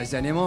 เสียนี่มั้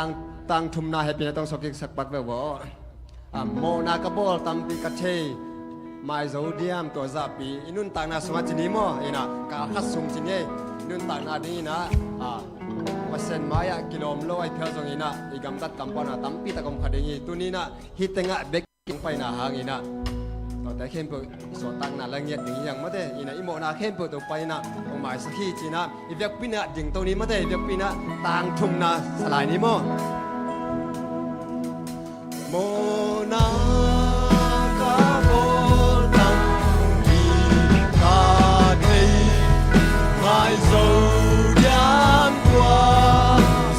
งตังทุมนาให้เป็นต้องสกิกสักปักเววโมนากะบอลตัมปิกะเชไมโซเดียมตัวซาปีอินุนตังนาสมาจินิโมอินะกะคัสซุงจิเนนุนตังนาดีนะวะเซนมายะกิโลมโลไอเพียซงอินะอิกัมตัดกัมปอนะตัมปิตะกมคาเดงีตุนีนะฮิเตงะเบกกิงไปนะหางอินะตอนแต่เข้มปุสตังนาละเงียดอย่างยังมะเตอินะอิโมนาเข้มปุตัวไปนะองหมายสักฮีจินะอิเวกปินะจิงตัวนี้มะเตอิเวกปินะตังทุมนาสลายนิโมโมนาHãy subscribe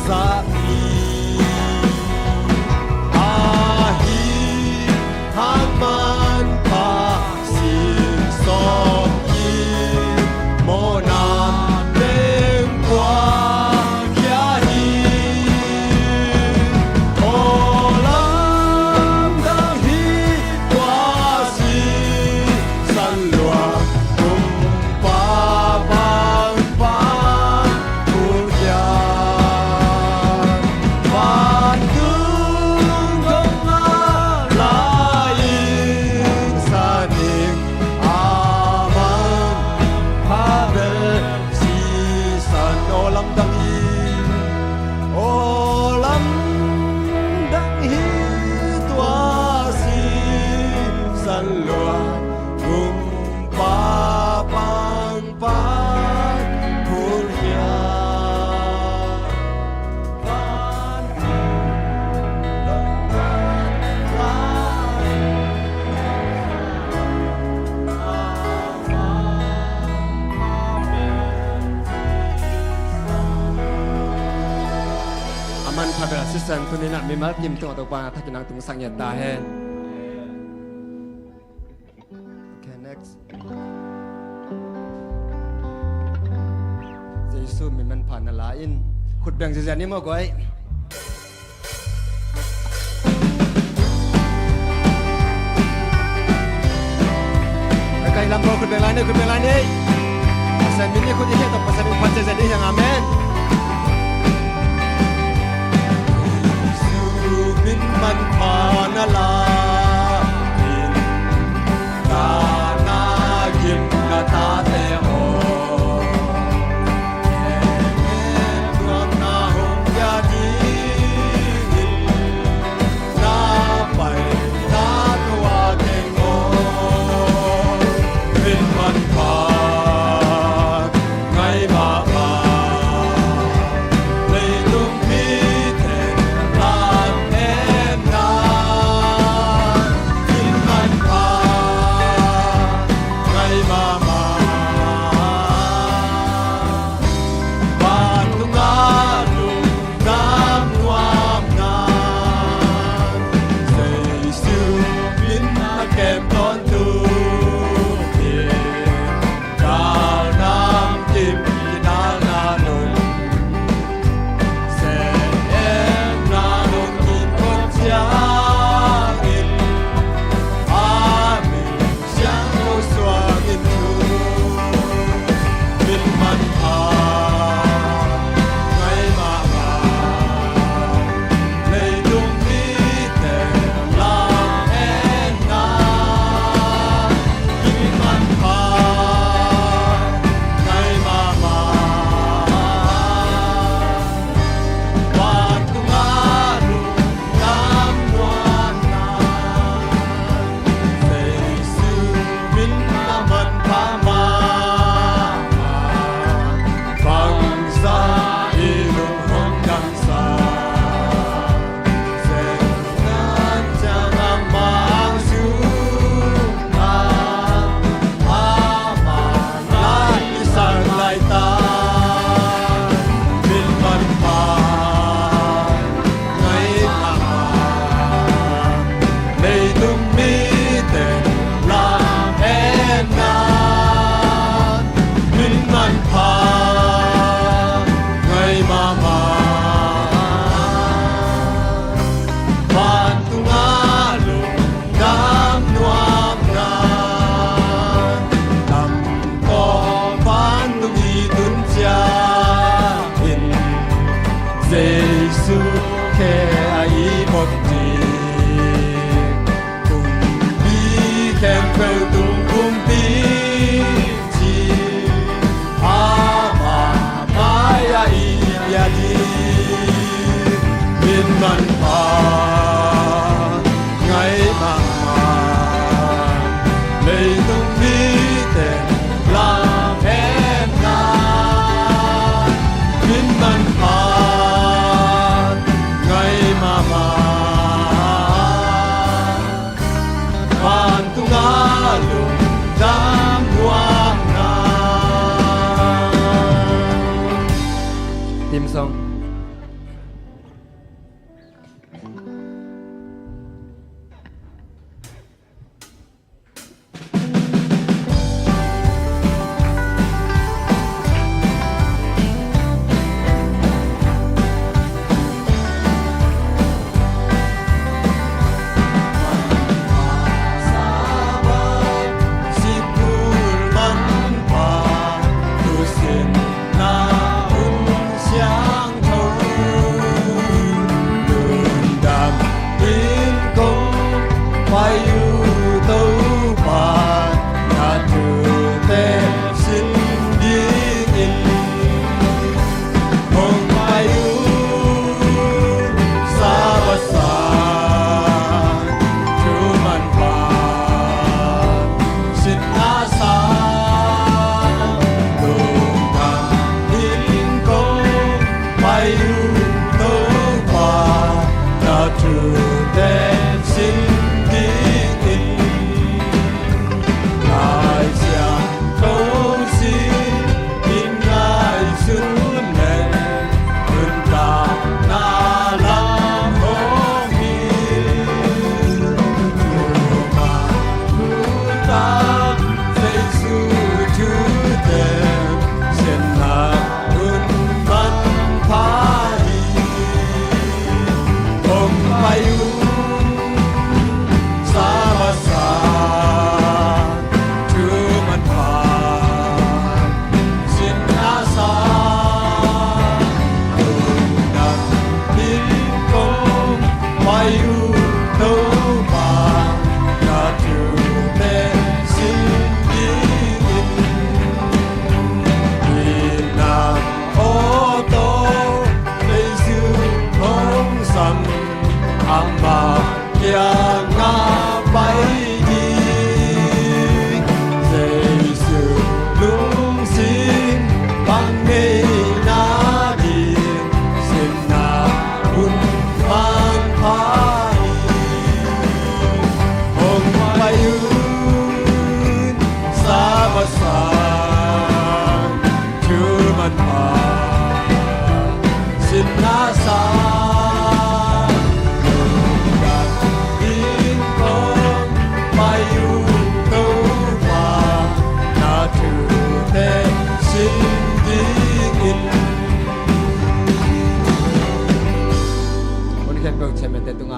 cho kênh Ghiền Mì Gõ để không bỏ lỡ aman phabel assistant tunina mimal kim tung atokpa thakinang tung sangyat ta he okay next Jesu miman phan la in khut beng jejan ni mo goi kai lam khut beng lai ni pasan mini khut ni ta pasan phan jejan ni yang amen min man phana la in ta na gim na ta te ho tuam na hong ya di na pai na twa te ngo min man pha ngai ba ba le tum mi ma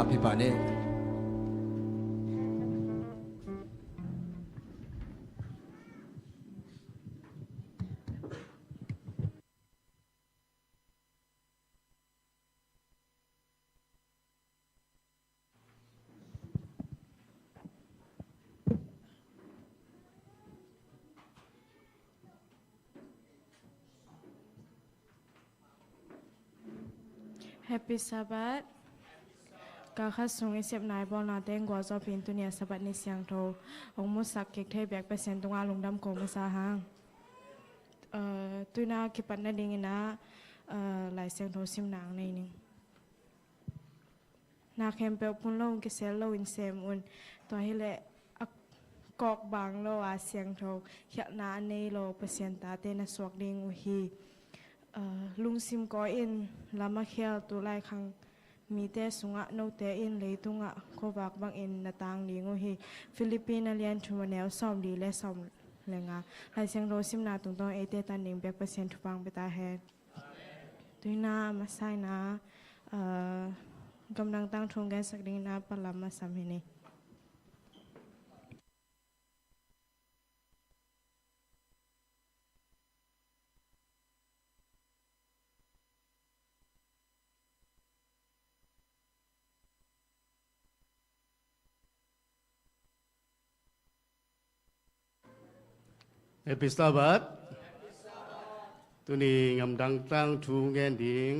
พิบาเนHappy Sabbath. Kakak sungai siap naik bol nanti gua jauh pintu ni Sabbath ni siang tu. Ong musak kek teh biak pesen tunggal lungdam kau masahang. Tu na kipat na dingin na lai siang tu sim nang ni ni. Na kempel pun lo kesel lo insem un. Tu hele kok bang lo a siang tu. Hiak na ni lo pesen tate na suak ding uhi.ลุงซิมก็อินลามาเคียวตัวไล่คังมีแต่สุงะโนเตอินเลยตุงะโคบักบางอินนาตางดีงูฮีฟิลิปปินส์เลียนทัวแนวซ้อมดีและซ้อมแรงงาไล่เสียงโรซิมนาตุงต้องเตตันดิง100%ทุกฟังไปตาแฮดตุยนามาไซนากำลังตั้งทุนกันสักดิงนาปลามาซัมเฮนีHappy Sabbath. Tu ni ngam dang tang thu ngen ding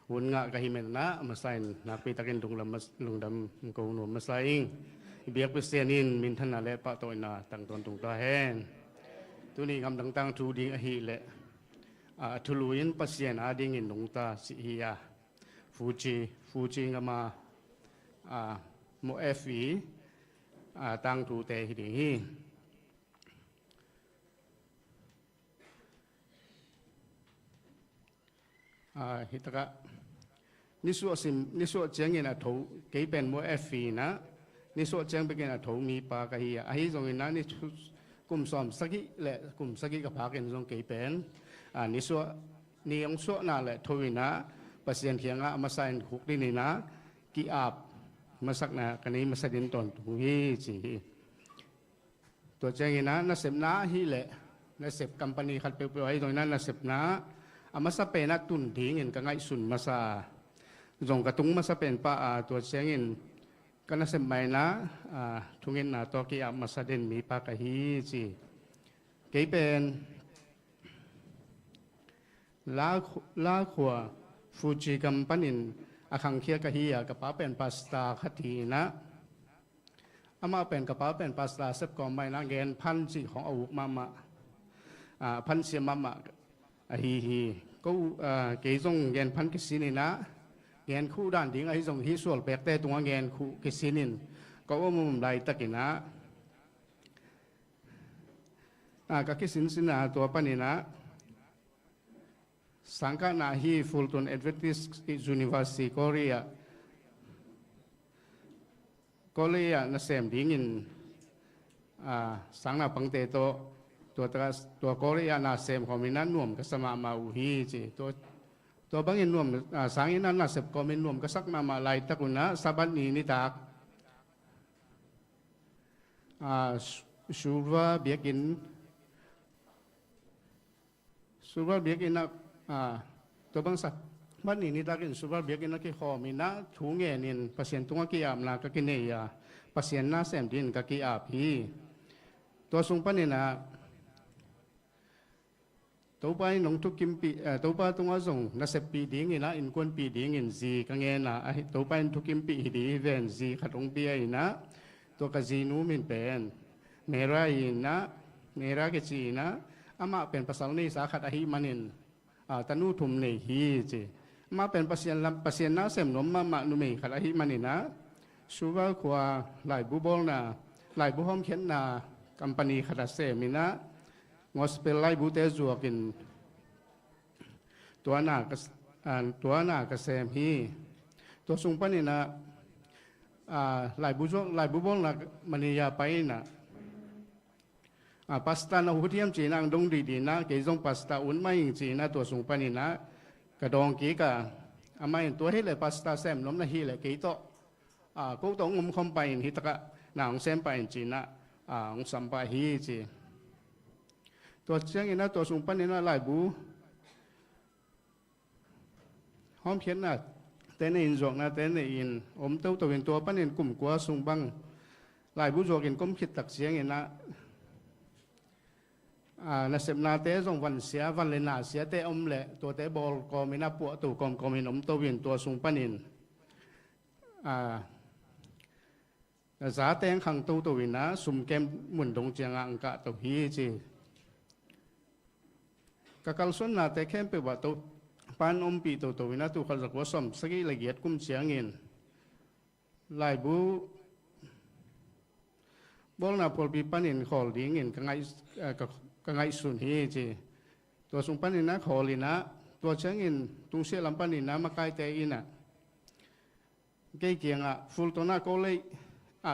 hun nga ka himen na masain na pi takin lungdam ko no masaing biak pesenin min than na le pa to na tang ton tung ta hen tu ni ngam dang tang thu ding a hi le thuluin pasien a ding in nung ta si hiya fuji ngama mo fi tang thu te hi ding hi hitaka nisu cheng ina tho ke pen mo fi na nisu cheng be na tho mi pa ka hi a hi jong ina ni kum som saki le kum saki ka phak en jong ke pen nisu ni ong so na le tho ina pasien thianga ma sain khuk ni ni na ki ap masak na kani masadin ton tu hi chi to cheng ina na sem na hi le na sep company khat pe pe hi jong ina na sep na amasa pena tun dingin ka ngai sun masa jong ka tung masa pen pa to chengin kana sem mai na thungin na to ki amasa den mi pa ka hi chi ke pen la khwa fuji company akhang khia ka hi ka pa pen pasta khati na ama pen ka pa pen pasta sep ko mai na gen phan chiของอวุกมาพันเสียมาhi ko ke jong gen phan ki sinina gen khu dan ding ai jong hi sual pek te tunga gen khu ki sinin ko mum lai takina ka ki sina to panina sangka na hi Fulton Adventist University Korea na sem ding in sangna pangte toตัวโกเรียนาเซมของมินันน่วมก็สมามาอุฮีจีตัวบางอินน่วมสังอินันนาเซบก็มินน่วมก็สักมาไลตะกุนะสาบันนี้นิตากชูว่าเบียกินนะตัวบางสักบันนี้นิตากินชูว่าเบียกินนะกี่ข้อมินะถูเงี้ยนินปัสยันตุงกี่อาบนาก็กินเนียปัสยันนาเซมดินก็กี่อาบฮีตัวทรงปันนี่นะตัวไปน้องทุกกิมปีตัวไปตรงอาจงนักเสพปีดิ้งอินะอินควนปีดิ้งอินซีกังเงินนะตัวไปทุกกิมปีดีเวนซีขัดองปีอินะตัวกจีนูมินเป็นเมราอินะเมราเกจีนะอามาเป็นภาษานี้สาขัดอหิมันินตนูทุมเนฮีจีมาเป็นภาษาหน้าเสมนมมานุเมขัดอหิมันินะชูว่าขวาหลายบุบลนะหลายบุห้อมเขียนนะกัมปานีขัดเสมินะงอสเปลไลบูเตจัวกินตัวหน้ากระเซมฮีตัวสุงปนินะหลายบุบลนะมันยาไปนะพาสต้านะหุ่นเทียมจีนังดงดีนะเกี่ยงพาสต้าอุ่นไม่ยิงจีนะตัวสุงปนินะกระดองกีกะอามาตัวเฮเลยพาสต้าเซมน้ำนะฮีเลยกี่โต ko tong khom pa in hitaka na ong sem pa in china ong sam pa hi chi to chiang ina to sung pan ina lai bu hom phian na te ne in jok na te ne in to in to pan in kum kwa sung bang lai bu jok in kom khit tak chiang ina na sem na te jong van sia van le na sia te le to te bol ko mi na pu tu kom ko mi nom to win to sung pan in giá tên khang tu tu na sum kem mun dong chiang ang ka to hi chi ka kal son na te kem pe ba to pan pi tu na tu khal zakwa som sagi lagiat kum chiang in lai bu bol na pol pi pan in khol ding in ka ngai sun hi chi to sum pan in na khol ina to chiang in tung se lam pan in na ma kai te ina ke kiang ful to na ko le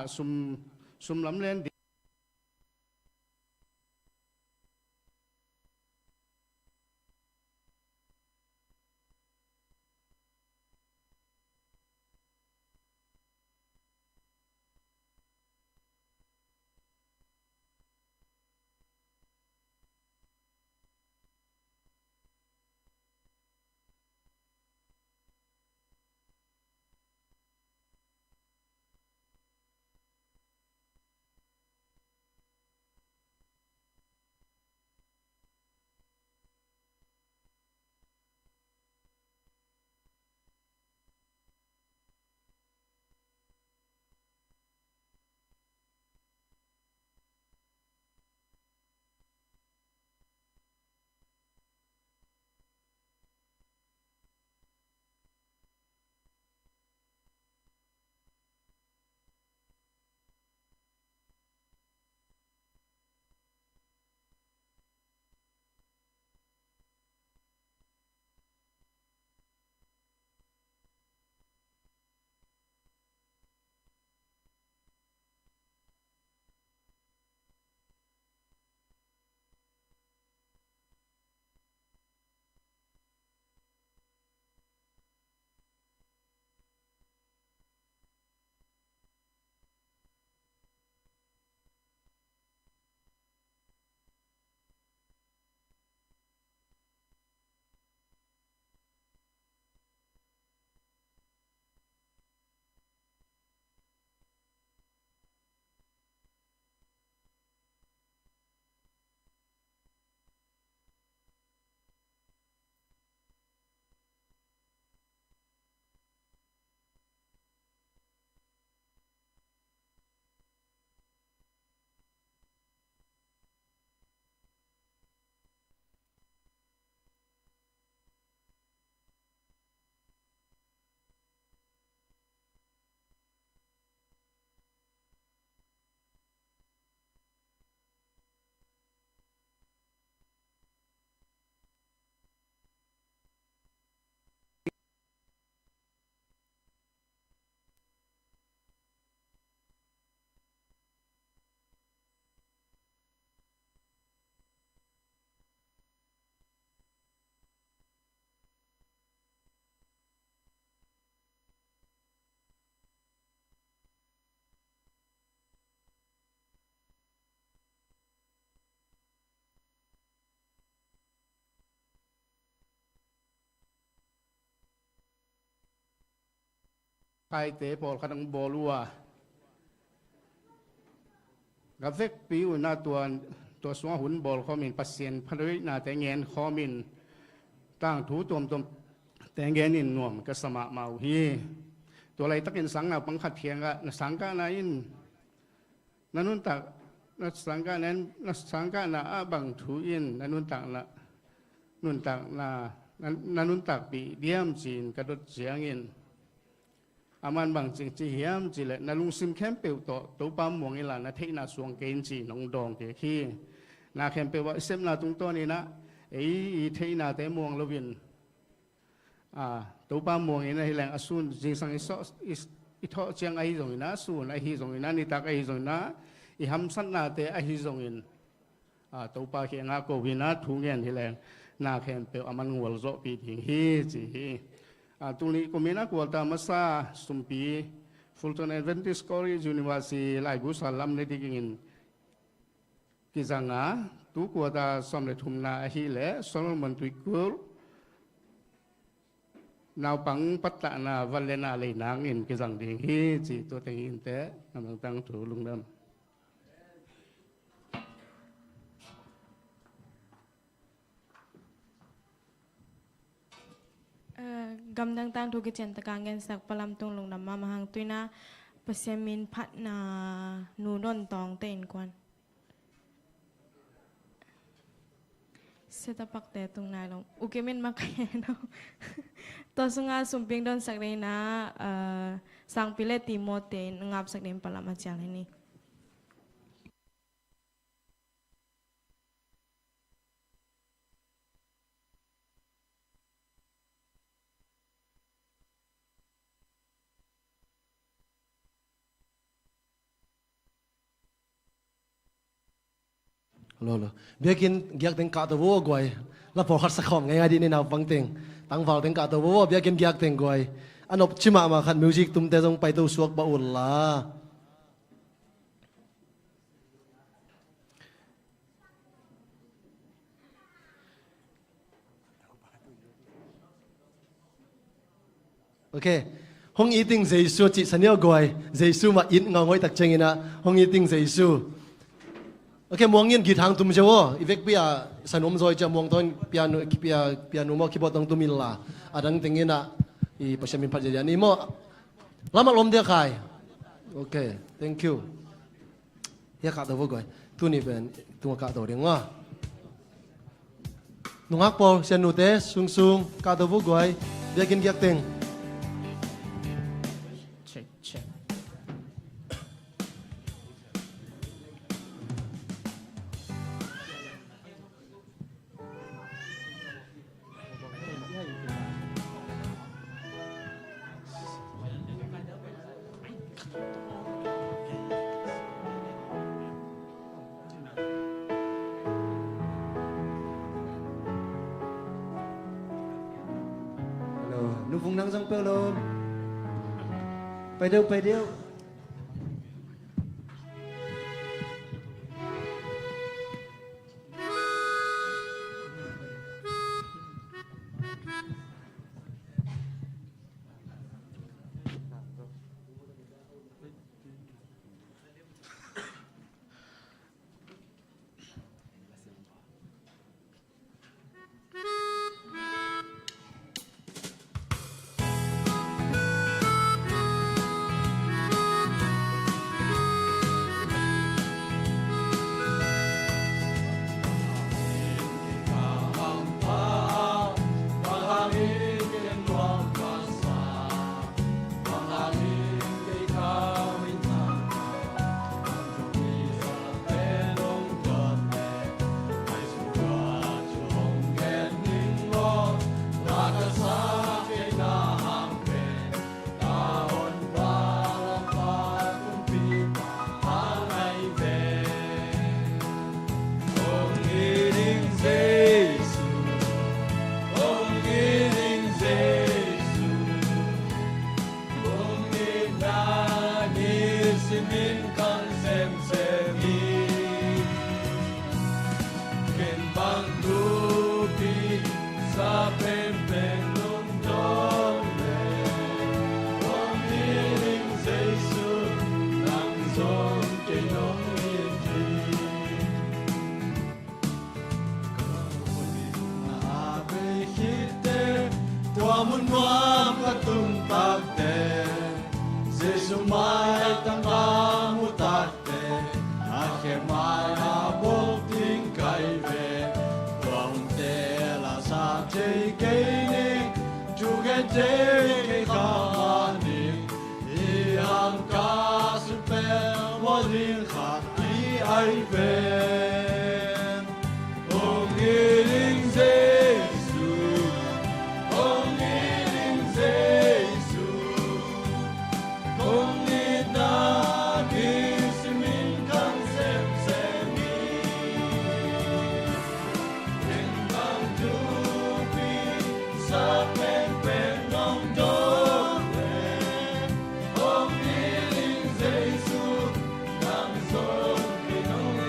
sum lắm lên kai te pol kadang bolua gavek piu naตัวสวงหุ่นบอลข้อมินปัสเซียนพลวินาแต่เงินข้อมินตั้งถูตัวมแต่เงินนินน่วมก็สมาเมาฮีตัวอะไรตักอินสังนาปังขัดเทียงก็สังกานาอินนันนุนตักนัสังกานั้นนัสังกานาบังถูอินนันนุนตักละนุนตักนานันนุนตักปีเดียมจีนกระโดดเสียงอินอามันบางจริงจีเหียมจีเลยนาลุงซิมแคมเปิลตัวปั๊มมวงอีหลานนาเทนาสวงเกนจีน้องดองเกขี้นาแคมเปิลว่าเซมนาตรงตัวนี้นะเทนาแต่มวงลวินตัวปั๊มมวงอีน่ะแหล่งอสูรจริงสังอิทอเชียงไอตรงนี้นะสูนไอฮีตรงนี้นะนิตักไอตรงนี้นะหัมสันนาแต่ไอฮีตรงนี้ตัวปั๊มเขียงอาโกวินะทุ่งเงินที่แหล่งนาแคมเปิลอามันหัวโจปีทิ้งฮีจีตรงนี้ก็มีนักวัตามาซาสุมปี Fulton Adventist College University lai bu salam le digin kizanga tu ko da som le thumna hi le Solomon Tuikul naw pang patta na valena le nang in kizang ding hi chi to teng in te namang tang thu lungnam gamdang tang thu ki chen takang gen sak palam tung lung nam ma mahang tuina pasyamin phat na nu don tong ten kwan setapak te tung nai long ukemen makaya no to sunga sumping don sak dei na sang pile timote ngap sak dem palam achal ni lo biakin giak teng ka to wo goi la por khat sakhom ngai di ni naw pang teng tang wal teng ka to wo biakin giak teng goi anop chima ma khat music tum te jong pai to suak ba ul la okay hong eating jesu chi sanyo goi jesu ma in ngoi tak chengina hong eating jesu Okay, muang yin githang tum jawo ivek pia sanom zoi cha muang ton piano mo keyboard tong tumilla adang tingina I pasyamin pajajan ni mo lama lom dia kai okay thank you ya ka to goi tu ni ben tu ka to ring wa nungak po sian te sung sung ka to goi dia kin giak teng check nu phung nang jong pe lom pai deu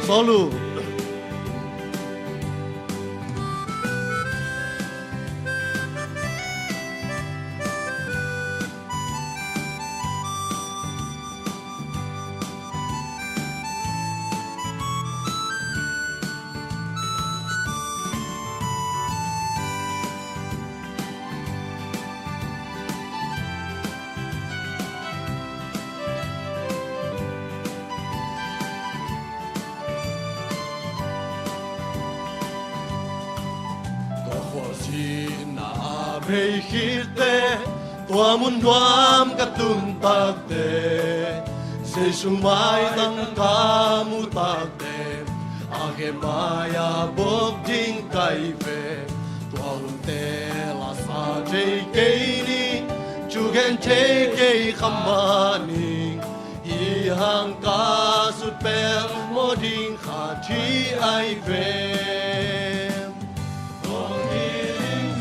โซลู Behirte tuamun duam katun takte Sesumai tang kamu takte Age maya bogding kaive Tualun te la sa keini Chugen kei khamani Ihang kasut per moding khati aive Ong iling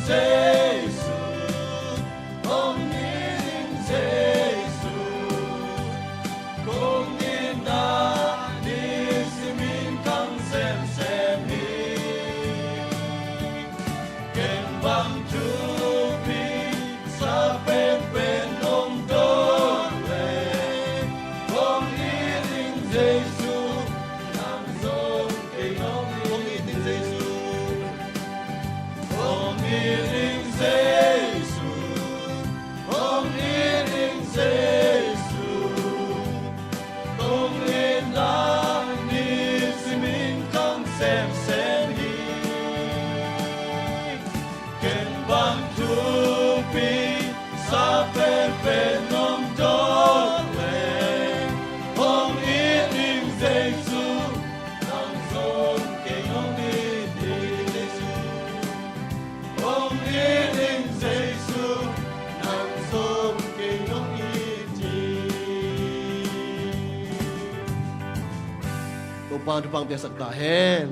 Tupang biasa tahen.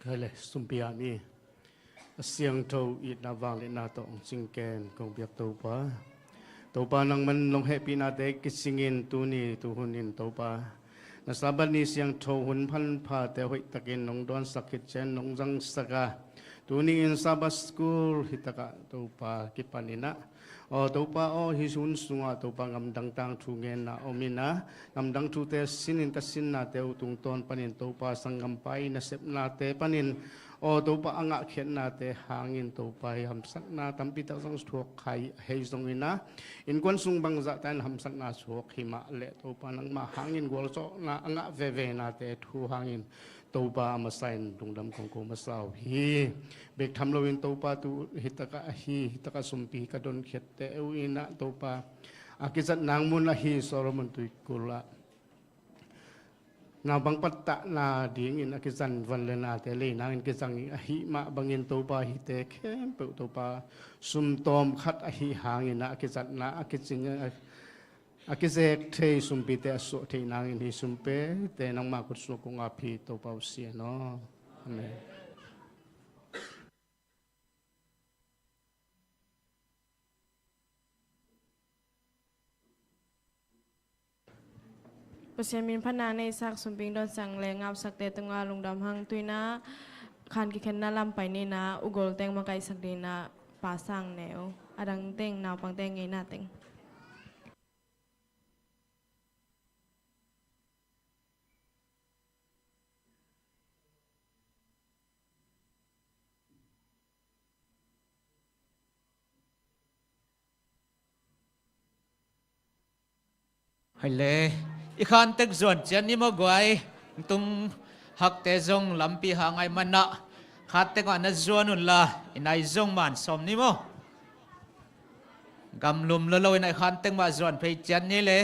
Kale sumpia ni siang thau it na wang le na tong singken kong biak tau pa nang man long happy na te kisingin tu ni tu hunin tau pa na saban ni siang thau hun phan pha te hoi takin nong don sakit chen nong jang saka tu ni in sabas school hitaka tau pa kipanina o tau pa o hisun sunga tau pa ngam dang tang thu ngen na omina ngam dang thu te sinin ta sin na te utung ton panin tau pa sangam pai na sep na te panin o tau pa anga khen na te hangin tau pa ham sak na tampi ta sang thuak khai hei song ina in kon sung bang za tan ham sak na suak hima le tau pa nang ma hangin gol so na anga ve ve na te thu hangin tau pa ma sain dungdam kong ko masaw hi bek tham lowin tau pa tu hitaka sumpi ka don khet te uina tau pa akizat nang mun la hi soromon tu kula na bang patta na ding in akizan van le na te le na in kizang hi ma bangin tau pa hi te khem pe tau pa sum tom khat hi hangin na akizat na akizing akizek thei sumpi te aso thei nang in hi sumpe te nang ma kut so ko nga phi tau pa usia no amen Pasien min phana nei sak sumping don sang le ngap sak te tungwa lungdam hang tuina khan ki khen na lam pai ni na ugol teng ma kai sak de na pa sang neo adang teng naw pang teng ngai na teng Hai le ikhan tek zon chen ni mo gwai tum hak te zong lampi hangai mana khat te ka na zonun la inai zong man som ni mo gam lum lo lo inai khan tek ma zon phei chen ni le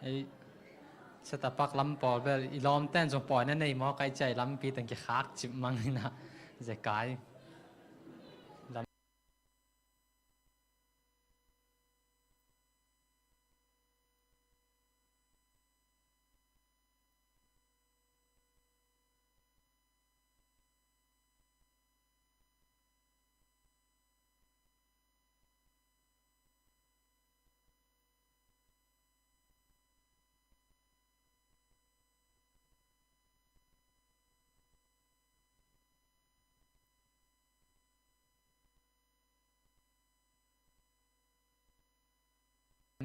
ai sa tapak lampol bel ilom ten jong poi na nei mo kai chai lampi tang ki khak chip mang na je kai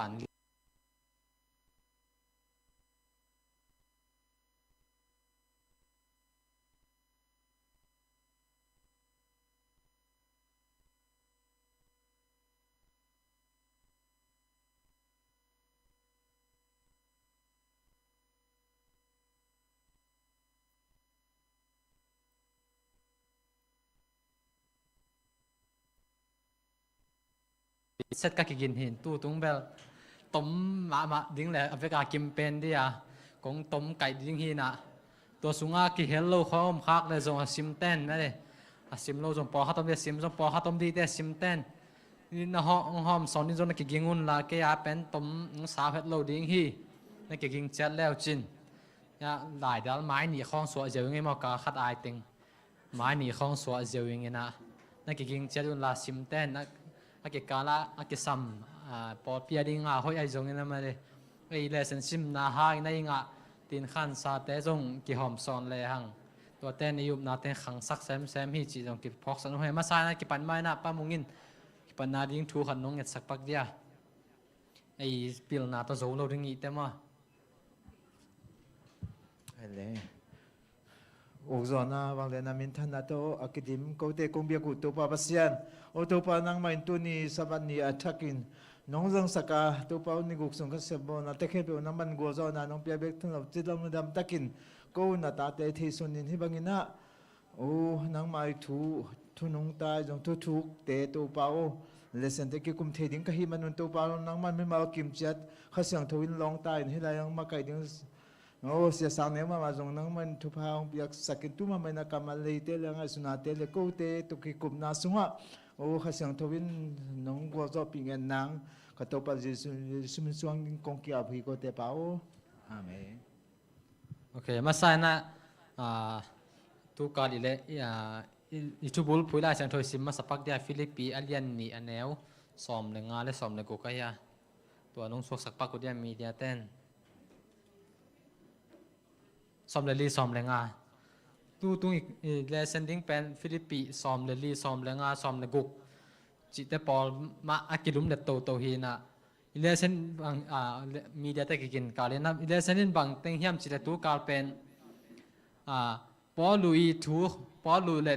man set ka ki gin hin tu tung bel tom ma ding le aveka kim pen dia kong tom kai ding hi na to sunga ki hello khom khak le zong sim ten na le sim lo zong po ha tom de sim zong po ha tom di te sim ten ni na hom son ni zong na ki gingun la ke ya pen tom sa het lo ding hi na ki ging chat leo chin ya dai dal mai ni khong so je ngai ma ka khat ai ting mai ni khong so je ngai na ki ging chat un la sim ten na ake kala ake sam po pia ding a hoi ai zong na ma le ei le sen sim na ha na inga tin khan sa te zong ki hom son le hang to te ni yup na te khang sak sem hi chi zong ki phok san hoi ma sa na ki pan mai na pa mungin ki pan na ding thu khan nong et sak pak dia ei pil na to zo lo ding i te ma ale Ozona wang le na min than na to akidim ko te kong bia ku to pa pasian o to pa nang main tu ni saban ni athakin nong jang saka to pa ni guk song ka sebo na te khe pe na man go zo na nong pia bek thun lo chi dam dam takin ko na ta te thi sunin hi bangina o nang mai thu nong ta jong thu thuk te to pa o lesson te ki kum the ding ka hi manun to pa nang man me ma kim chat kha sang thoin long ta hi la yang ma kai ding o sia sang ne ma jong nang man thu pa ong biak sakin tu ma mai na kamal le te le nga suna te le ko te to ki kum na sunga o kha sang thowin nong go zo pingen nang ka to pa ji sum suang kong ki a bhi ko te pa o amen okay ma sai na tu ka li le itu bul phuila chang thoi sim ma sapak dia philippi alian ni aneu som le nga le som le ko ka ya to nong sok sak pa ko dia mi dia ten som le li som le nga tu le sending pen philippi som le li som le nga som le guk chi te pol ma akilum le to hi na ile sen bang media te kin ka le na ile senin bang teng hiam chi le tu kal pen pol lui thu pol lu le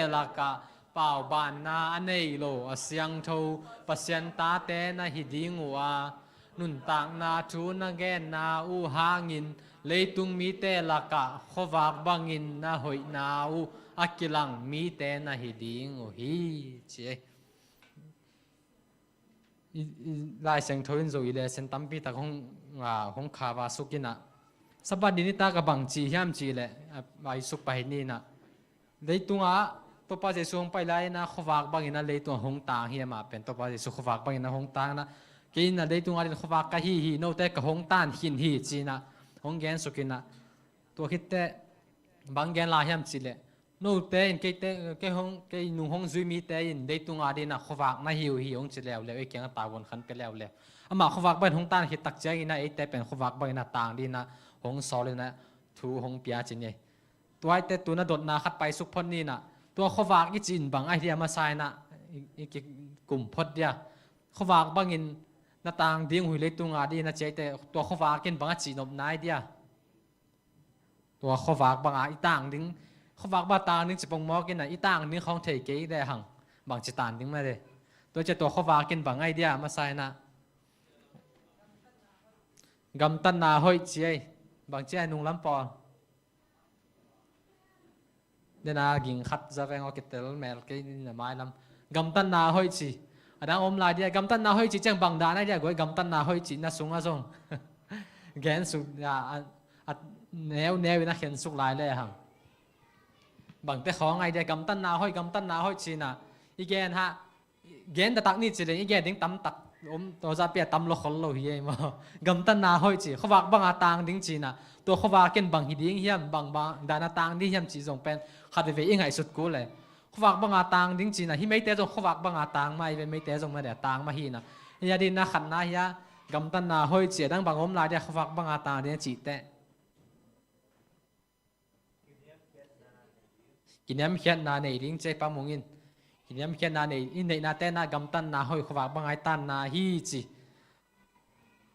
laka pau ban na anei lo asyang tho pasyan ta te na hiding wa nun tak na thu na gen na u hangin leitung mi te laka khowak bangin na hoi na u akilang mi te na hiding o hi che lai sang thoin zo ile sen tampi ta hong khawa sukina สบัดดินิตากะบังจียามจีแหละไว้สุกไปนี่นะเลยตุงอ่ะตัวป้าเจสุงไปไล่นะขวากบางอินะเลยตัวหงตางเฮียมาเป็นตัวป้าเจสุขวากบางอินะหงตางนะกินนะเลยตุงอ่ะขวากกะฮีโนแต่กะหงตานหินฮีจีนะหงแกนสุกินะตัวคิดแต่บางแกนลาเฮียมจีแหละโนแต่อินเกแต่เกหงเกนุงหงซุยมีแต่อินเลยตุงอ่ะดินะขวากนะหิวหิวงจีแล้วไอ้แกงตาวนขันไปแล้วอามาขวากบางหงตานคิดตักใจนะไอ้แต่เป็นขวากบางอินะต่างดีนะหงสอเลยนะทูหงเปียจีเนี่ยตัวไอ้แต่ตัวน่ะโดดนาคัดไปสุกพ้นนี่นะตัวขวากอีจินบางไอเดียมาใส่นะอีกกลุ่มพดเดียขวากบางอินนาต่างดิ้งหุยเลยตุงอาดีนะเจแต่ตัวขวากินบางจีนบนายเดียตัวขวากบางอีต่างดิ้งขวากบางต่างดิ้งจะปงมอกินนะอีต่างดิ้งของเทเกยได้หังบางจิตานดิ้งมาเลยตัวเจตัวขวากินบางไอเดียมาใส่นะกำตันนาห้อยเจียบางเจียนุงลำปอนเดนากิงขัดจะแวงอกิเตลแมลกินไม้ลำกำตันนาห้อยจีอันนั้นอมลายเดียกำตันนาห้อยจีจังบังดานะเดียกวยกำตันนาห้อยจีน่าสูงอ่ะส่งแกนสุกแนวนะเขียนสุกลายเลยฮังบางแต่ของไอเดียกำตันนาห้อยจีน่ะอีแกนฮะแกนตะตักนี่จีเลยอีแกนดิ้งตั้มตักตัวจะเปียตั้มโลกโลเฮียมั้งกำตันนาห้อยจีเขาวักบังอาตางดิ้งจีน่ะตัวเขาวักเก็นบังหิดิ้งเฮียมบังดานาตางดิ้งเฮียมจีส่งเป็นขัดไปยังไงสุดกูเลยขวากบังอาตางดิ้งจีน่ะที่ไม่แต่จงขวากบังอาตางไม่เป็นไม่แต่จงมาเดี๋ยวตางมาฮีน่ะยาดินนะขันนะยากำตันนาห้อยเจียดังบางอมลายเดียขวากบังอาตางเดียจีแต่กินยำเขียนนาในดิ้งใจปั๊มมงินกินยำเขียนนาในอินในนาแต่นากำตันนาห้อยขวากบังไอตันนาฮีจี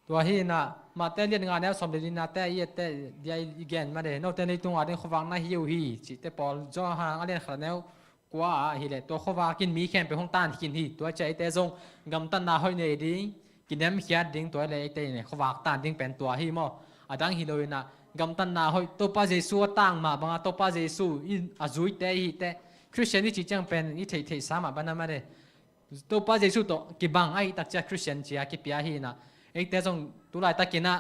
ตัวฮีน่ะมาแต่เรียนงานแล้วสมเด็จนาแต่เยแต่เดียอีแกนมาเดี๋ยวนอกแต่ในตรงอาเดียขวากนาฮิวฮีจีแต่ปอลจ่อหางเรียนขันแล้วกว่าฮิเลตัวขวากินมีแค่ไปห้องต้านกินฮีตัวใจแต่ทรงกำตันนาห้อยในดิ้งกินน้ำเขียดดิ้งตัวเลยแต่เนี่ยขวาต้านดิ้งเป็นตัวฮีมออาดังฮิโลยนะกำตันนาห้อยตัวป้าเจสูตั้งมาบางตัวป้าเจสูอินอาจุยแต่ฮีแต่คริสเตียนนี่จีจังเป็นนี่เทสามาบ้านมาเลยตัวป้าเจสูตัวกิบังไอตักจะคริสเตียนจีอากิปียฮีนะไอแต่ทรงตัวไรตักกินนะ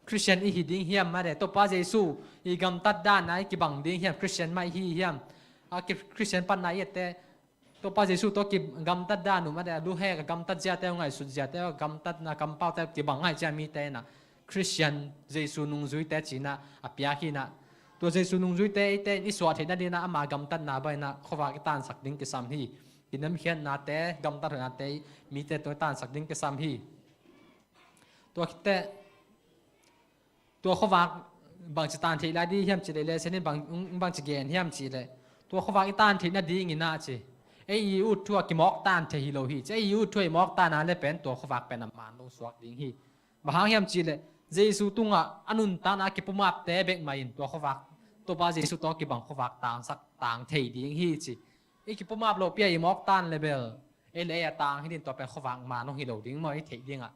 คริสเตียนอีฮีดิ้งเฮียมมาเลยตัวป้าเจสูอีกำตัดด้านไหนกิบังดิ้งเฮียมคริสเตียนไม่ฮีเฮียมอากิคริสเตียนปันนายแต่ตัวป้าเจสุตัวกิกำตัดด้านหนูมาแต่ดูแห่กับกำตัดเจ้าแต่ไงสุดเจ้าแต่กำตัดนะกำเป้าแต่กิบังไงจะมีแต่นะคริสเตียนเจสุนุงจุยแต่จีน่ะอภิยาคีน่ะตัวเจสุนุงจุยแต่อิสวาเทนัดดีนะอามากำตัดนาไปนะขวากตันสักดิ้งกิสัมฮีกินน้ำเขียนนาแต่กำตัดนาแต่มีแต่ตัวตันสักดิ้งกิสัมฮีตัวแต่ตัวขวากบางจิตานที่ไรดีเฮียมจีเลยเช่นนี้บางจิเกนเฮียมจีเลยตัวขวากตันที่น่าดีงิน่าจีไอ้ยูทัวกิมอกตันที่ฮิโลฮีไอ้ยูทัวมอกตันนั่นเลยเป็นตัวขวากเป็นน้ำมันลงสวกดิ้งฮีบางเฮียมจีเลยเจสุตุงอ่ะอนุนตันอากิปุมาเตะเบกมาอินตัวขวากตัวป้าเจสุตัวกิบังขวากต่างสักต่างที่ดิ้งฮีจีไอ้กิปุมาโลเปียมอกตันเลเบลไอ้เลยต่างให้ดินตัวเป็นขวากมาลงฮิโลดิ้งมาไอ้ที่ดิ้งอ่ะ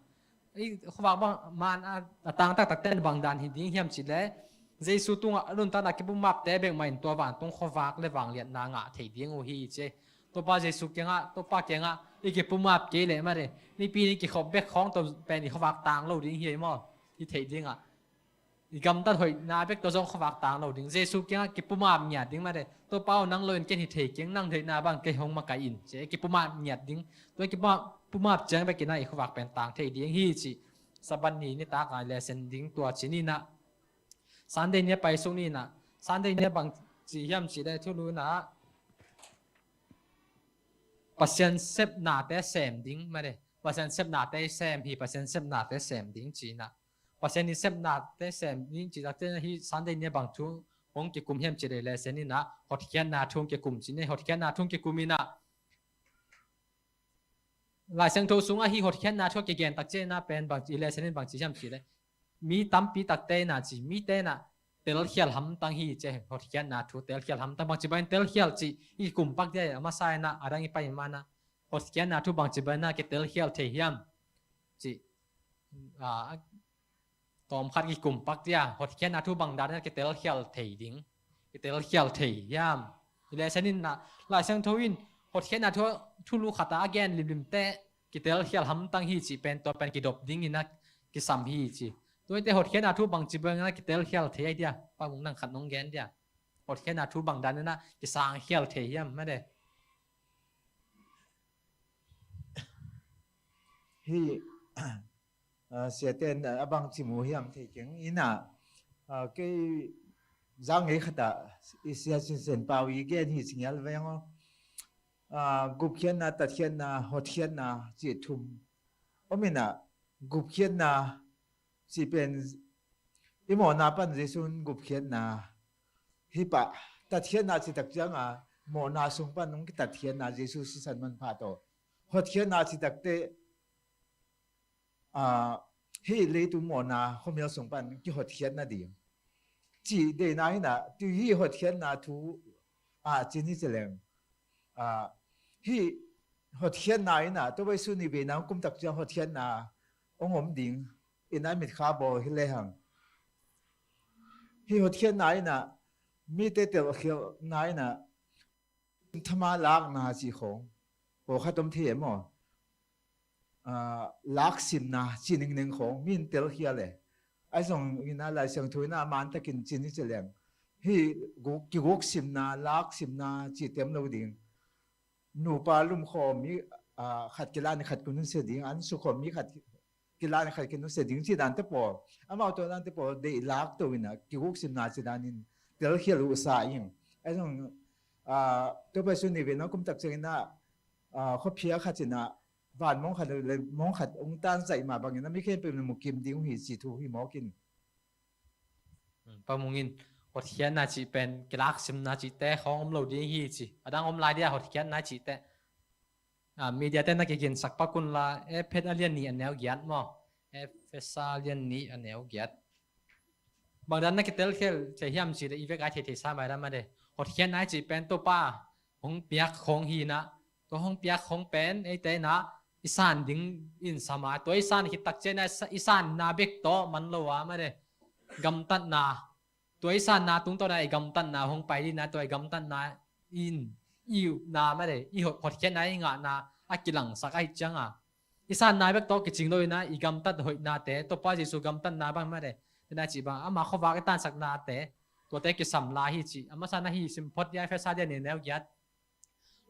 ไอ้ขวากบางมันต่างตักเต้นบางด้านฮิดิ้งเฮียมจีเลยเจสุตุงอนุนตันอากิปุมาเตะเบกมาอินตัวบ้านตรงขวากเลยวางเลียนนางอ่ะที่ดิ้งโอฮีเจตัวป้าเจสุเกียงอ่ะตัวป้าเกียงอ่ะไอ้กิปุมาเกเลยมาเลยนี่ปีนี้กิขบเบกของตัวเป็นขวากต่างโลดิ้งเฮียมั้งที่ที่ดิ้งอ่ะอีกำตัดหอยนาเบกตัวจงขวากต่างโลดิ้งเจสุเกียงอ่ะกิปุมาเมียดิ้งมาเลยตัวเป้านั่งเลยเกณฑ์ที่ที่เกียงนั่งเทนาบางเกยหงมาไกอินเจกิปุมาเมียดิ้งตัวกิปุมาเจงไปกินอะไรขวากเป็นต่างที่ดิ้งฮีจีสบันนี้นี่ตากายเลเซนดิ้งตัวจีนี่นะสันเดย์เนี่ยไปส่งนี่นะสันเดย์เนี่ยบางจีเฮียมจีได้ทุลุนะเปอร์เซ็นต์เซฟนาแต่เซมดิ้งมาเลยเปอร์เซ็นต์เซฟนาแต่เซมฮีเปอร์เซ็นต์เซฟนาแต่เซมดิ้งจีนะเปอร์เซ็นต์นี่เซฟนาแต่เซมดิ้งจีจากเจ้าที่สันเดย์เนี่ยบางทุงหงเกี่ยกุมเฮียมจีได้เลเซนนี่นะฮอตเขียนนาทุงเกี่ยกุมจีนี่ฮอตเขียนนาทุงเกี่ยกุมินะหลายเสียงโทสูงอ่ะฮีฮอตเขียนนาทุงเกี่ยเกนตักเจน่าเป็นบางจีเลเซนนี่บางจีเฮียมจีได้มีตั้มปีตักเตน่าจีมีเตน่ะเตลเขียลหำตั้งฮีเจฮอตเขียนนาทุเตลเขียลหำตั้งบางจีเป็นเตลเขียลจีอีกุมปักเดียมาใส่น่ะอะไรงี้ไปมานะฮอตเขียนนาทุบางจีเป็นน่ะเกเตลเขียลเทียมจีตอมคัดอีกุมปักเดียฮอตเขียนนาทุบางดานน่ะเกเตลเขียลเทีดิ้งเกเตลเขียลเทียมเลเซนินน่ะหลายเสียงโทวินฮอตเขียนนาทุลูขัตอาแกนลิมเตะเกเตลเขียลหำตั้งฮีจีเป็นตัวเป็นกิดบดิ้งนี่นะกิสัมฮีจี ตัวแต่หดเขียนอาทุบังจิเบิงนะกิเตลเขียลเทียเดียปามุงนั่งขัดน้องแกนเดียหดเขียนอาทุบังดันนะจะสร้างเขียลเทียมไม่ได้ฮีเสียเต้นบังจิมูเฮียมที่จริงอิน่ะก็จังเอขตาอิเสียสินเซนปาวีเกนฮีสิงยลเวงกุบเขียนนะตัดเขียนนะหดเขียนนะจิทุมอมินะกุบเขียนนะสิเป็นอิโมนาปันเจซุนกุบเขียนนะฮิปะตัดเขียนนะสิตักจังโมนาสุงปันนงกิตัดเขียนนะเจซุสิสันมันพาโตหดเขียนนะสิตักเตฮีเลยตุโมนาเขามีสุงปันกิหดเขียนนะดีจีเดนายนะตุฮีหดเขียนนะทูจีนี่เจเลงฮีหดเขียนนายนะตัวไปสุนิเวนะกุมตักจังหดเขียนนะองค์ผมดิ่งอินายมิดคาโบฮิเลหังฮีหดเขียนนายนะมีเตเตลเขียนนายนะธรรมะลักนาจีของโอ้ข้าต้มเทียมอ่ะลักสิมนาจีนึงนึงของมินเตลเขียเลยไอ้ส่งอินาลายเสียงถุยนามันตะกินจีนี่เจริญฮีกิวกสิมนาลักสิมนาจีเต็มเราดิ่งหนูปลาลุ่มคอมีขัดกีฬาในขัดกุนเสดิ่งอันสุขมีขัดกีฬาในขัดกุนเสดิ่งจีดันเตปออามาตัวนั้นเตปอเดลักตัวน่ะกิวกสิมนาจีดานินเตลเขียลูสายิงไอ้ส่งตัวไปสุนิเวนะกุมตักเจนะเขาเพียขัดจีน่ะบ้านมองขัดเลยมองขัดองค์ตานใส่มาบางอย่างนั้นไม่แค่เป็นมุกิมดิ้งหีสีทูหีหมอกินปามุงินหดเขียนนาจีเป็นกีฬาสิมนาจีแต่ของอมโลดีฮีจีดังอมลายเดียหดเขียนนาจีแต่มีเดียแต่นักกินสักปักกุนละเพชรเลียนนี่อันแนวเกียรติมั้งเฟสเลียนนี่อันแนวเกียรติบางด้านนักกินเตลเขียนจะเฮียมจีแต่อีเวกไอเทติสามาได้มาเด้หดเขียนนาจีเป็นตัวป้าของเปียกของฮีนะตัวของเปียกของเป็นไอเตนะอีสานดิ้งอินสมาตัวอีสานคิดตักเจนะอีสานนาเบกโตมันโลวะมาเด้กำตัดนาตัวอีสานนาตุงตัวไหนกำตันนาห้องไปดีนะตัวกำตันนาอินอิวนาไม่ได้อีหดเขียนนาอีงานาอากิลังสักไอจังอีสานนาเบกโตกิจริงเลยนะอีกำตันหดนาเตตัวป้าจิสุกำตันนาบ้างไม่ได้แต่นาจีบ้างอามาเขาว่ากันตันสักนาเตตัวเตกิสัมลาฮิจิอามาสานาฮิสิมพดยาเฟซาเดียนแนวยัด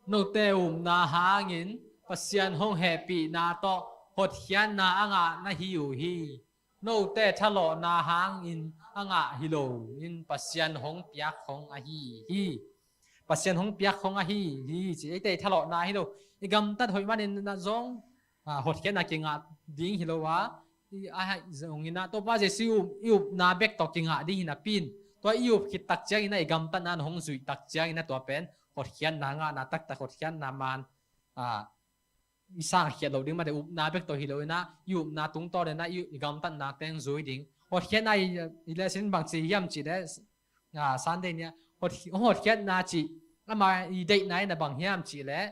โนเตอุมนาหางินปัสยันห้องแฮปีนาโตหดเขียนนาอ่างนาฮิวฮีโนเตทะเลาะนาหางอินอ่างฮิโลอินปัสยันห้องเปียกของอาฮีปัสยันห้องเปียกของอาฮีจีไอเตทะเลาะนาฮิโลอีกำตัดหอยมันในนาจงหดเขียนนาเก่งดิ้งฮิโลวะอาจงอินาตัวป้าเจซิวอิวนาเบกตอกเก่งดิ้งฮินาปินตัวอิวคิดตักเจ้าอินาอีกำตัดนั้นห้องจุยตักเจ้าอินาตัวเป็นหดเขียนนางนาตักหดเขียนนามันอีสานเขียนเราดิ้งมาแต่อุบนาเบกตัวฮิโลนะยูนาตุงต่อเลยนะยูกำตันนาเต็งซุยดิ้งหดเขียนในอีเลสินบางจีย่ำจีได้สันเดเนี่ยหดเขียนนาจีแล้วมาอีเด็กไหนนะบางย่ำจีแล้ว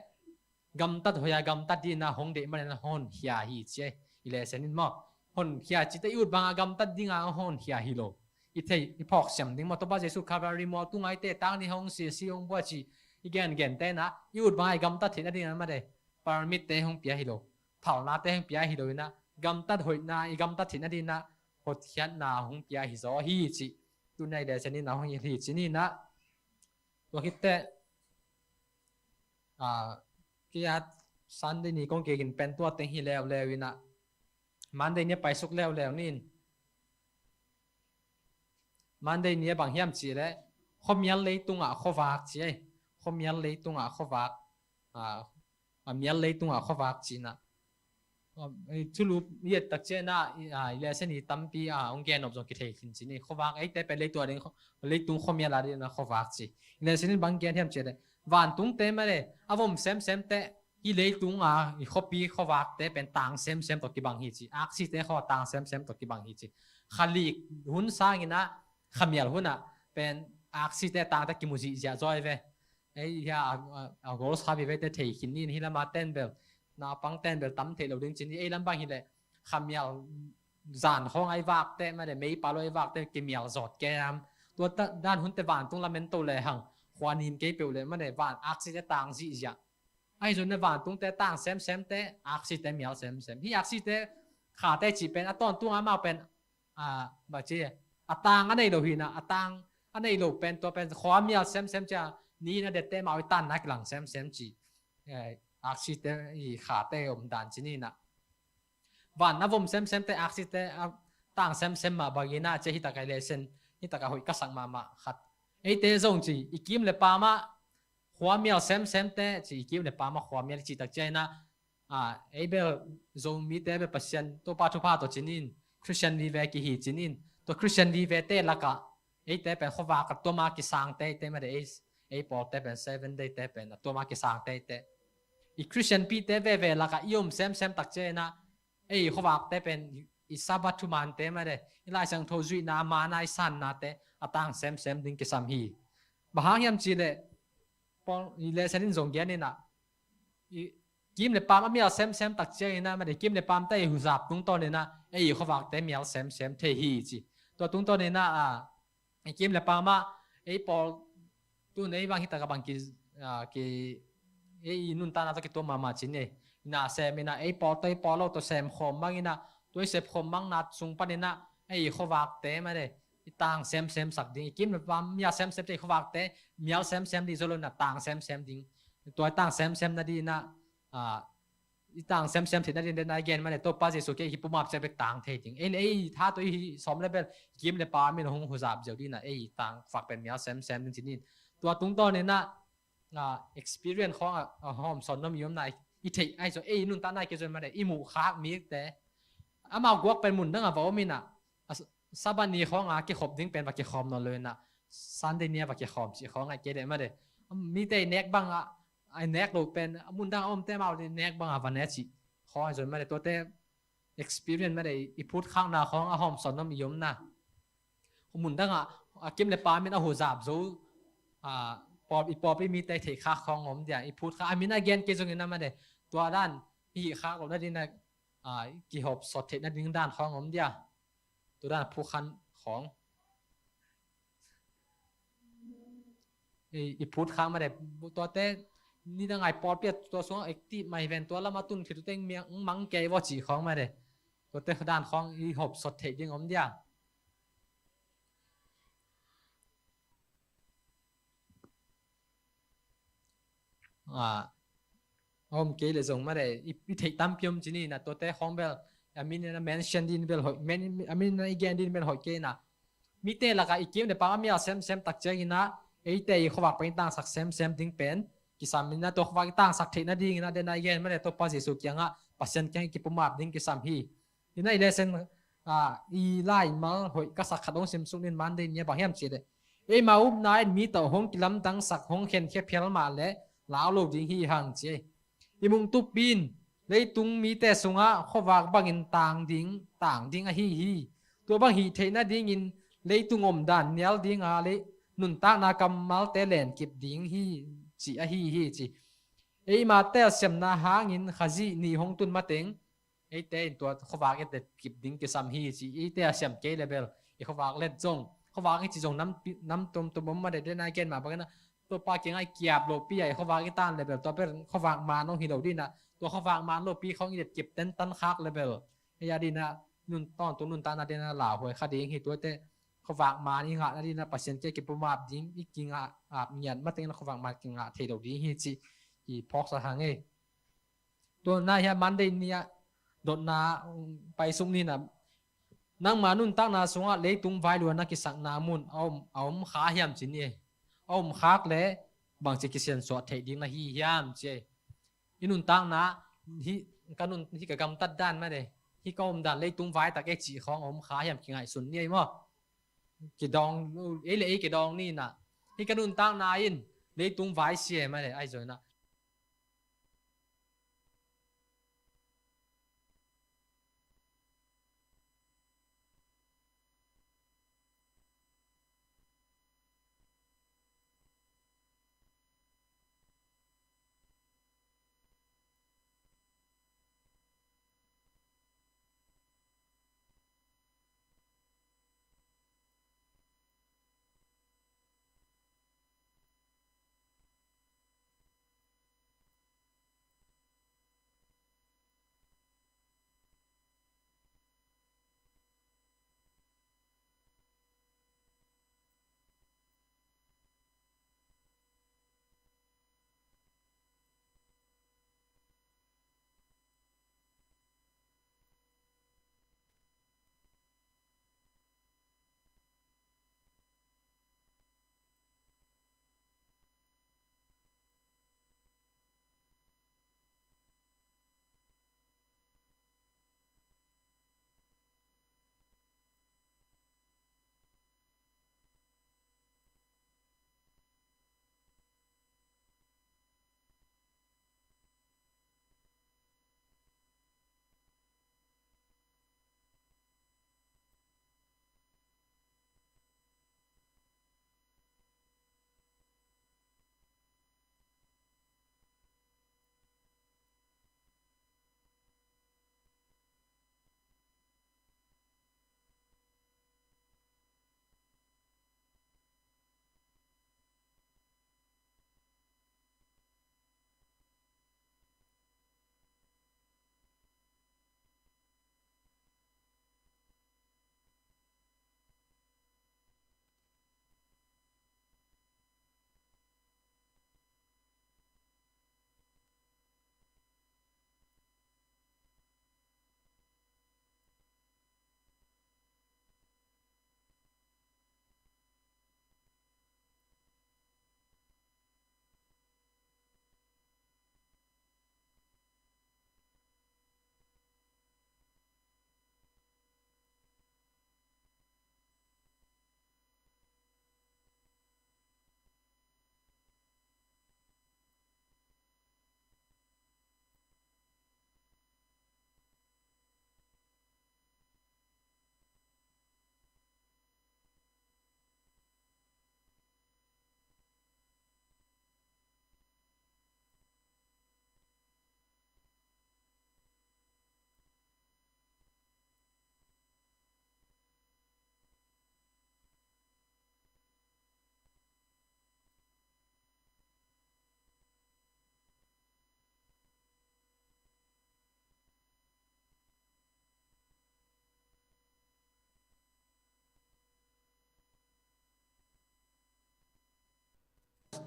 กำตัดหัวยากำตัดดีนะหงเด็กมันนะหอนเขียฮีเจอีเลสินมั่งหอนเขียจีแต่ยูบางกำตัดดิ้งหอนเขียฮิโลอีเทอีพอกเสียมดิ้งมาตัวบ้าเจสุคาบาริมอตุงไอเตตั้งในห้องเสียซีองบัวจีอีแกนเต้นะยูบางกำตัดที่นั่นดิ้งนั้นมาเดปาร์มิตเตห้องเปียฮิโลเท่านาเตห้องเปียฮิโลนะกำตัดหอยนาอีกำตัดถิ่นนั่นนะหดเขียนนาห้องเปียฮิโซฮีจิตัวในเดชนี่นาห้องฮีจินี่นะตัวคิดแต่กี่อาสันเดนี่กงเกินเป็นตัวเต็งฮีแล้ววินะมันเดนี่ไปสุกแล้วนี่มันเดนี่บางเฮียมจีเลยเขามีอะไรตุงเขาฝากจีเขามีอะไรตุงเขาฝากมีอะไรตุงเขาฝากจีนะทุลุเยตักเจน่าเลเซนี่ตั้มปีองค์แกนอบจงกิเทคินจีนี่เขาฝากแต่เป็นเลยตัวนึงเลยตุงเขามีอะไรนะเขาฝากจีเลเซนี่บางแกนเทียมเจเลยวันตุงเต็มเลยผมเซมแต่อีเลยตุงเขาปีเขาฝากแต่เป็นต่างเซมตัวกี่บางฮีจีอักซิแต่เขาต่างเซมตัวกี่บางฮีจีขาลีหุ่นสร้างนะขมียลหุ่นเป็นอักซิแต่ต่างแต่กิมุจิจะจอยเว้ไอ้ยาโกลส์ฮาบิเวตเทคินนี่ฮิลามาเต้นเบลนาปังเต้นเบลตั้มเทเราดึงจินนี่ไอ้ลำบากฮิเลขมียลจานห้องไอ้วากเต้มาเดไม่ปาโลไอ้วากเต้กิมียลจอดแกมตัวด้านหุ่นแต่วานตรงลาเมนโตเลยหังควานินเกย์เปลเลยมาเดวานอักซิแต่ต่างสิจ้ะไอ้ส่วนในวานตรงแต่ต่างเซมแต่อักซิแต่มียลเซมที่อักซิแต่ขาแต่จีเป็นตอนตัวมาเป็น บาจีอตางอันไหนโลหินะอตางอันไหนโลเป็นตัวเป็นความมีเซมจะนี่นะเด็ดเต้มาวิตันนักหลังเซมจีอักซิเตอีขาเตอมดันจีนี่นะวันนะผมเซมเตอักซิเตต่างเซมมาบากีน่าจะฮิตากายเลเซนฮิตากายหอยกัสังมาขัดไอเตจงจีอีกิมเลปามาความมีเซมเตจีอีกิมเลปามาความมีจีตักเจนะไอเบลจงมีเตเบปัสยันตัวปัจจุบันตัวจีนินคริสเตียนลีเวกิฮีจีนินตัวคริสเตียนลีเวเตละกะไอเตเป็นขวากับตัวมากิสังเตไม่ได้ไอปอเตเป็น7 day เตเป็นตัวมากิสังเตอีคริสเตียนปีเตเวละกะยมเซมตักเจนะไอขวาเตเป็นอิสาบัตุมันเตไม่ได้อีไลสังโทจุยนามานาสันนาเตอตังเซมดิ้งกิสัมฮีบางอย่างจีเลปออีเลเซนินจงเกียนี่นะกิมเลปามมีเซมตักเจนะไม่ได้กิมเลปามเตหุจับตรงต้นนี่นะไอขวาเตมีเซมเทฮีจีตัวตรงต้นนี่นะไอกิมเลปามาไอปอตัวไหนบางฮิตากบางกีไอนุนตานาตะกิตัวมาจีนี่นะเซมินะไอปอเตปอโลตัวเซมคอมบางนะตัวเซฟคอมบางนัดสุงปนินะไอขวาเตไม่ได้ต่างเซมสักดิ้งกิมเลปามมีเซมเตขวาเตมีเซมดิโซโลนะต่างเซมดิ้งตัวต่างเซมนาดีนะต่างเซมที่นั่นเดินได้เกณฑ์มาเนี่ยตัวป้าเจสุเกะฮิปโปมาเซเบกต่างเทจิงไอถ้าตัวสมเลเวลกิมเลปามีหงหัวจับเจ้าดีนะไอต่างฝากเป็นมีเซมจริงๆนี่ตัวตรงต้นเนี่ยนะexperience ของหอมสอนน้ำยมนายอีเทไอโซนุ่นตาหน้าเกจนมาเนี่ยอีหมูค้ามีแต่อามากวกเป็นหมุนตั้งว่ามีนะซาบานีของเกี่ยขบดิ้งเป็นว่าเกี่ยขอมนอนเลยนะซันเดเนียว่าเกี่ยขอมสิของไอเกเดมาเนี่ยมีแต่เน็กบ้างไอเน็กลูกเป็นมุนดังอมเต้มาเอาเน็กบางวันนี้สิขอให้จนไม่ได้ตัวเต้ experience ไม่ได้อีพูดข้างหน้าของหอมสอนน้ำยมนะมุนดังกิมเลปาเป็นหัวจับจูปอบไปมีแต่เทค่าของผมเดี๋ยวอีพูดข้ามีน่าเกณฑ์เกจงนั้นมาได้ตัวด้านอีข้าเราได้ดินะกี่หอบสดเทนั่นดิ้งด้านของผมเดี๋ยวตัวด้านผู้คันของอีพูดข้ามาได้ตัวเต้นี่ตั้งไงปอดเปียตัวสองเอกตีไม่เป็นตัวละมาตุนคือตัวเต็งเมียงมังเกยว่าจีของมาเลยตัวเต็งด้านของอีหอบสดเทยิ่งผมเดียวผมเกยเลยส่งมาเลยอีเทตั้มพิมจีนี่นะตัวเต็งของเบลมีนะเมนชั่นดินเบลหอยมีนะอีแกนดินเบลหอยเกยนะมีเตะละกันอีเกมเดี๋ยวป้ามีเซมตักเจกินะไอเตะเขาบอกไปตั้งสักเซมดิ้งเป็นกิสามินะตัวเขาว่าตั้งสักเทนะดิ้งนะเดนายเย็นไม่ได้ตัวภาษีสุกี้งะปัสยันแกงกิปมาบดิ้งกิสามฮีที่นั่นเลเซนอีไลมาหอยก็สักขัดองซิมซุนินมันเดนเนี่ยบางแห่งจีเดไอมาอุ้มนายมีตัวห้องกิลำตั้งสักห้องเข็นแค่เพียงมาเลยลาวโลกดิ้งฮีห่างจีอีมุงตุบินเลยตุงมีแต่สุงะเขาว่าบางอินต่างดิ้งฮีตัวบางฮีเทนะดิ้งอินเลยตุงอมดันเนียลดิ้งเลยนุนตานากำมัลเตเลนกิบดิ้งฮีจีฮีจีไอมาเตลเซมนาหางินขจีนี่หงตุนมาเต็งไอเตนตัวเขาว่ากันแต่กิบดิ้งกิซัมฮีจีไอเตลเซมเกเลเบลไอเขาว่าเล่นจงเขาว่ากันจีจงน้ำตัวผมมาเด็ดได้นายเกณฑ์มาเพราะงั้นตัวปาเก่งไอเกียบโลปีไอเขาว่ากันต้านเลเบลตัวเป็นเขาว่ามาน้องฮิโรดีนะตัวเขาว่ามาโลปีเขาเด็ดเก็บเต้นตันคักเลเบลไอยาดีนะนุนต้อนตัวนุนตานาเดนะหล่าหวยคดีเองตัวเตเขาฝากมานี่ฮะนั่นนะปัจจัยเก็บประมาทดิ้งอีกจริงมีอันมาเต็งเขาฝากมาจริงเทดดิ้งฮีจีอีพอกสหางเอตัวนายมันได้เนี่ยโดนนาไปสุนี่นะนั่งมานุ่นตั้งนาสงะเลยตุ้งไฟล้วนนักกิสักนามุนเอาขาเหี่ยมจีนี่เอาขาเละบางสิกิเซียนสวดเทดิ้งนะฮีเหี่ยมเจอีนุ่นตั้งนะที่กันนุ่นที่กระกำตัดด้านไม่ได้ที่ก็อมดันเลยตุ้งไฟตะเกจีของขาเหี่ยมกิงไงสุนนี่มั้งกี่ดองเลยกี่ดองนี่นะที่กระนุนตั้งนายนเลยตุ้งไว้เสียมาเลยไอ้เจ้านะ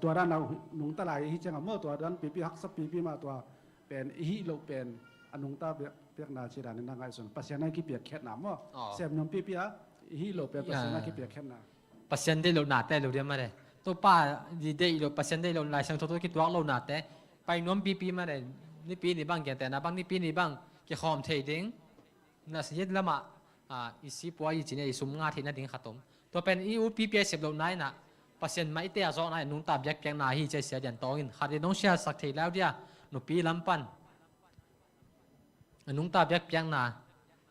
ตัวด้านเราหนุงตะไหลฮิจังเมื่อตัวด้านปีฮักสับปีมาตัวเป็นฮิโลเป็นอนุงตาเปียกนาชิดาในนางไอส่วนปัสยานาคิเปียกแค่น้ำว่าเสพนมปีฮิโลเป็นปัสยานาคิเปียกแค่น้ำ pasien de lo na te lo dia ma de to pa di de lo pasien de lo lai sang to ki twak lo na te pai nom pi ma de ni pi ni bang ke te na bang ni pi ni bang ke khom thei ding na siet lama isi poi chi ne sum nga thi na ding khatom to pen i u pi sep lo nai na pasien mai te azo na nung ta byak kyang na hi che sia dian tongin khari nong sia sak thei lau dia no pi lampan nung ta byak kyang na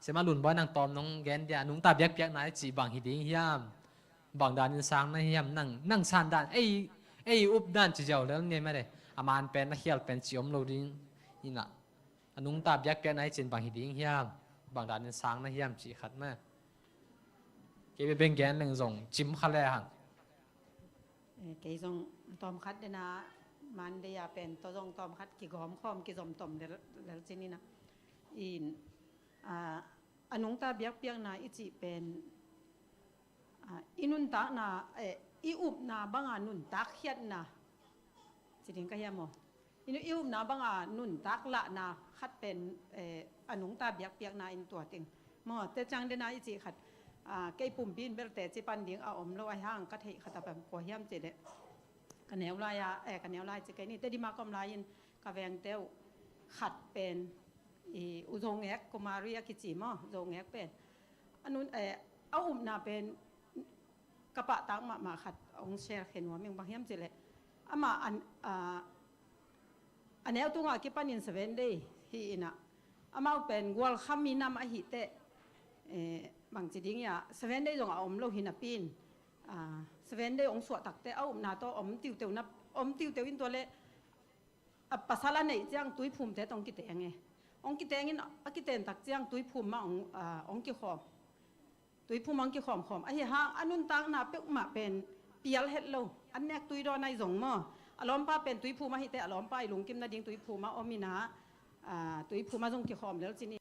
sema lun boy nang tom nong gen dia nung ta byak na chi bang hi ding hiamบางด้านอินสร้างนะเฮียมนั่งสานด้านไอ้อุบด้านจะเจ้าแล้วเนี่ยไม่ได้อามานเป็นนักเขียนเป็นจิอมโลดิ้งนี่นะอนุงตาบยักแกนไอ้เจนบางหิดิ้งเฮียมบางด้านอินสร้างนะเฮียมจีขัดมาเก็บเป็นแกนหนึ่งส่งจิ้มขัดเลยหังเกยส่งตอมคัดเดนะมันเดียเป็นตัวส่งตอมคัดกี่หอมคอมกี่สมตอมเดแล้วจีนี่นะอนุงตาบยักเปียงนาอิจิเป็นอินุนตักนาอีอุบนาบังอานุนตักเฮียดนาสิถึงก็เฮียมอีอุบนาบังอานุนตักละนาคัดเป็นอนุงตาเบียกเปียกนาอินตัวติงมอแต่จังเดนาอีจีขัดไก่ปุ่มบินเบลแต่จิปันเดียงเอาอมแล้วไอ้ห้างก็เทขัดแบบกัวเฮียมเจเดกันแนวลายกันแนวลายจะไก่นี่แต่ดีมากำลายินกะแวงเต้วขัดเป็นอุโงแอกกุมารียกิจิมออุโงแอกเป็นอนุนเอาอุบนาเป็นกระปะตักมาขัดองเชร์เห็นว่ามีบางเฮียมจิเลยมาอันนี้ตัวกิปันินเซเว่นเดย์ฮีน่ะมาเป็นวัลคัมมีน้ำอหิเตบางจีดิ้งยาเซเว่นเดย์จงอมโลหินาปีนเซเว่นเดย์องสวดตักเตเอาหน้าตัวอมติวนับอมติวอินตัวเล่ปัสสาวะในเจียงตุ้ยภูมิเตต้องกิเตงไงองกิเตงินกิเตนตักเจียงตุ้ยภูมิมาองกิขอบตุยผู้มังกี่ขอมไอ้ห่างอันนู้นต่างนาเปียกมาเป็นเปียลเฮ็ดโลอันนี้ตุยดอนในสงมออารมณ์ป้าเป็นตุยผู้มาให้แต่อารมณ์ป้าลุงกิมนาดิงตุยผู้มาอมินาตุยผู้มาส่งกี่ขอมแล้วจีนี่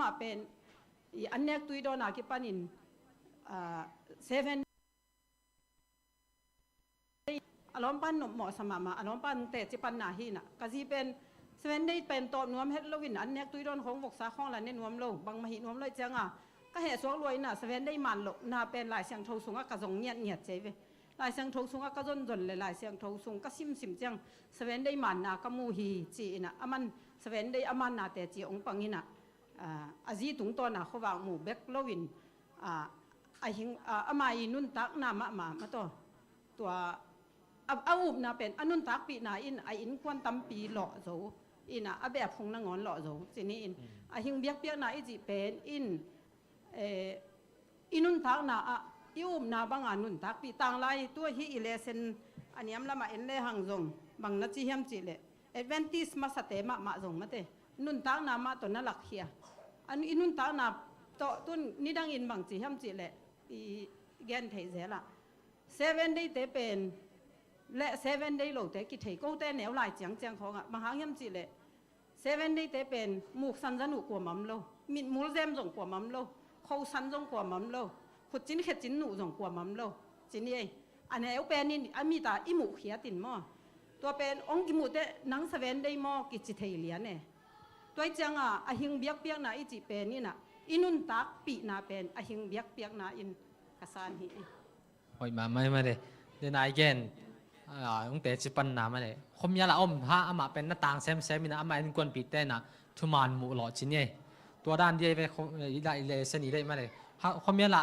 มาเป็นอันนี้ตุยดอนนากี่ปานินเซเว่นอารมณ์ป้าหนุ่มหมอสมามาอารมณ์ป้าแต่จิปันนาฮีน่ะก็จีเป็นเซเว่นได้เป็นตอบนวมเฮ็ดโลวินอันนี้ตุยดอนของบกษาของหลานเนี่ยนวมโลบางมหินวมเลยจังก็เหตุสวงรวยน่ะเซเว่นได้มันหลน่าเป็นหลายเสียงโทสูงก็กระจงเงียดใจเว้ยหลายเสียงโทสูงก็จนเลยหลายเสียงโทสูงก็ซิมจังเซเว่นได้มันน่ะก็มูฮีจีน่ะมันเซเว่นได้มันน่ะแต่จีองปังนี่น่ะอาจีตุงตัวน่ะเขาวางหมู่เบกโลวินไอหิงมาอีนุ่นตักน่ะมาตัวอาอุบน่ะเป็นอนุนตักปีน่ะอินควนตำปีหล่อโซอิน่ะแบบคงนางอนหล่อโซจีนี่ไอหิงเบียกน่ะอีจีเป็นอินุนทักนาอิอุมนาบังอานุนทักปีต่างไล่ตัวฮีอิเลเซนอันนี้มันละมาเอ็นเลหังจงบางนัดจีเฮียมจีเลเอเวนติสมาสเตมาจงมาเตนุนทักนามาตัวนั่นหลักเฮียอันอินุนทักนาตัวนี่ดังอินบางจีเฮียมจีเลอีแกนเทเซล่ะ7 day เตเป็นและ7 day โลเตกิเทก็เตแนวลายจังของบางหางเฮียมจีเล7 day เตเป็นมุกสันจันุกว่ามัมโลมิดมูลเซมจงกว่ามัมโลเขาสันจงกว่ามัมโลขุดจิ้นเข็ดจิ้นหนูจงกว่ามัมโลจิ้นนี่อันนี้เอาเป็นนี่อันมีตาอิมุเขียตินหม้อตัวเป็นองกิมุเตนังเซเว่นได้หม้อกิจิเทียนเนี่ยตัวจังอาหิงเบียกเปียกนาอิจิเป็นนี่นะอินุนตักปีนาเป็นอาหิงเบียกเปียกนาอินกษานฮีโอ้ยมาเลยเดี๋ยวนายแกนองแต่จิปันนามาเลยคมยาละอมพระอามาเป็นหน้าต่างแซมมีนะอามาอินกวนปีเต้น่ะทุมานหมู่หล่อชิ้นเนี่ยตัวด้านเดียไปได้เลยเส้นนี้ได้มาเลยคมยาละ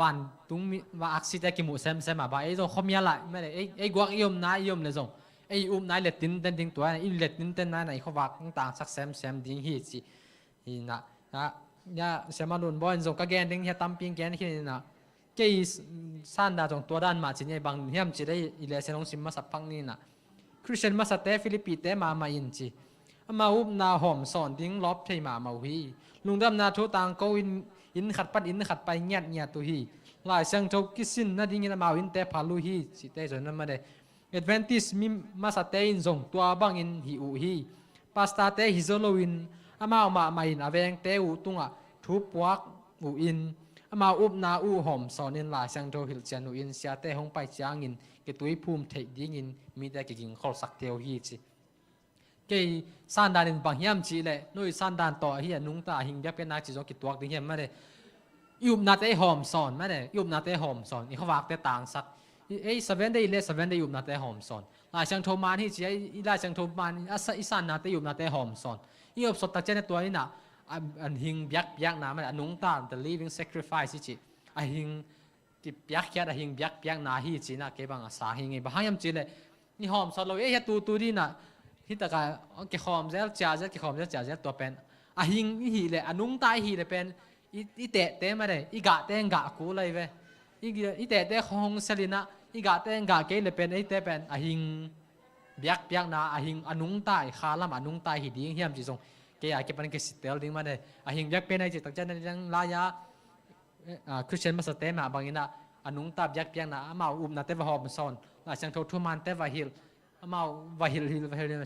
วันตุ้งว่าอักษิตกิมุแซมมาบ่าไอ้ตัวคมยาละไม่เลยไอ้กวกยมนายยมเลยส่งไอ้นายเล็ดตินเต้นดิ้งตัวไอ้เล็ดตินเต้นนายไหนเขาวักต่างสักแซมดิ้งฮีจีฮีนะยาเสมาลุนบอลส่งกระแกนดิ้งเฮียตั้มปิงแกนฮีนะเกี่ยสันดาตรงตัวด้านมาชิ้นใหญ่บางเฮียมจีได้อิเลเซนองซิมมาสับพังนี่นะคริสเตียนมาสเตฟิลิปปิเตมาอินจีมาอุบนาหอมสอนดิ้งลบที่มาวีลุงดำนาทุต่างก็อินขัดปัดอินขัดไปเงียตัวฮีหลายเสียงโจกิสินนั่นดิ้งมาอินเตพาลุฮีสิเตจนนั่นมาได้เอดเวนติสมีมาสเตอินส่งตัวบางอินฮิอูฮีปาสตาเตฮิโซโลอินมาอินอเวงเตอุตุงะทุบวักอูอิน มาอุบนาอูหอมสอนนินลาเสียงโทหิลเจนุอินเสียแต่หงไปจางอินเกตุยภูมิเทดิงินมีแต่กิงขอสักเทียวฮีจิเกยสานดานินบางยามจีเลยนุยสานดานต่อเฮียนุงตาหิงยับเป็นนาจิจงกิตวกดิเฮียมาเลยยุบนาเตหอมสอนมาเลยยุบนาเตหอมสอนอีเขาวากแต่ต่างสัก7 day เลย7 day ยุบนาเตหอมสอนลาเสียงโทมานที่จีลาเสียงโทมานอีสานนาเตยุบนาเตหอมสอนอีอบสดตักเจนตัวนี้นะอันหิงยักนามันนุงตา the living sacrifice จิอันหิงที่ยักยัดอันหิงยักนาฮีจีนะเก็บบังอาสาหิงไงบางยามจีเลยนี่หอมสอนเราตูดีนะที่ตะการเกี่ยหอมเจ้าจ่าเจ้าเกี่ยหอมเจ้าจ่าเจ้าตัวเป็นอันหิงฮีเลยอันนุงตาฮีเลยเป็นอีเตะมาเลยอีกะเตงกะกูเลยเว้ยอีเตะคงเซลินะอีกะเตงกะเกเลยเป็นไอเตะเป็นอันหิงยักนาอันหิงอันนุงตาคาลามอันนุงตาฮีดีเฮียมจีทรงเกี่ยเก็บปันเกสิเตลดิ้งมาเลยอาหิงยักเป็นไอจิตตักจันยังลายาคริสเตียนมาสเตมาบางอินะอนุงตับยักเปียงนะมาอุบนะเตวหอมซอนลาเสียงโททุมันเตวฮิลมาวาฮิล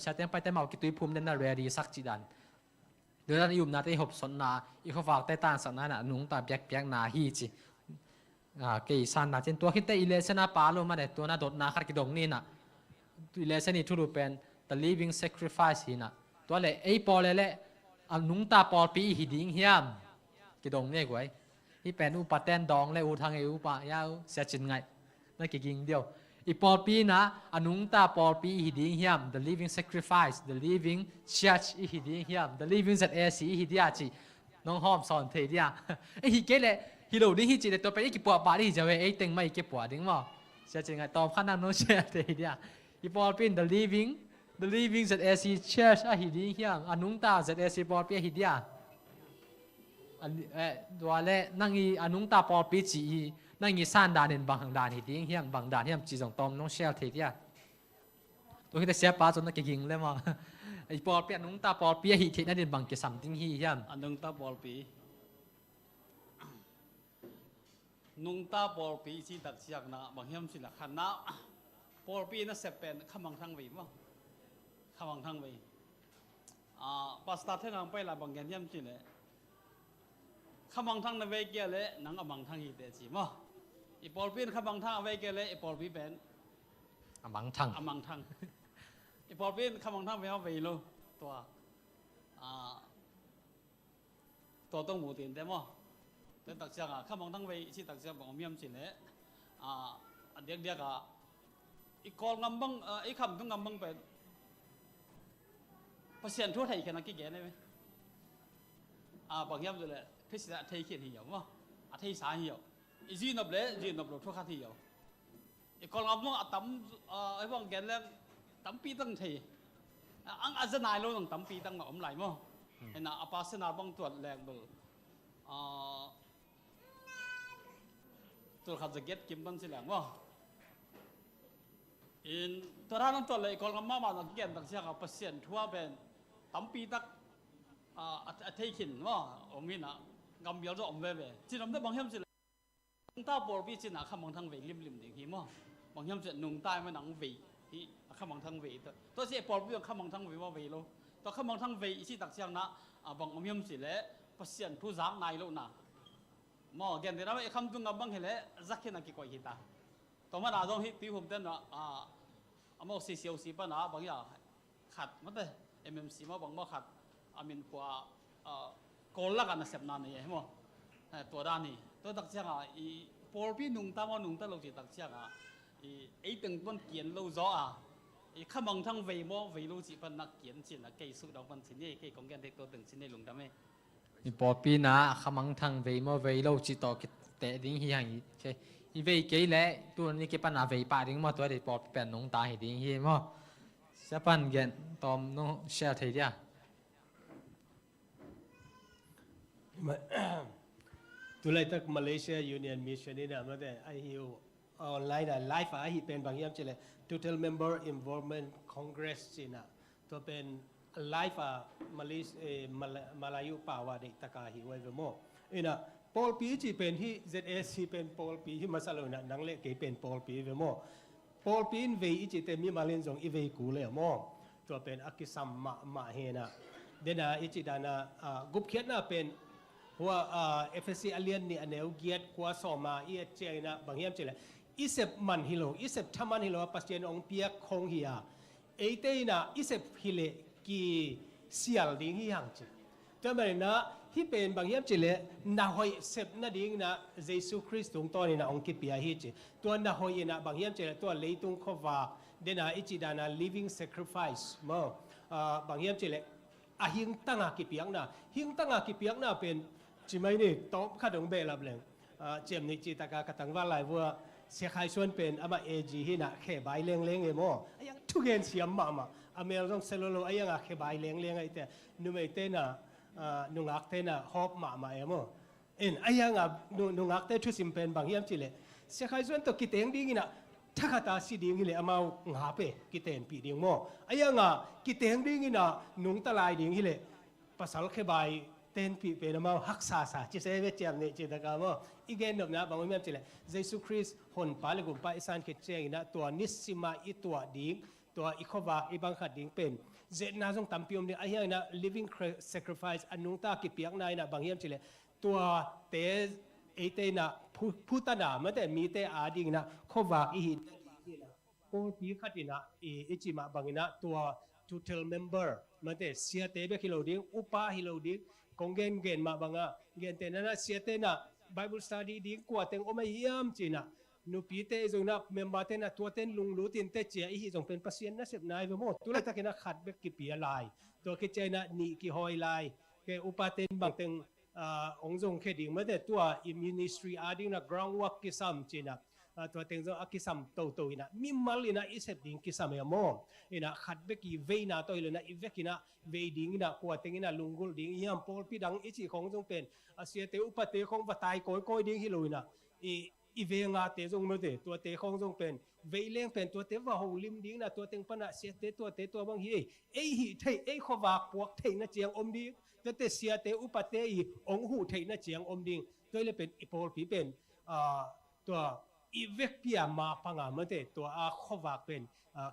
ชาเตงไปเตมากิตุยภูมิเดนนาเรดีสักจีดันเดือนอุบนะเตหอบสนนาอีเขาฝากเตตานสักนั้นอนุงตับยักเปียงนาฮีจิเกี่ยสันนะเจนตัวคิดเตอิเลสนาปาโลมาเดตัวน่าโดดนาขัดกิดงนี่นะอิเลสนี่ทุรุเป็น the living sacrifice ฮีนะตัวเลยไอปอเลยแหละอันนุงตาปอปีหิดิงเฮียมกิดงเนี่ยกวยที่เป็นอุปแตนดองและอุทางเออุปยาวเสียจินไงนั่นกิงเดียวอีปอปีนะอันนุงตาปอปีหิดิงเฮียม the living sacrifice the living church หิดิงเฮียม the living ZAC หิดิอาจิน้องหอมสอนเทดิอาไอหิเกเลยฮิโรนี่หิจิเลยตัวไปอีกปวดบาดิจะเวไอเต็งไม่เก็บปวดดิ้งมั้งเสียจินไงตอบขนาดน้องเชียเทดิอาอีปอปี the living ZAC Church หิดิเฮียมอนุงตา ZAC ปอปีหิดิอาอันตัวเล่นั่งอีอนุงตาปอปีจีนั่งอีสานดานินบางดานหิดิเฮียมบางดานเฮียมจีจงตอมน้องเชียเทดิอาตัวที่เสียป้าจนนักกิงเลยมั้งไอปอปีอนุงตาปอปีหิเทนั่นดินบางเกสัมติงเฮียมอนุงตาปอปีนุงตาปอปีจีตักเสียกนะบางเฮียมสิละขันนะปอปีนั่นเสพเป็นขมังทั้งวีมั้งขมังทั้งวีปัสตาเท่านั้นไปละบางอย่างย่ำจีเลยขมังทั้งในเวกเกลเลยนังอมังทั้งอีเตจีมั้งอีปอลปีนขมังทั้งเวกเกลเลยอีปอลปีเป็นอมังทั้งอีปอลปีนขมังทั้งเวลเวโลตัวต้องหมูตีนได้มั้งแต่ตักเสียงขมังทั้งเวที่ตักเสียงบางย่ำจีเลยเด็กอีกองงำบังอีคำต้องงำบังเป็นภาษาทั่วไทยแค่นักกี่แก่ได้ไหมบางอย่างเลยภาษาไทยเขียนเหี่ยวมั้งไทยสายเหี่ยวอีจีนบเลยจีนบทั่วข้าเหี่ยวอีกองงำบังตั้มไอ้บางแก่แล้วตั้มปีตั้งไทยอันจะนายเราต้องตั้มปีตั้งไหลมั้งเห็นนะภาษาบางตัวแรงเบอร์ตัวขัดจะเก็ตกิมบันสิแรงมั้งตัวท่านตัวเลยคนกำมามาตั้งเกี่ยนตั้งเสียกับเปอร์เซ็นต์ทั่วเป็นตั้มปีตักเทขินว่าอมินะกำเบียวจะอมเว่จีนอมได้บางเฮียมสิเลยนุ่งตาปอร์ปีจีน่ะขมังทางเวลิมดิ่งหิมะบางเฮียมสินุ่งตาไม่หนังเวที่ขมังทางเวตัวเสียปอร์ปีขมังทางเวว่าเวโลตัวขมังทางเวที่ตักเสียงนะบางอมเฮียมสิเลยเปอร์เซ็นต์ทุจางนายโลนะมอเกี่ยนเดี๋ยวเราไอ้คำตุงกับบางเฮเลยจักเห็นนักกี่กว่าหิตาตัวมันอาจจะที่ผมเต้นนะมอซีเซียวซีปะนะบางอย่างขัดมั้งแต่ MMC มาบางมาขัดมินกว่าโกลละกันนะเสพนานนี่ใช่ไหมตัวด้านนี้ตัวตักเชียงอีปอลพี่นุ่งตามว่านุ่งตาเราจีตักเชียงไอ้ตึงต้นเกียนเราจ่ออีข้ามังทั้งเวมอเวลูจีพันนักเกียนจีนะเกี่ยสุดเราพันสินี่เกี่ยของแกนเด็กตัวตึงสินี่ลุงทำไมอีปอปีนะข้ามังทั้งเวมอเวลูจีต่อเตะดิ้งเฮียงใช่อีเวกี่แหละตัวนี้เก็บปัญหาเวป่าดิ้งมาตัวเด็กปอเป็นน้องตาเห็นดิ้งเฮียมั้งเสียปันเกนตอมน้องเชียร์เทียตุลาตักมาเลเซียยูเนียนมิชชันนี่นะมันแต่ไอฮิวออนไลน์นะไลฟ์ไอฮิเป็นบางอย่างเช่นเลย Total Member Involvement Congress จีน่ะตัวเป็นไลฟ์มาลายุป่าวาเด็กตะกาหิวไว้เมื่อเอ็นะปอลปีจีเป็นที่ ZSC เป็นปอลปีที่มาสรุปนะนังเล็กเป็นปอลปีเมื่อปอลปีนเวอีจีเต็มมีมาเล่นส่งอีเวกูเลยมั่งตัวเป็นอักษรมาเฮนะเดน่าอีจีดานะกุบเขียนน่ะเป็น ว่าFSC อเลียนนี่อันเนวเกียรติกว่าสอมาอีเจนะบางเฮียมเจเลยอีเซบมันฮิโลอีเซบทามันฮิโลปัสเจนองเปียคงเฮียเอเตนะอีเซบฮิเลกีเสียลดิ้งฮิยังจิแต่เมื่อนะที่เป็นบางเฮียมเจเลยนาหอยเซบนาดิ้งนะเยซูคริสต์ตรงตัวนี่นะองคิเปียฮิจิตัวนาหอยนะบางเฮียมเจเลยตัวเลตุงคอวาเดนะอิจิดานะ living sacrifice มั้งบางเฮียมเจเลยอาหิงตั้งอากิเปียงนะหิงตั้งอากิเปียงนะเป็นจิไม่นี่ต้องขัดองเบลับเลยเจมนี่จิตากากตังว่าหลายว่าเสียใครส่วนเป็นอามาเอจีฮินะแค่ใบเลี้ยงเลี้ยงเอโมยังทุกเงินเสียมมาอเมริกันเซลลูโลยังแค่ใบเลี้ยงเลี้ยงไอแต่นุ่มไอเตนะนุ่งอักเตนะฮอบมาเอโมยังนุ่งอักเตทุสิมเป็นบางอย่างจิเลยเสียใครส่วนตัวกิเตงดิ้งนะถ้าข้าตาสีดิ้งเลยอามาหาเปกิเตนปีดิ้งโมยังกิเตงดิ้งนะนุ่งตะลายดิ้งเลยภาษาแค่ใบเต้นปีเป็นมาฮักษาสาจิเสวเจียมเนี่ยจิตกรรมอีกเรื่องนะบางคนไม่จิเลยเยซูคริสต์หนปาเลกุมปาอิสานเกเจงนะตัวนิสิมาอีตัวดิ้งตัวอีกขวากอีบางขัดดิ้งเป็นเจตนาจงตั้มพิมพ์เนี่ยไอ้ยังนะ living sacrifice อันนุ่งตากิเปียกนายนะบางอย่างจิเลยตัวเตเอเตนะพูดนาไม่แต่มีเตอาดิ้งนะขวากอีหินโอ้ปีขัดนะอีจิมาบางนะตัว total member ไม่แต่เสียเตเบกิโลดิ้งอุปาฮิโลดิ้งคงเกณฑ์มาบางเกณฑ์แต่นั้นเสียเตนะ Bible study ดีกว่าแต่งอไม่ยามจีนะนุปีเตจงนะเมมบาเตนะตัวเต้นลุงรู้ตินเตเจียอีจงเป็นพัศยันนะเสพนายไปหมดตัวเลตะกินะขัดเบกิปีอะไรตัวกิเจนะนี่กิหอยลายแกอุปาเตนบางเต็งองจงเคดิ่งเมื่อแต่ตัว ministry อาดิ้งนะ groundwork กิซัมจีนะตัวเต็งจงกิซัมโตนะมิมัลนะอิเสพดิ่งกิซัมเอโมนะขัดเบกิเวนะตัวเลยนะอีเวกินะเวดิ่งนะกว่าเต็งนะลุงกุลดิ่งยามพอลปีดังอิจิของจงเป็นเสียเตอุปาเตของวัตายก้อยดิ่งฮิลุยนะอีเวงาเตจงเมื่อแต่ตัวเตของจงเป็นเวเลี้ยงเป็นตัวเตว่าหูลิมดิ่งนะตัวเต็งปนะเสียเตตัวบางฮีหิเทขวากพวกเทนะเจียงอมดิ่งตัวเตเสียเตอุปาเตองหูเทนะเจียงอมดิ่งตัวเลยเป็นอีพอลปีเป็นตัวอีเวกพิอามาพังอาเมื่อแต่ตัวขวากเป็น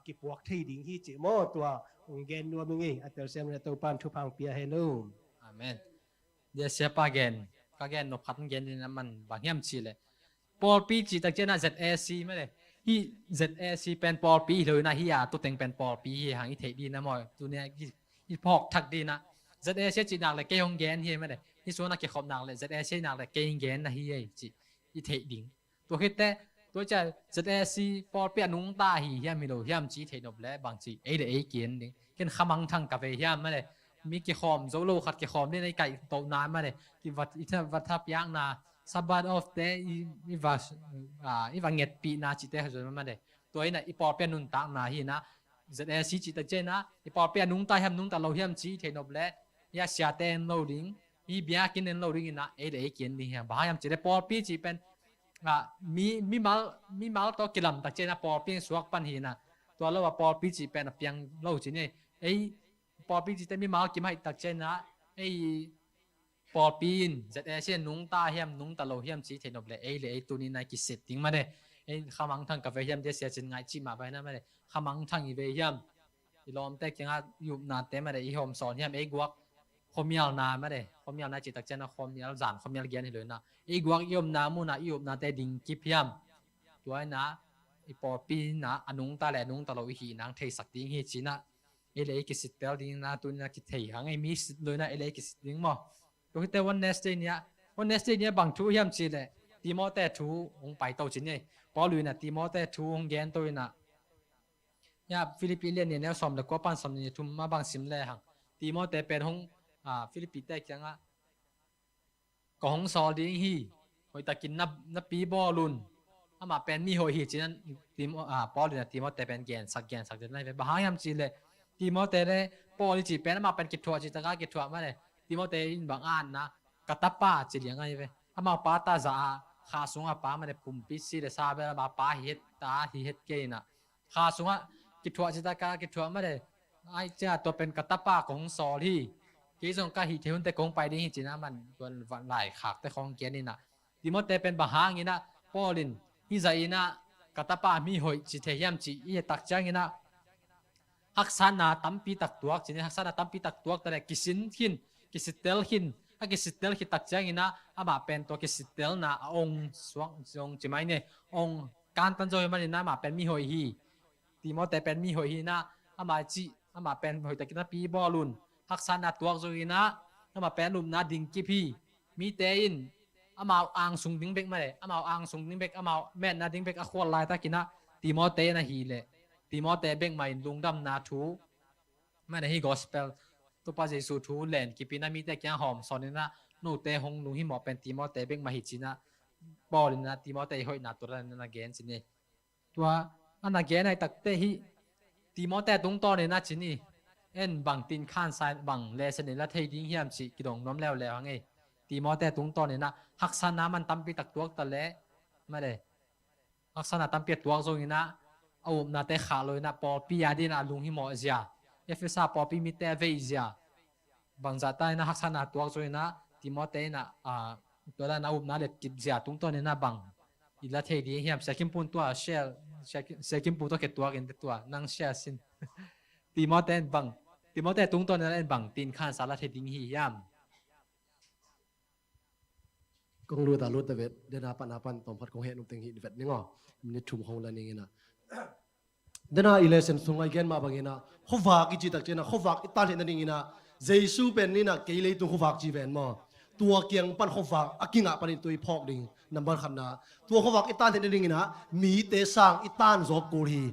กิพวกเทดิ่งฮีจิโมตัวองเกนนัวมึงเออัตเซมเรตัวปันทุพังเปียเฮลูอาเมนเดี๋ยวเสียปาเกนก็เกนนพัดเกนนี่มันบางอย่างชีเลยปอลปีจีตะเจน่า ZAC ไม่เลยฮี ZAC เป็นปอลปีเลยนะฮียาตัวเต็งเป็นปอลปีหางอีเทดีนะมอยตัวเนี้ยอีพอกทักดีนะ ZAC จีนักเลยเกยงเกนเฮียไม่เลยนี่ส่วนนักเก็บขอบนักเลย ZAC นักเลยเกยงเกนนะฮียจีอีเทดิงตัวคิดแต่ตัวจะ ZAC ปอลเปียนุ่งตาฮียามิโลยามจีเทนบและบางจีเดเกนดิเกนขมังทังกาเฟยามไม่เลยมีเกี่ยขอมโซโลขัดเกี่ยขอมในไก่โตนานมาเลยที่วัดทับยางนาSabbath of day i va nget pi na chi te ha zo ma de toi na i por pe nun ta na hi na ZAC chi ta che na i por pe nung ta ham nung ta lo hiam chi the no ble ya sia ten lo ding i bia kin en lo ding na e de kin ni ha ba yam chi de por pi chi pen mi mal to kilam ta che na por pi suak pan hi na to lo wa por pi chi pen piang lo chi ni ei por pi chi te mi mal ki mai ta che na eiปอปีนจะเช่นนุ้งตาเฮียมนุ้งตะโลเฮียมสีเทนอบเลยเลยตัวนี้นายกิเสติงมาเลยขมังทางกาแฟเฮียมเดี๋ยวเสียจนไงจีมาไปนะมาเลยขมังทางอีเวเฮียมอีลอมแต่ยังอยู่นาเต็มมาเลยอีหอมสอนเฮียมกวักคอมยาลนามาเลยคอมยาลนาจิตตักเจนะคอมยาลจานคอมยาลเกียนเลยนะกวักยมนามูนาอีบนาแต่ดิ่งกิเฮียมตัวนะอีปอปีนนะอนุ้งตาแหล่นุ้งตะโลหีนางเทสักดิ่งเฮจีนะเลยกิสิตเตลดิ่งนะตัวนี้กิเทียงไอมิสเลยนะเลยกิสิดิ่งมั้งตัวที่แต่วันเนสเตเนี่ยบางทุยามจีเลยตีมอแต่ทุองไปโตจีเนี่ยพอลุยนะตีมอแต่ทุองแกนตัวน่ะเนี่ยฟิลิปปินส์เนี่ยเนี่ยสมแล้วก็ปั้นสมเนี่ยทุมมาบางสิมเลยหังตีมอแต่เป็นห้องฟิลิปปินส์แต่จังอ่ะกองซอดิ้งฮีหอยตะกินนับปีบอลุนอามาเป็นมีหอยฮีจีนั้นตีมพอลุยนะตีมอแต่เป็นแกนสักเดือนไหนไปบ้ายามจีเลยตีมอแต่เลยพอลุยจีเป็นมาเป็นกิจทัวจีตะก้ากิจทัวมาเลยที่มอเตอินบางอันนะกตับป้าจีเลียงไงไปอามาป้าตาจ่าข้าสงฆ์ป้ามันเดปุ่มปิดซีเดซาเบลมาป้าเฮ็ดตาเฮ็ดเกยนะข้าสงฆ์กิจวัตรจิตากากิจวัตรไม่ได้ไอ้เจ้าตัวเป็นกตับป้าของซอที่กิจสงฆ์ก็หิเทหุ่นแต่กงไปนี่จีนะมันตัวหลายขากแต่ของเกียนี่นะที่มอเตเป็นบางหางนี่นะปอลินฮิซาอินะกตับป้ามีหอยจิเทียมจีอีตักจังนี่นะฮักษานาตั้มปีตักตัวจีนี่ฮักษานาตั้มปีตักตัวแต่กิสินหินกิสิเตลหิน อากิสิเตลคิตักเจงินะอามาเป็นตัวกิสิเตลนะองสวงจงจิไมเนี่ยองการตันโจยมันนะมาเป็นมีหอยฮีตีมอแต่เป็นมีหอยฮีนะอามาจิอามาเป็นหอยตะกินะปีบอลุนฮักษานะตัวโจยนะอามาเป็นลุมนะดิงกิพีมีเตอินอามาอังสุงดิงเบกมาเลยอามาอังสุงดิงเบกอามาแม่นะดิงเบกอควอลายตะกินะตีมอเตนะฮีเลยตีมอเตเบกมาลุงดำนาทูมาในฮีกอสเปลตัวป้าเยซูทูแลนกิปีนามีแต่แกงหอมสอนนี่นะนูเตหงลุงฮิหมอเป็นตีมอเตเบกมาฮิจินะบอลนะตีมอเตหอยนาตัวนั้นนะเกนสิเนี่ยตัวอันนั้นเกนในตักเตฮิตีมอเตตรงต่อเนี่ยนะจินี่เอ็นบังตินข้านซ้ายบังเลสเนี่ยละเทดิ้งเฮียมจิกิดงน้อมแล้วไงตีมอเตตรงต่อเนี่ยนะฮักษานะมันตั้มปีตักตัวตะเละไม่ได้ฮักษานะตั้มปีตัวตรงนี้นะเอานาเตขาเลยนะปอปียาดีนะลุงฮิหมอเสียเอฟเอสาปอปีมิเตเวเซียบางจัตายนะฮักษานะตัวตรงนี้นะตีมอเตนะตัวนั้นอุบนาเล็ดกิจเสียตรงตัวนี้นะบังอีละเทดิ้งเฮียมเสกิมปุนตัวเชลเสกิมปุนตัวเกตัวกันตัวนั่งเชลสินตีมอเตนบังตีมอเตตรงตัวนี้นะบังตินข้านสารเทดิ้งฮิยามกงรู้ตารู้แต่เวทเดนาปันตอมพัดของเฮนุมเต็งฮิเวทนี่งอมันทุ่มของแล้วนี่นะเดนาอิเลเซนสุงไอเกนมาบางนะขวากจิตักเจนะขวากอิตาเห็นนี่นะเจซูเป็นนี่นะเกลียตุขวากจีเวนมาตัวเกียงปันขวากอากิงะปันตัวพอกดิ่งนับบันขันนะตัวขวากอิตาเห็นนี่นะมีเตสังอิตานจอบกูรี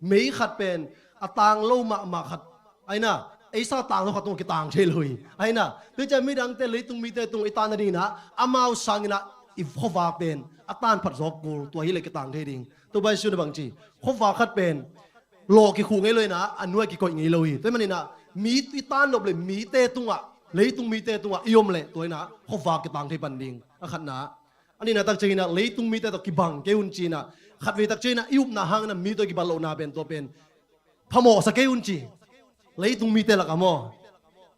ไม่ขัดเป็นอัตางโลมาขัดไอ้นะไอ้ซาต่างเราขัดตรงกี่ต่างเฉยเลยไอ้นะเพื่อจะไม่ดังเตลิตรงมีเตตรงอิตานนี่นะอามาสังนะอีขวากเป็นอัตานผัดจอบกูตัวฮิเลกี่ต่างเทดิ่งตัวใบชื่อในบางจีขวากขัดเป็นโลกิคู่ไงเลยนะอันนู้นกี่คนไงเลยตัวมันนี่นะมีอิตานนบเลยมีเตตุงอ่ะเลยตุงมีเตตุงอ่ะยมเลยตัวนะขวากกี่ต่างเทปันดิ่งขัดนะอันนี้นะตักเจนะเลยตุงมีเตตุกี่บังเกอุนจีนะขัดเวตักเจนะยุบนะหางนะมีตัวกี่บาลโลนาเป็นตัวเป็นพมอสเกอุนจีเลยตุงมีเตละกันมั้ง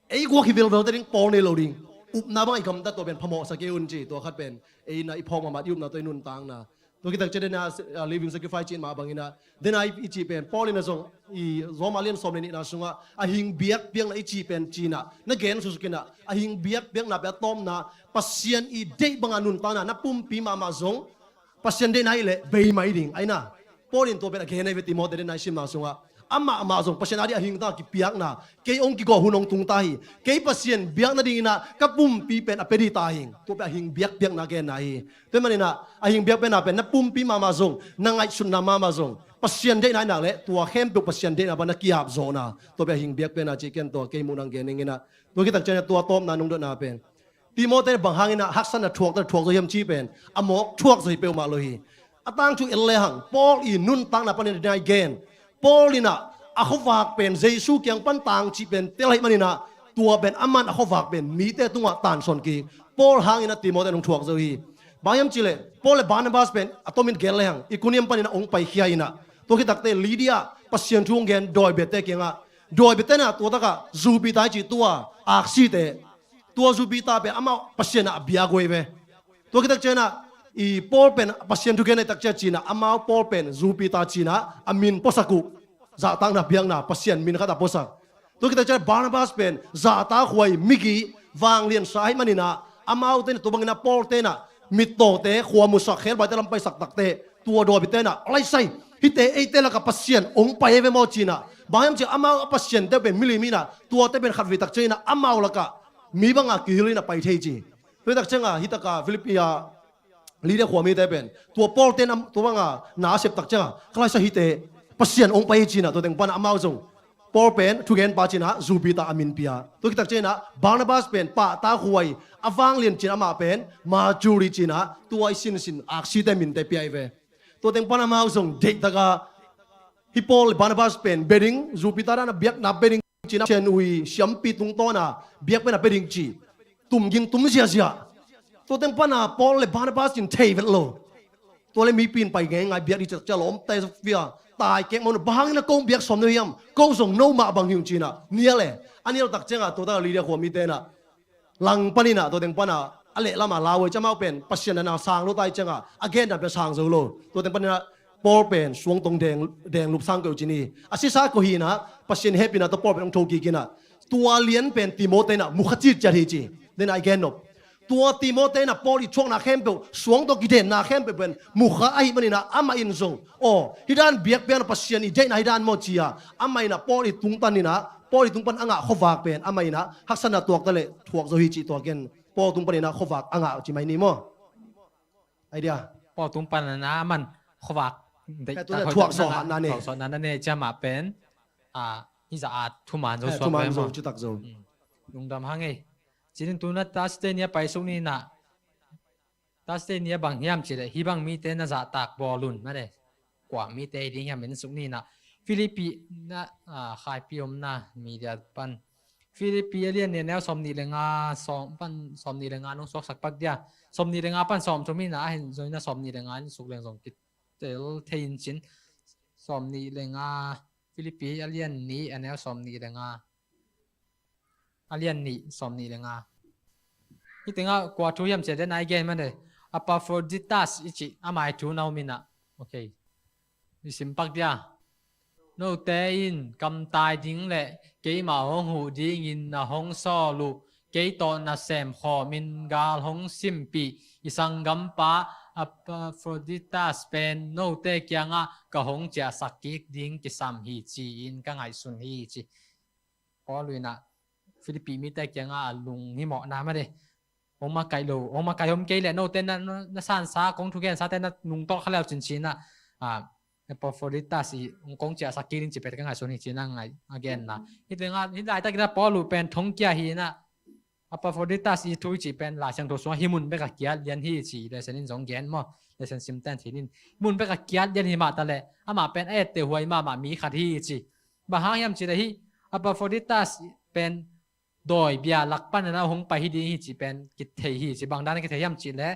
ไอ้กูคิดว่าเราจะดิ้งปองในโลดิ้งอุบนาบังไอ้คำตัดตัวเป็นพมอสเกอุนจีตัวขัดเป็นไอ้นะไอ้พองมายุบนะตัวนุนต่างนะตัวkita cakap na living sacrifice chin ma bangina then I ichi pen Paul na song I Romalian somni na sunga ahing biak biang na ichi pen China na gen susukina ahing biak biang na ba tom na pasien I de banganun ta na pumpi ma zong pasien de na ile bei mai ding ai na Paul in to pen again na Timothy de na sim na sunga ama zong pasien adi ahing ta ki piak na ke ong ki go hunong tung tahi ke pasien biak na ding na kapum pi pen apedi tahing to pe ahing biak biak na gen na hi to manina ahing biak pen na pen na pum pi mama zong na ngai sun na mama zong pasien de na le tua hem pe pasien de na ba na ki hab zona to pe ahing biak pen na chicken to ke mu nang gen ngina to ki tak chen tua tom na nung do na pen Timothy bang hangina haksan na thuak zo yam chi pen amok thuak zo pe ma lo hi atang chu ele hang Paul I nun tang na panin dai gen Paulina ako vak pen Jesu kyang pantang chi pen telai manina tua ben aman ako vak pen mi te tunga tan son ki Paul hangina Timothy nung thuak zo hi bayam chile Paul Barnabas pen atomin gel hang ikuniam panina ong pai khiaina to ki takte Lydia pasien thung gen doi bete kenga doi bete na to taka zubi tai chi tua aksi te tua zubi ta pe ama pasien na bia goi be to ki tak chena I Paul pen pasien tu gen tak china ama Paul pen zubi ta china amin posaku za tang na biang na pasien min khata posak to kita chena Barnabas pen za ta khwai migi wang lian sai manina amau ten to bangina Paul te na mitto te khwa musak khel ba telam pai sak tak te tua do bite na alai sai hite ei te la ka pasien ong pai ve mo china bayam che amau pasien te pen milimina tua te pen khatwi tak china amau la ka mi banga ki hilina pai thei chi to tak chenga hitaka Philippia Lidia khwami te pen tua Paul ten to banga na sep tak chenga khlai sa hite pasien ong pai china to teng pan amau zong Paul pen thugen pa china zubita amin pia to ki tak chena Barnabas pen pa ta huai awang lien china ma pen ma juri china tuai sin aksi te min te pi ai ve to teng pan amau zong dek daga hi Paul Barnabas pen bedding zubita na biak na bedding china chen ui siampi tung to na biak pen na bedding chi tum ging tum sia to teng pan na Paul le Barnabas in thei vet lo to le mi pin pai ngai biak di cha lom te viaตายเก่งมันบางนะกงเบียกสมนุยมกงส่งโนมาบางหิวจีน่ะเนี่ยแหละอันนี้เราตักเจ้าตัวตาลีเดียหัวมีเตน่ะหลังปนิน่ะตัวเต็งปน่ะอะไรละมาลาวจะมาเป็นปัจจัยน่ะสร้างรถไฟเจ้าอ่ะเกณฑ์น่ะเป็นสร้างโซโลตัวเต็งปนิน่ะปอลเป็นสวงตรงแดงรูปสร้างเกี่ยวจีนี่อาศิสากุฮีนะปัจจัยเฮปิน่ะตัวปอลเป็นองโทกีกิน่ะ ตัวเลียนเป็นติโมเตนะมุขจิตจะทีจีเดนไอแกนนบตัวติโมเตนะปอลิช่วงนาเข้มเปสวงตกิเดนนาเข้มเปเป็นมุขไอมันนี่นะอามาอินซงโอ้ฮิดานเบียกเปียนปัสเซียนอีเจนฮิดานโมจียอามาอินะปอลิตุงปันนี่นะปอลิตุงปันอ่างขวากเป็นอามาอินะฮักษณะตัวตะเลถวกโซฮิจิตัวเกนปอตุงปันนี่นะขวากอ่างจิไม่นี่มั้งไอเดียปอตุงปันนะมันขวากถวกโซหันนั่นเองถวกโซนั้นเนี่ยจะมาเป็นฮิซาอาทุมานโซสว ทุ ก มาน เลย โซ มั้ง จุตักโซลุงดำฮังไงจีนตัวนั้นตัสเตเนียไปสุนี่นะตัสเตเนียบางยามจีเลยฮิบังมีเตนะจะตากบอลลุนมาเลยกว่ามีเตดิ้งยามเป็นสุนี่นะฟิลิปปินส์ขายพิมนะมีเดียปันฟิลิปปินส์เรียนเนี่ยแนวสมนิเลงาสอมปันสมนิเลงาน้องสอกสักปักเดียสมนิเลงาปันสอมชมินะเห็นจอยนะสมนิเลงาสุกเลงสองกิเตลเทียนจินสมนิเลงาฟิลิปปินส์เรียนนี้อันแนวสมนิเลงาalien ni somni lenga itinga kwa thuyam che den again mane Epaphroditus ichi amai thu naumina okay isim pak dia no te in kam tai ding le ke ma hong hu ding in na hong so lu ke to na sem kho min gal hong simpi isangam pa Epaphroditus pen no te kyanga ka hong cha sakik ding ki sam hi chi in ka ngai sun hi chi ko luinaฟิลิปปินส์มีแต่ยังลุงนี่เหมาะนะมาเด้ออกมาไกลโลออกมาไกลผมเกลเลยโนเต้นนะซานซากงทุกอย่างซาเต้นนะลุงโตเขาแล้วจริงๆนะEpaphroditusกงเจ้าสักกี่ลิ้นจีเป็ดกันไงส่วนนี้จีนั่งไง again นะนี่ถึงนี่ได้แต่กินปอลูเป็นทงเกียฮีนะ Epaphroditusทุกจีเป็นหลายช่างตัวสวงฮิมุนไปกับเกียร์เลียนฮีจีเลยเส้นนี้สองแกนมั้งเลยเส้นซิมเต้นทีนี้มุนไปกับเกียร์เลียนฮีมาแต่เลยมาเป็นเตหวยมามีขัดฮีจีบางอย่างจีเลยฮี Epaphroditusเป็นโดยเบียหลักปั้นนะหงไปฮิดีฮิจิเป็นกิเทฮิจิบางด้านกิเทยมจิและ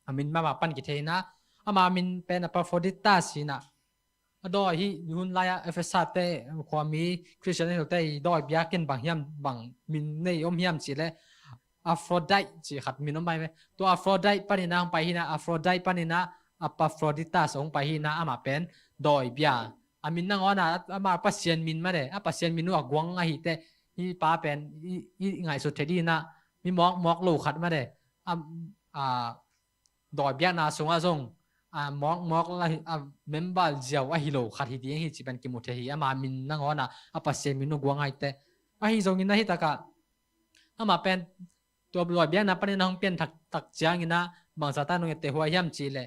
อามินมาปั้นกิเทนะอามามินเป็นEpaphroditusนะโดยฮิยุนลายเอเฟซัสเตความมีคริสเตียนเตโดยเบียกินบางยามบางมินในอมยามจิและAphroditeจิขัดมินอมไปไหมตัวAphroditeปั้นนะหงไปฮินะAphroditeปั้นนะEpaphroditusหงไปฮินะอามาเป็นโดยเบียอามินนั่งอ่ะนะอามาปัสเซียนมินมาเลยปัสเซียนมินว่ากวางไอฮิเตอีป้าเป็นอีไงสุดเทดีนะมีมอกลูกขัดมาเด้ดอยเบียนาสงอาซงมอกละเมมเบอร์เจียวฮิโลขัดฮิดีฮิจิเป็นกิมุเทฮีมามินนังอนะปัสเซมินุกวงไอเตฮิซงอินะฮิตากะมาเป็นตัวดอยเบียนาปนินังเปลี่ยนตักจางอินะบางสถานนงเตหัวยามจีเล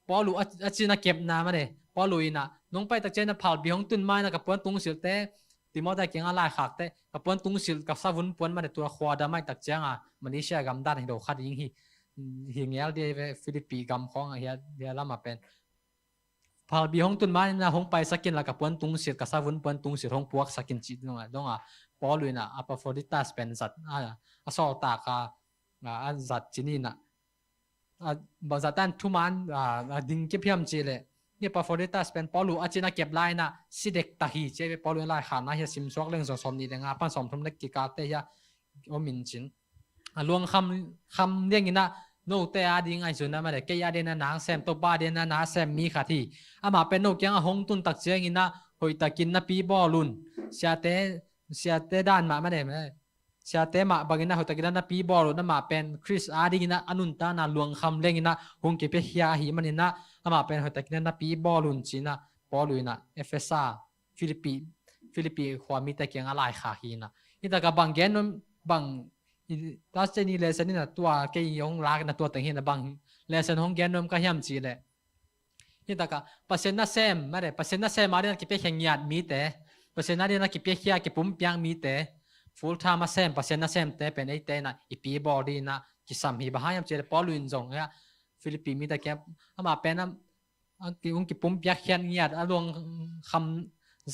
ปอลูอาจินะเก็บนามาเด้ปอลูอินะนงไปตักเจนะผ่าบิหงตุนไม้นะกับปวนตุงสิลเตติมอได้เกียงอะไรขักเตกับปวนตุงสิลกับซาวุนปวนมาในตัวขวาดาไม่ตักเจียงมันนี่เชื่อกำด้านให้ดูขัดยิงหิงเงี้ยเดียฟิลิปปีกำของเฮียละมาเป็นพอบีหงตุนมาเนี่ยหงไปสักกินแล้วกับปวนตุงสิลกับซาวุนปวนตุงสิลหงพวกสักกินจิตน้องปอลุยนะEpaphroditusเป็นสัตว์สอตากสัตว์จีนี่นะบางสัตว์ด้านทุมันดิ้งเก็บเพียมจีเลยนี่Epaphroditusเป็นปอลูอาจินะเก็บลายนะสิเด็กตาฮีเจ้ปอลูลายขานะเฮียซิมซอกเรื่องสมนี่เรื่องปั้นสมทุมเล็กกิกาเตยอมินจินลวงคำเรื่องนี้นะโนเตอาดิ้งไอจุนนะมาเด็กเกียเดนนางแซมตัวบ้าเดนนาแซมมีขาที่มาเป็นโนเกียงหงตุนตักเจียงนะหอยตะกินนะปีบอลุนเสียเตด้านมาเด็กเสียเตมาบางนะหอยตะกินนะปีบอลุนนะมาเป็นคริสอาดิ้งนะอนุนตานะลวงคำเรื่องนี้นะหงเก็บเฮียหีมันนี่นะมาเป็นหอยตะกินนะปีบอลุนจีนะปอลุยนะเอฟเอสาฟิลิปปีความมีตะเกียงอะไรขาหีนะนี่แต่กับบางแกนบางตัดเจนี่เลเซนนี่นะตัวเกี่ยงลากนะตัวแต่งเห็นนะบางเลเซนของแกนนมก็ย่ำจีเลยนี่แต่กับเปอร์เซ็นต์น่ะเซมมาเลยเปอร์เซ็นต์น่ะเซมมาเดี๋ยวกิเปียแข่งหยาดมีแต่เปอร์เซ็นต์น่ะเดี๋ยวกิเปียขี้กิปุ่มยังมีแต่ฟูลไทม์มาเซมเปอร์เซ็นต์น่ะเซมแต่เป็นไอ้แต่นะอีปีบอดี้นะกิสามฮีบ้าย่ำจีเลยปอลุนจงเนี่ยฟิลิปปินส์มีแต่แกมาเป็นนะกิปุ่มยักแข่งหยาดลวงคำ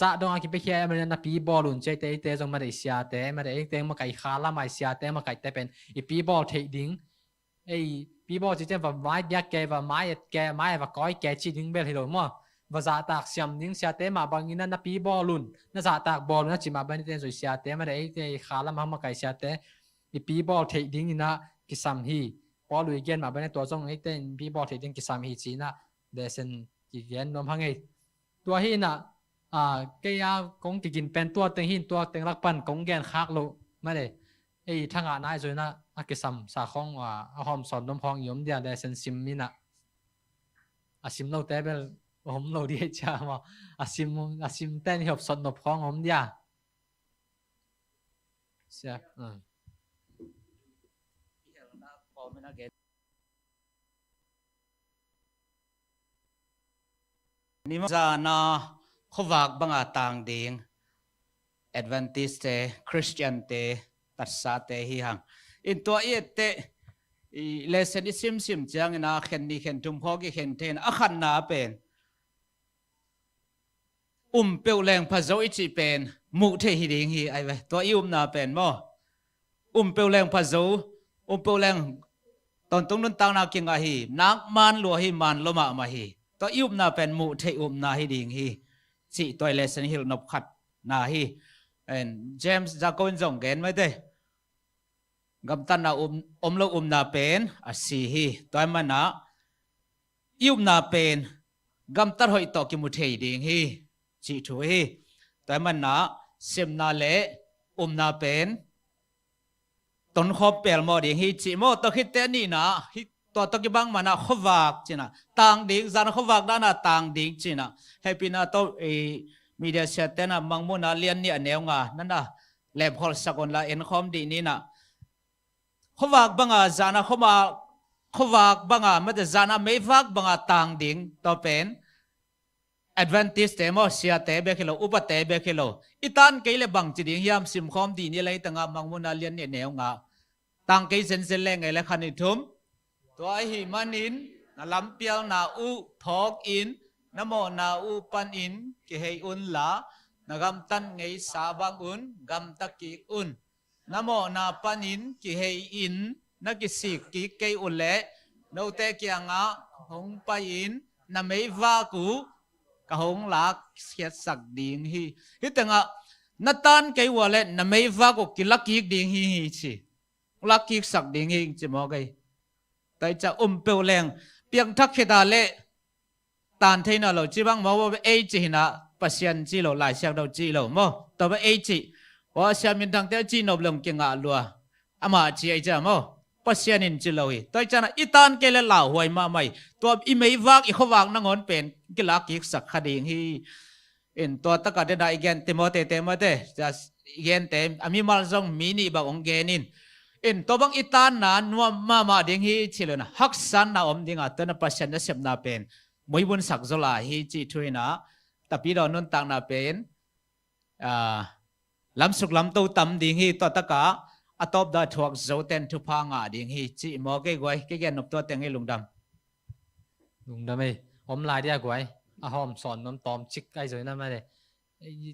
จะดองกิไปเขียนมันนะปีบอลลุนใจเตะจงมาได้เสียเตะมาได้เตะมาไก่ขาละไม่เสียเตะมาไก่เตะเป็นอีปีบอลเทดิ้งไอปีบอลจริงๆว่าไม้เบียกแกว่าไม้ว่าก้อยแกจีดิ้งเบลให้เราหมดว่าจะตากเสียมดิ้งเสียเตะมาบางทีนั่นนะปีบอลลุนนั่นจะตากบอลนั่นจีมาเป็นเตะสวยเสียเตะมาได้เตะขาละมาไก่เสียเตะอีปีบอลเทดิ้งนี่นะกิสามฮีบอลลุยเกนมาเป็นตัวจงไอเตะปีบอลเทดิ้งกิสามฮีจีนะเดซนกิเกนนมพังไอตัวฮีนะ cái cũng chỉ kinh pen tua tiếng hin tua tiếng lắc pan cũng ghen khác lộ mà đấy ấy thằng anh ai rồi na cái sầm sa khong và hòm sòn nôm hong yếm dia để sen sim mi na sim lâu té bel hom lâu đi cha mà sim ten hiệp sòn nôm hong hom dia sẽ ni ma za na khowak banga tang ding Adventist te Christian te tatsa te hi hang in to ye te lesson sim chang na khen ni khen tum pho ki khen ten a khan na pen peu leng pha zo chi pen mu the hi ding hi ai ve to na pen mo peu leng pha zo peu leng ton tung nun tang na king a hi nak man lo hi man lo ma hi to na pen mu the na hi ding hi chi toy lesson hil nop khat na hi and James Jacoin jong gen mai te gam tan na lo na pen a si hi toy mana na pen gam tar hoi to ki mu the ding hi chi thu hi toy mana sem na le na pen ton khop pel mo ding hi chi mo to khit te ni na hi to ki bang mana khowak china tang ding zan khowak da na tang ding china happy na to media set na mangmu na lian ni aneu nga nana leb hol sakon la en khom di ni na khowak banga zana khowak banga ma de zana mevak banga tang ding to pen Adventist te mo sia te be khilo upa te be khilo itan ke le bang chi ding yam sim khom di ni lai tanga mangmu na lian ni aneu nga tang ke sen sen le ngai le khani thum to hi manin na lampial na u thok in namo na u pan in ki hei un la nagam tan ngei sa bang un gam taki un namo na pan in ki hei in na ki sik ki ke un le no te kia nga hong pa in na mei va ku ka hong la khiat sak ding hi hitanga natan ke wa le na mei va ko ki laki ding hi chi laki sak ding hi chi mo gai tai cha peu leng piang thak kheda le tan thế nào lo chỉ bằng máu ai chỉ na pasien chỉ lo lại sang đâu chỉ lo mo tao với ai chỉ và xem mình thằng thế chỉ nộp lòng kinh ngạ lùa ama chỉ ai cha mo pasien in chỉ lo hi tôi cha na itan ke le lao hoài ma mai tôi i mấy vác i khowang na ngon pen cái lá kick sak khading hi in tôi tất cả đây again Timothy just again tem ami mal zong mini ba ong genin in to bang itan na nuam ma ding hi chỉ lo na hak san na om ding a to na pasien na sep na pen mỗi buôn sắc zola hi chi thui na tapi do non tang na pen lam suk lam to tam ding hi to taka atop da thuak zo ten thu pha nga ding hi chi mo ke goi ke gen nop to teng hi lungdam ei lai dia goi a hom son nom tom chik ai rồi na ma de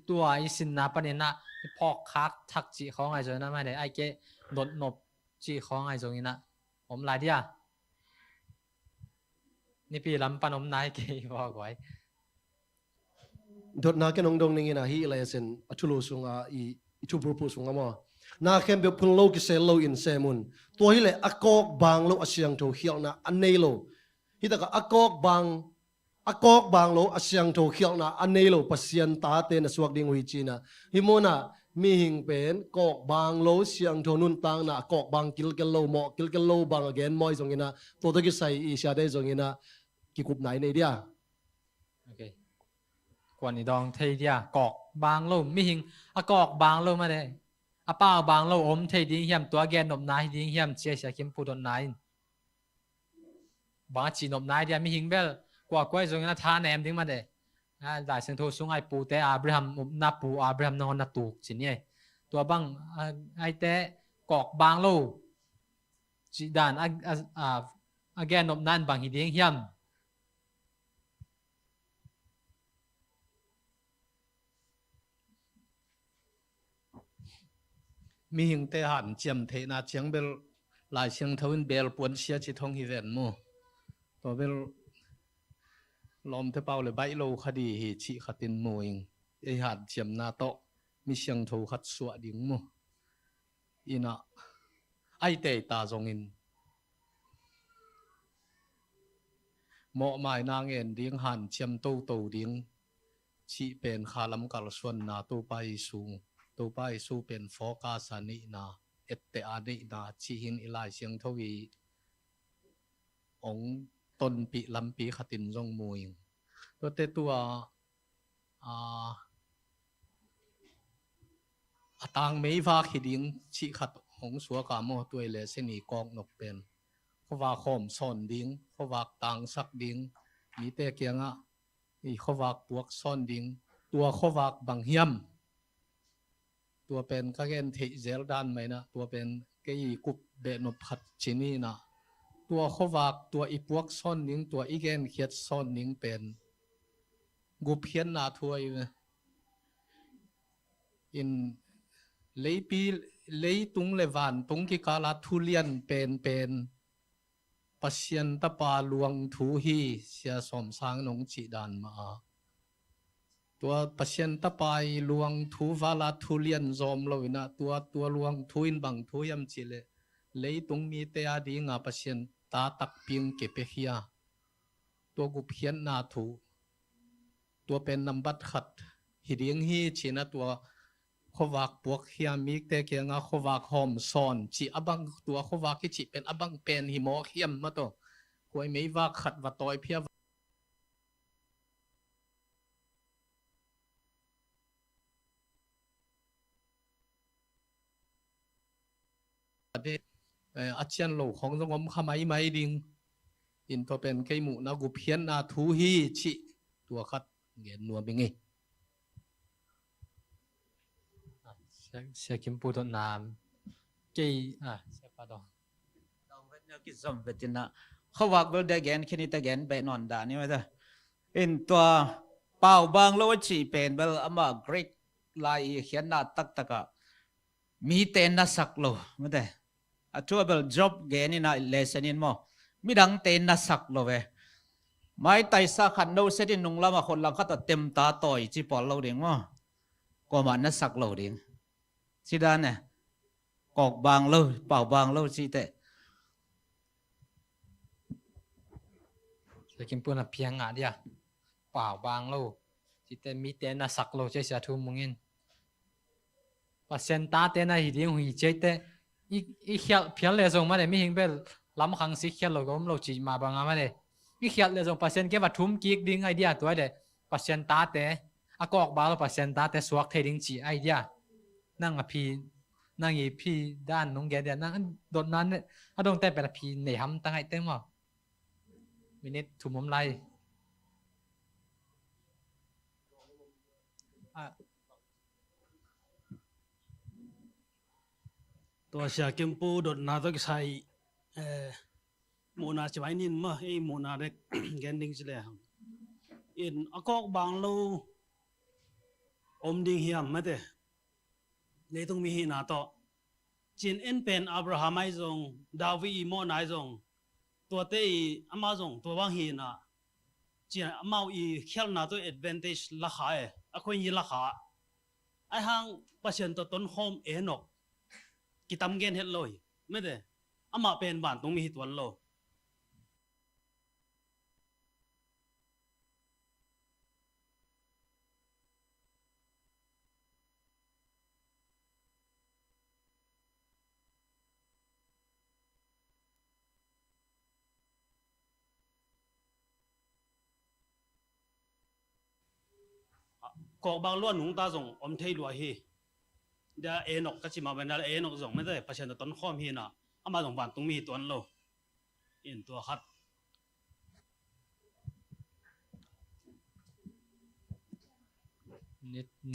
tua ai sin na panen na phok khak thak chi khong ai rồi na ma de ai ke dot nop chi khong ai rồi na lai diaนี่พี่ลำปันอมนายกี่บอกไว้ ดดนาแกนองดงนิงนะฮีอะไรเส้นอัตุโลสุงอีทูปรูปุสุงมานาเข้มเบพุนโลกิเซโลอินเซมุนตัวฮีเลยอากอกบางโลอาเซียงโตเขียวนะอันเนโลฮีตะกะอากอกบางโลอาเซียงโตเขียวนะอันเนโลปัสเซียนตาเตนสวกดิงวิจีนะฮิโมนะมีหิงเป็นกอกบางโลเสียงโทนุนตังนะกอกบางกิลกันโลหมอกิลกันโลบางอเกนมอยตรงนี้นะตัวตะกี้ใส่อีชาได้ตรงนี้นะกี่กลุ่มไหนในเดียโอเคกวนนี่ดองเทียกอกบางโลมีหิงอะกอกบางโลมาเลยอะป้าบางโลอมเทียดิ้งเฮียมตัวแกนนมนายดิ้งเฮียมเชียเสียคิมพูดนายบางจีนมนายเดียมีหิงเบลกว่ากล้วยตรงนี้นะทานแหนมดิ้งมาเลยได้เสียงโทรสูงไอปูแต่อับราฮัมนับปูอับราฮัมนอนนับตูกจีนี่ตัวบังไอแต่กอกบางโลจีด่านอะแกนนมนั่นบางหิดิ้งเฮียมมีหิงเตหันเจียมเทนาเชียงเบลลายเชียงทวินเบลปวนเชียจิทองฮิเวนมูตัวเบลลอมเทเปาเลยใบโลคดีฮิชิขัดินมูอิงไอหันเจียมนาโตมีเชียงทูขัดสวดิ่งมูอินะไอเตตาจงอินเหมาะหมายนางเอ็นดิ่งหันเจียมโตดิ่ง chi pen khalam kal suan na tu pai su pen focus ani na ette ani na chi hin ilai siang thawi ong ton pi lam pi khatin jong mui to te tua atang mei va khiding chi khat hong suwa ka mo tuai le se ni kok nok pen khowa khom son ding khowa tang sak ding mi te kyanga i khowa puak son ding tua khowa bang hiam tua pen ka gen thei zel dan mai na tua pen ke i kup be no phat chini na tua khowa tua i puak son ding tua i gen khiat son ding pen gup hian na thuai in leipi leitung lewan tung ki kala thulian pen pasien ta pa luang thu hi sia som sang nong chi dan ma tua pasien ta pai luang thu wala thulian zom loina tua luang thuin bang thu yam chile leitung mi te adi nga pasien ta tak ping ke pe hia tua gu phian na thu tua pen number khat hiding hi china tua khowak puak hiam mi te ke nga khowak hom son chi abang tua khowak ki chi pen abang pen hi mo hiam ma to koi mei wa khat wa toy phia de achian lo khong jong khamai mai ding in to pen ke mu na gu phian na thu hi chi tua khat gen nuam bingi sia kim pu to nam ke sia pa do dong vet ne ki zom vetina khawak bel de gen khini ta gen be non da ni ma da in to pau bang lo chi pen bel ama great lai hian na tak taka mi ten na sak lo ma de a tu bel job gen ni na lesson in mo mi dang ten na sak lo ve mai tai sa khan no se din nung lama khon lang kha ta tem ta toy chi pol lo ding mo ko ma na sak lo ding si dan ne kok bang lo pau bang lo chi te sia kim pu na piang nga dia pao bang lo chi te mi te na sak lo che sia thu mungin pasien ta te na hi ding hui che te i khial phial le zong ma de mi hing bel lam khang si khial lo gom lo chi ma bang ma de i khial le zong pasien ke wa thum kik ding idea toy de pasien ta te a kok ba lo pasien ta te suak the ding chi idea nang a phi nang i phi dan nong ge de nang dot nan ne a dong te pe la phi nei ham ta ngai te mo minute thu mom laiตัวเสียเกมปูดดนาตัวกิใช้โมนาจะไว้นินมาโมนาเด็กแกนดิ้งสิเลยอินอากอกบางลูอมดิ้งเฮียมมาเด้เลยต้องมีหินาต่อจินเอ็นเป็นอับราฮัมไอซงดาวีโมนไอซงตัวเตยอามาซงตัวบางหินาจินอามาอีเขียนนาตัว advantage ราคาอคอยยีราคาไอหางประชันตัวต้นโฮมเอนกกิตามเกนเฮ็ดเลยไม่ได้อามาเป็นบ้านต้องมีหิตวันโลกอกบางล้วนหนุงตาส่งอมเทยลวยฮีเดี๋ยวเอนกก็จิมาเป็นเอนกส่งไม่ได้ประชันต้นข้อมฮีน่ะอามาส่งบ้านต้องมีตัวนั้นโลอินตัวคัด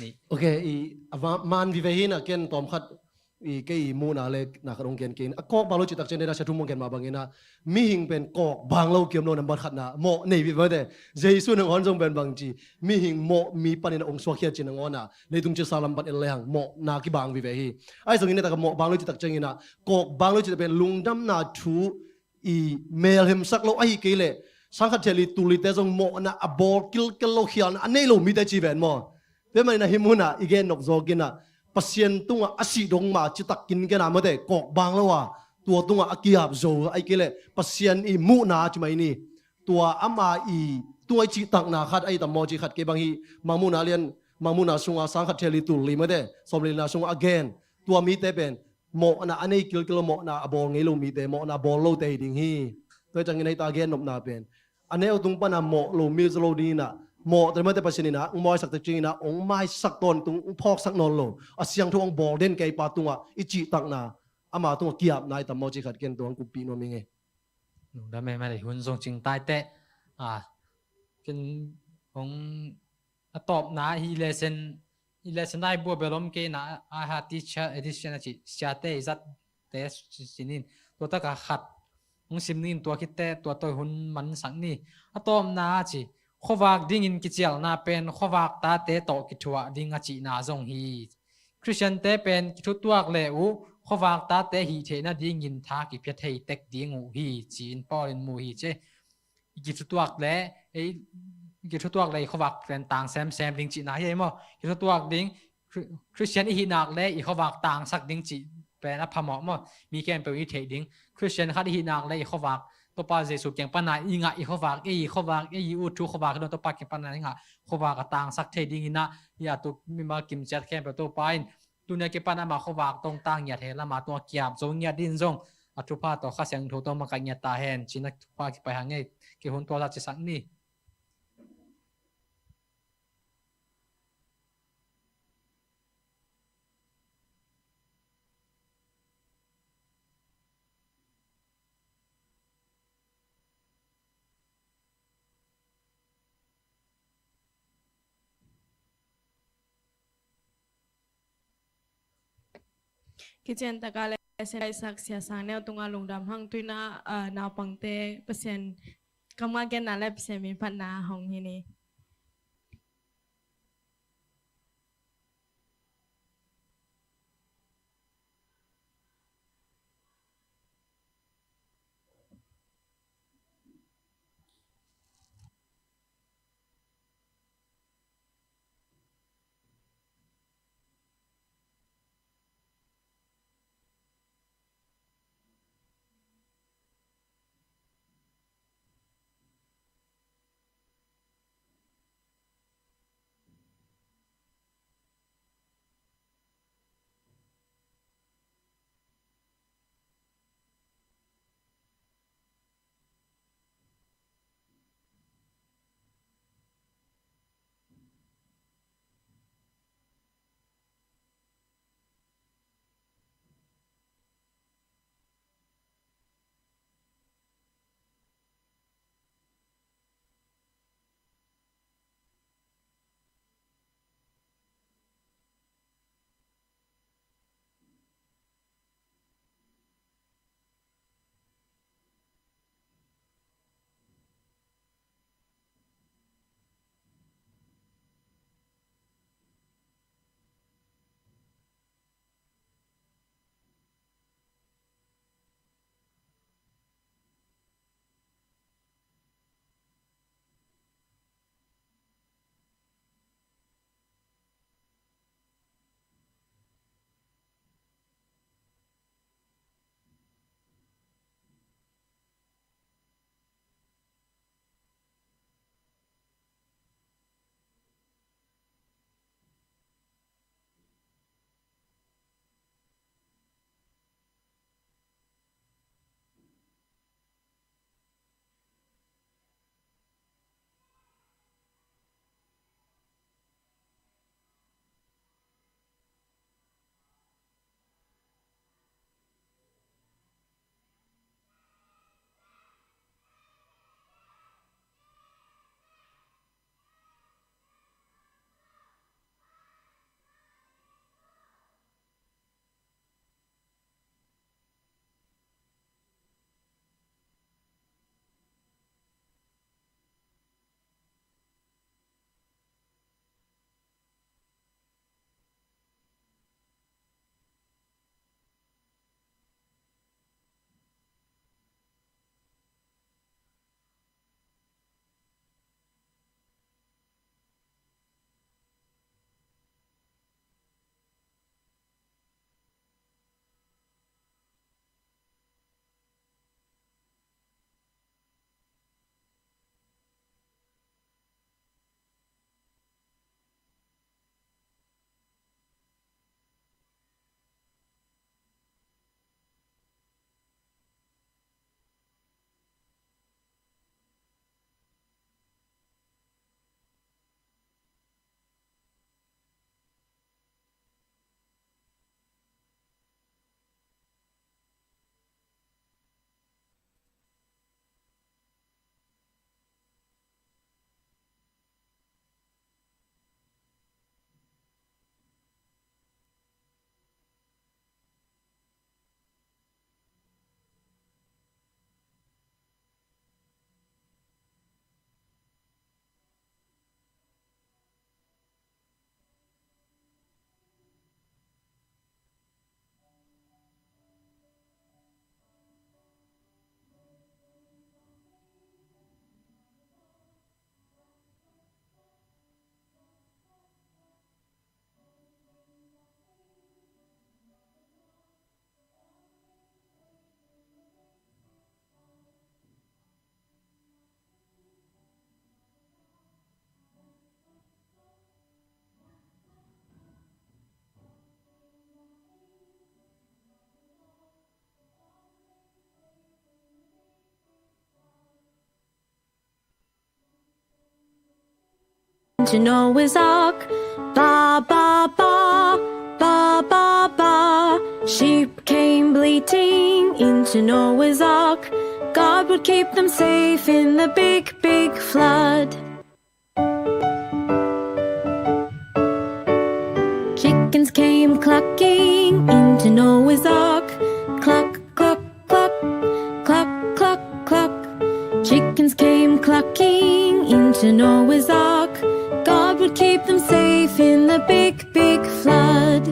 นี่ โอเคอีมันวิเวหินะเกนตอมขัดอีเกยมูนาเล็กนักรงเกนเกนกอกบางโลจิตักเจนได้ชัดทุ่มงเกนมาบางเงินะมีหิงเป็นกอกบางโลเกียมโลนัมบัดขัดนะโมในวิเวเดเจสุนังฮอนจงเป็นบางจีมีหิงโมมีปันในองค์สวกเขียจินังอนะในตุงเจสาลัมบัดเอเลหังโมนากิบางวิเวหิไอ้ส่วนนี้แต่กับโมบางโลจิตักเจนนะกอกบางโลจิตเป็นลุงดำนาทูอีเมลเฮมสักโลไอ้เกเลสังขัดเจลิตุลิเตจงโมนะอบอลกิลโลเขียนอันนี้โลมีแต่จีเวนโมเดี๋ยวมันนะฮิมุนะอีเกนนกโซกินะปัสยันตุงอาศิดงมาจิตักกินกันนะมาเด็กกอกบางแล้วว่าตัวตุงอากิยาบโซไอ้เกลปัสยันอีมูนาจุไหมนี่ตัวอามาอีต ตัวจิตักนาขัดไอ้ตมอจิขัดเกบางฮีมังมุนาเลียนมังมุนาสุงอาสังขัดเทลิตุลีมาเดสมลีนาสุงอาเกนตัวมีเตเป็นหมอนะอันนี้กิลหมอนะบอลงี้ลูมีเตหมอนะบอลโลเตดิงฮีตัวจังในตาเกนนบนาเป็นอันนี้เอาตรงปนะหมอลูมีสโลดีนะหมอแต่เมื่อแต่ปัจจุบันนะองค์มอยสักตะจีนะองค์ไม้สักตนตรงพอกสักนนโลอาเสียงทวงบอลเด่นไกปาตุงอ่ะอิจิตักนาอามาตุงเกียบนายตมอจิขัดเกนตัวกุปีโนมิงเงดาไม่ได้หุ่นทรงจริงใต้เตะเป็นของตอบนะฮีเลเซนได้บัวเบลมเกนะอาหาติชาเอดิชันจิชาเตจัดเตสินินตัวตะกะขัดองซิมนินตัวคิดเตตัวตัวหุ่นมันสังนี่ตอบนะจิขวากดิ่งอินกิเจียลนาเป็นขวากตาเตโตกิทัวดิ่งอจินาจงฮีคริสเตียนเตเป็นกิทุตัวเลวขวากตาเตฮีเทนะดิ่งอินทากิเพียเทเต็กดิ่งหูฮีจีนปอลินมูฮีเจกิทุตัวเลกิทุตัวเลยขวากเป็นต่างแซมดิ่งจีนาเฮมอกิทุตัวดิ่งคริสเตียนอีหินักเลยอีขวากต่างสักดิ่งจีเป็นอภมอมอมีแกนเป็นวิเทดิ่งคริสเตียนคัดอีหินักเลยอีขวากตัวปาเจสุเกียงปนาอีงะอีขวากอูทูขวากโดนตัวปาเกียงปนาอีงะขวากต่างสักเทดิ่งนะยาตุมีมากิมจัดแค่เป็นตัวปายตัวเนี่ยเก็บปนามาขวากตรงต่างยาเทละมาตัวเกียบจงยาดินจงอัตุภาตัวข้าเสียงถูตัวมากันยาตาแหนชินักปาไปหางไงเกี่ยวกับตัวราชสักนี่กิจตะกาเลเซนสักเสียสางแนวตรงอาลงดำหังตุยนานาปังเตเปอร์เซ็นต์กำมาแกนนาและเปอร์เซ็นต์มีพัฒนาห้องนี้ to Noah's Ark. Ba, ba, ba, ba, ba, ba. Sheep came bleating into Noah's Ark. God would keep them safe in the big, big flood. Chickens came clucking into Noah's Ark. Cluck, cluck, cluck, cluck, cluck, cluck. Chickens came clucking into Noah's Ark. God would keep them safe in the big, big flood.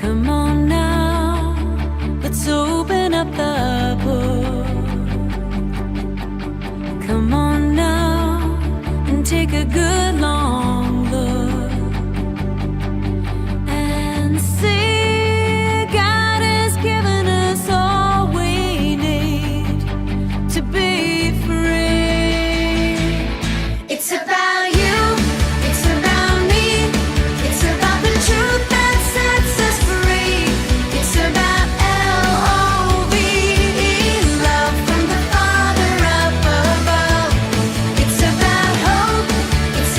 Come on now, let's open up the book. Come on now and take a good long look and see God has given us all we need to be free. It's about you, it's about me, it's about the truth that sets us free. It's about L-O-V-E, love from the Father up above. It's about hope, it's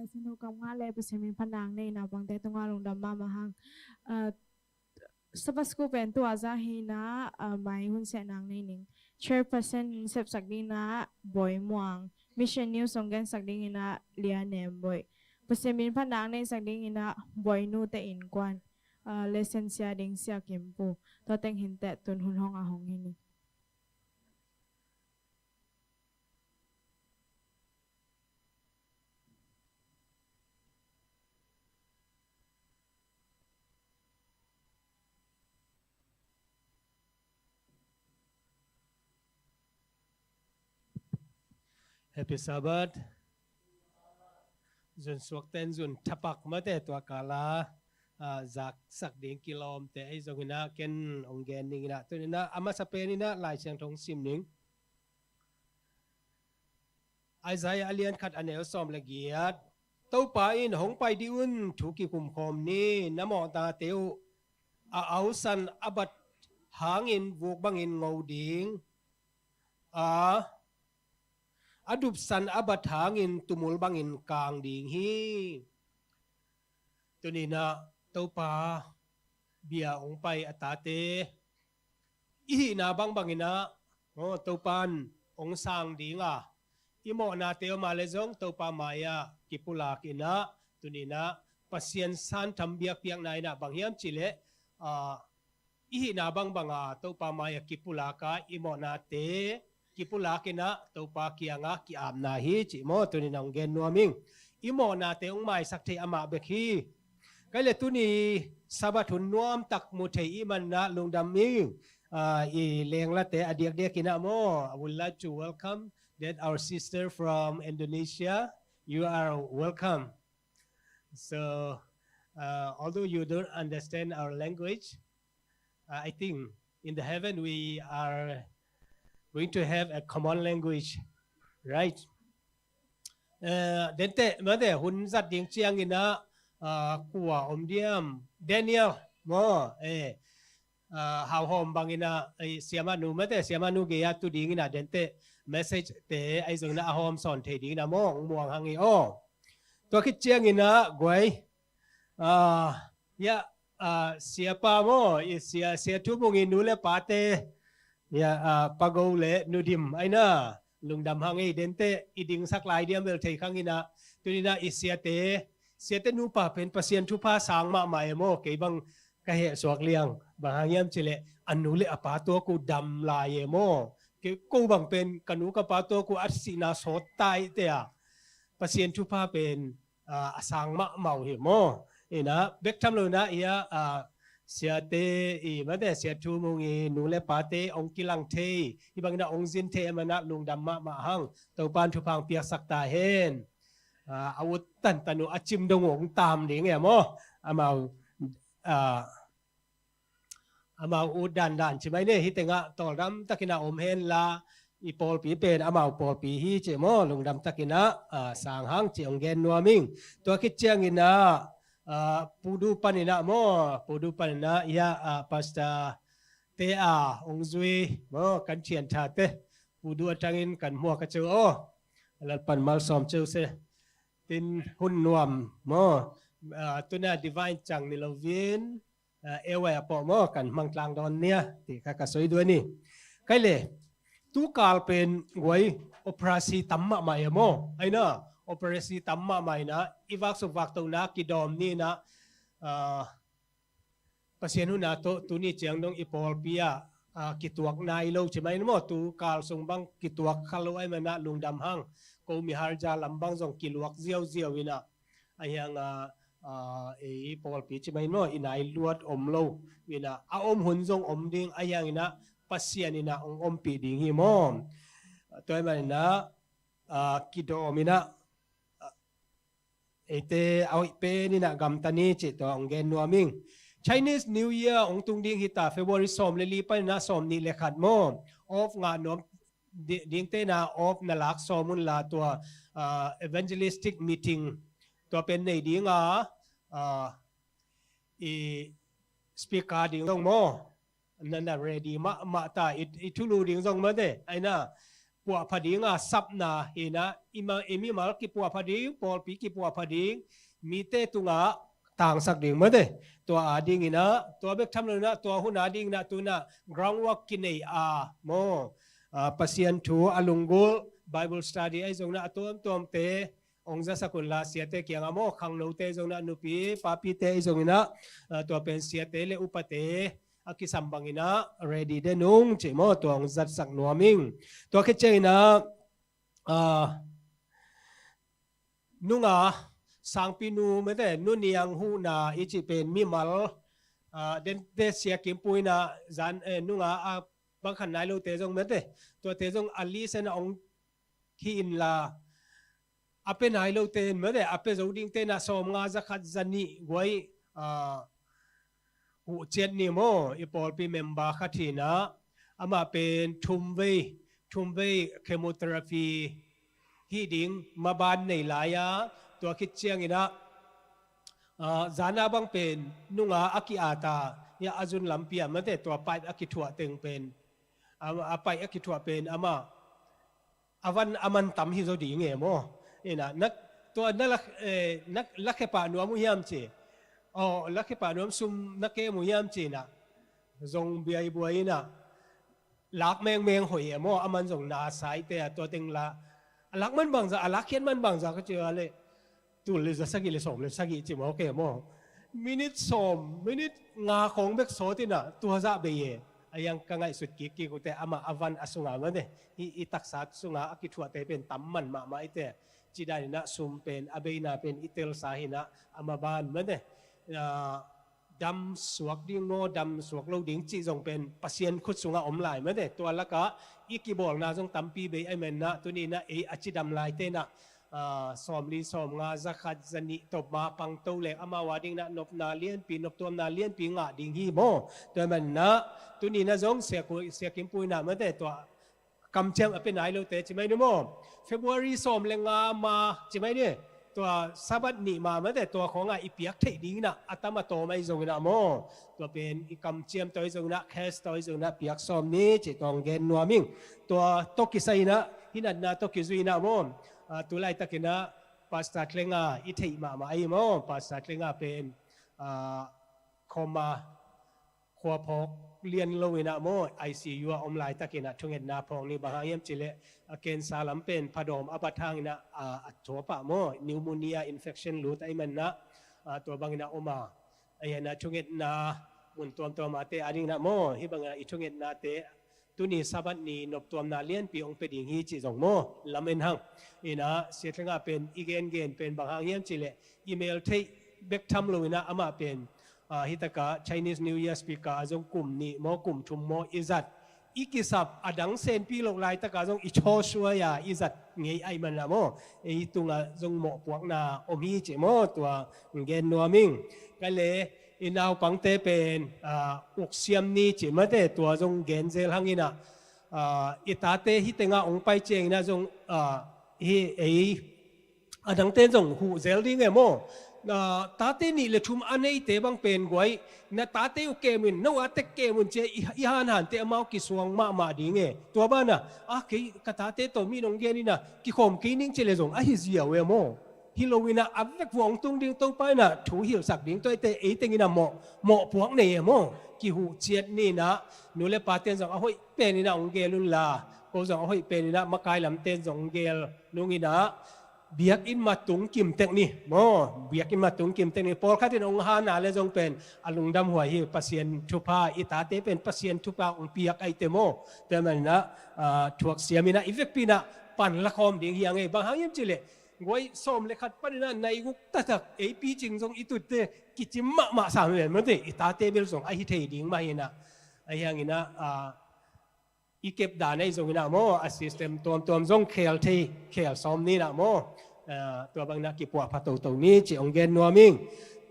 le sinu kam nga le pesemin panang nei na bang te tunga lung dam ma hang sabasku pen tu azahina mai hun se nang nei ning chairperson sep sakding na boy muang mission news songgen sakding ina lianem boy pesemin panang nei sakding ina boy nu te in kwan lisensia ding sia kimpu to teng hin te tun hun hong a hong hini Happy Sabbath. Zun swakten zun tapak mate tua kala zak sak ding kilom te ai zongina ken onggen ningina tunina ama sapenina lai siang thong sim ning Isaiah alian khat anel som lagiat tau pa in hong pai di un thu ki kum khom ni namo ta teu a au san abat hangin vuk bangin ngau ding adup san abat hangin tumul bangin kang ding hi tunina tau pa bia ong pai atate ihi na bang bangina tau pan ong sang dinga imo na teo malezong tau pa maya kipulak ina tunina pasien san tambiak piang na ina banghiam chile ihi na bang banga tau pa maya kipulaka imo na te kipulakina tau pa kianga ki amna hi chi mo tunina ong gen nuaming imo na te ong mai sakte ama bekhi kaile tuni sabathun nuam tak mu thei iman na lungdam ming I leng la te adiak dia kina mo I would like to welcome that our sister from Indonesia you are welcome so although you don't understand our language I think in the heaven we are going to have a common language right dente made hun zat ding chiang ina kwa omdiam Daniel mo how hom bangina siamanu mate siamanu ge ya tu ding ina dente message te ai zong na hom son the ding na mo muang hangi o to khit chiang ina gwai ya siapa mo sia tu bungin nule pate ya pagau le nudim aina lungdam hangi dente iding saklai diam bel thei khangina tunina isiate siate nu pa pen pasien thu pa sang ma mai mo ke bang ka he suak liang bahangiam chile anu le apa to ku dam lai mo ke ko bang pen kanu ka pa to ku arsina so tai te a pasien thu pa pen asang ma mau he mo ina bek tham lo na ia siate mate sia thu mungi nu le pate ong kilang the ibang na ong jin the mana lungdam ma hang to pan thu phang piak sak ta hen awut tan tanu achim dong ong tam ding e mo amau udan dan chimai ne hitenga toldam takina om hen la I pol pi pen amau pol pi hi che mo lungdam takina sang hang che ong gen nuaming to kit chiang ina pudu panina mo pudu panina ya pasta te ong zui mo kan chian tha te pudu atangin kan mo ka cheu o lal pan mal som cheu se tin hun nuam mo tuna divine chang ni lovin ewa po mo kan mangtlang don nia ti ka soi dua ni kaile tu kal pen goi operasi tamma mai mo aina operasi tamma mai na iwak su wak to na ki dom ni na pasien hu na to tu ni chiang dong ipol pia kituak nai lo chimai mo tu kal sung bang kituak khalo ai mana lungdam hang ko mi harja lambang jong kiluak ziau ziau ina ayang pol pi chimai mo inai luat om lo ina om hun jong om ding ayang ina pasien ina om pi ding hi mo toy man na kidom ina ete au pe ni na gam tani che to ong gen nuaming Chinese New Year ong tung ding hita February som le li pa na som ni le khat mo of nga nom ding te na of na lak somun la to evangelistic meeting to pen nei dinga speaker ding dong mo nana ready ma ta itulu ding dong ma de aina ปัวพดิงซับนาเฮนะอิมาเอมิมาลกิปัวพดิงปอลปีกิปัวพดิงมีเตตุงาต่างสักดิ่งมาเดตัวอาดิ่งนะตัวเบกทำเลยนะตัวหุนาดิ่งนะตัวน่ะ groundwork กินไอโมปัสยันทูอลุงกุล Bible study ไอจงนะตัวเตองค์สักคนละเสียเตเกียงอโมขังโลเตจงนะนุปีปาปีเตจงนะตัวเป็นเสียเตเลอุปเตอากิสัมบังนะ ready เดนุงเจโมตัวองค์จัดสักนัวมิงตัวคิดเจนะนุงสังปินูไม่ได้นุนียังหูนาอิจิเป็นมิมัลเดนเดเสียกิมปุยนะจันนุงบางขันนายโลเตจงไม่ได้ตัวเตจงอลีเซนองที่อินลาอาเป็นนายโลเตนไม่ได้อาเป็นจงดิ้งเตนะสมงาจักขัดจันนี่ไว้หูเจ็ดนี่โมอีปอลปีเมมบาขัดทีนะอามาเป็นทุมเวเคมีเทอราปีฮีดิ้งมาบานในหลายตัวคิดเชียงอินะจานาบังเป็นนุงอากิอาตายาอาจุนลำเปียมันแต่ตัวไปอากิถัวเต็งเป็นไปอากิถัวเป็นอามาอาวันอามันต่ำฮิโซดีเงี้ยโมนี่นะนักตัวนักลักเขปานัวมุยามเจลักเขปานัวซุมนักเกมุยามเจนะจงเบียบวยนะลักแมงหอยโมอามันจงนาสายแต่ตัวเต็งละลักมันบางจากลักเขียนมันบางจากก็เจอเลยตัวเลยจะสักกี่เลยสมเลยสักกี่จิมโอเคโมมินิทสมมินิทงาของเบกโซตินะตัวจะเบียยังกังไงสุดกี่กูแต่อามาอวันอสุงามันเนี่ยอีตักษาสุงาอกิถัวแต่เป็นตั้มมันมาไอแต่จีได้นะซุมเป็นอเบยนาเป็นอิเตลสาหินะอามาบานมันเนี่ยดำสวกดิ้งโมดำสวกโลดิ้งจีจงเป็นปัสเซียนคุดสุงาอมลายมันเนี่ยตัวละก็อีกีบอกนะจงตั้มปีเบยไอเมนนะตัวนี้นะอาจิดำลายเตนะสอมลีสอมงาจักขัดจันิตบมาปังโตเล็กอามาวาดิ้งนะนบนาเลียนปีนบตัวนาเลียนปีงาดิ้งฮีโมตัวมันนะตัวนี้นะจงเสียกิมปุยนะมันเนี่ยตัวกำเชียงเป็นไหนเราเตะใช่ไหมเนี่ยโมFebruary สอมเลงามาใช่ไหมเนี่ยตัวสับัดนี่มามันแต่ตัวของอีเปียกเทดิ้งนะอัตมาโตไม่จงนะโมตัวเป็นอีกำเชียงตัวจงนะแคสตัวจงนะเปียกสอมนี้จิตองเกนนัวมิงตัวตกิไซนะหินันนะตกิซุยนะโมตัวไล่ตะกินะภาษาเคลงาอิเทมาไอโมภาษาเคลงาเป็นคอมาขวบพกเรียนโลวินะโม ICU อมลายตะกินะทุงเห็นนาพองนี่บางอย่างจิเลเกณฑ์สาลัมเป็นผดมอบัตทางนะตัวปะโมนิวโมเนียอินเฟคชันรูทไอมันนะตัวบางนะออกมาไอ้นะทุงเห็นนามุนตัวมาเตอดิ่งนะโมที่บางนะอีทุงเห็นนาเตตัวนี้สับัดนี้นบตัวนาเลียนปีองเป็นดิ่งฮีจิจงโมลำเอ็นหังอีนะเสียทั้งเป็นอีเกนเป็นบางอย่างจิเลอีเมลเทเบกทำโลวินะอามาเป็นฮิตกะ Chinese New Year speaker จงกลุ่มนี้โมกลุ่มชุมโมอิจัดอีกิสับอดังเซนปีลกลายตะกะจงอิโชชัวยาอิจัดเงยไอมันละโมไอตุงะจงโมปวกนาอมีเจโมตัวเกนนัวมิงกันเลยอินาวปังเตเป็นอุกเซียมนี้เจมาเตตัวจงเกนเซลหังอินะอิตาเตฮิตงะองไปเจงนะจงไออดังเตจงหูเซลดิ้งเอโมตาเตนี่เลทุมอันนี้เตบังเป็นกวยนะตาเตอุเกมินนวัตเกมินเจอีฮันหันเตอมากิสวงมาดีเงตัวบ้านน่ะกีกตาเตตัวมีนงเกนี่นะกิคมกินิ่งเจเลจงฮิเซียเวโมฮิโลวินะอับเวกวงตุงดิ้งตรงไปน่ะถูหิวสักดิ้งตัวเตเอเตงินะโมพวกเนี่ยโมกิหูเจียดนี่นะนูเลปาเตนจงเอาห้อยเป็นนี่นะองเกลุนลาโกจงเอาห้อยเป็นนี่นะมากายลำเตนจงเกลลุงินะเบียกอินมาตุงกิมเทคนี่โมเบียกอินมาตุงกิมเทคนี่พอข้าที่องค์ฮานาเลจงเป็นอลุงดำหัวหิปัสเซียนทุพาอิตาเตเป็นปัสเซียนทุพาองเปียกไอเตโมแต่มันนะถวกเสียมินะอีเวกปีนะปั่นละครดิ่งยังไงบางครั้งยังจิเลงวยส้มเลยขัดปันนะในกุกตะตักไอปีจิงจงอิตุเตกิจิมะสามเหลี่ยมมันเตอิตาเตเบลจงไอฮิเทดิ่งมาเห็นนะไอยังนะอีเก็บด่านในจงนะโมอัสซิสเต็มตัวจงเคลซ้อมนี่นะโมตัวบางนักกีฬาพัฒนานี้จีองเกนนัวมิง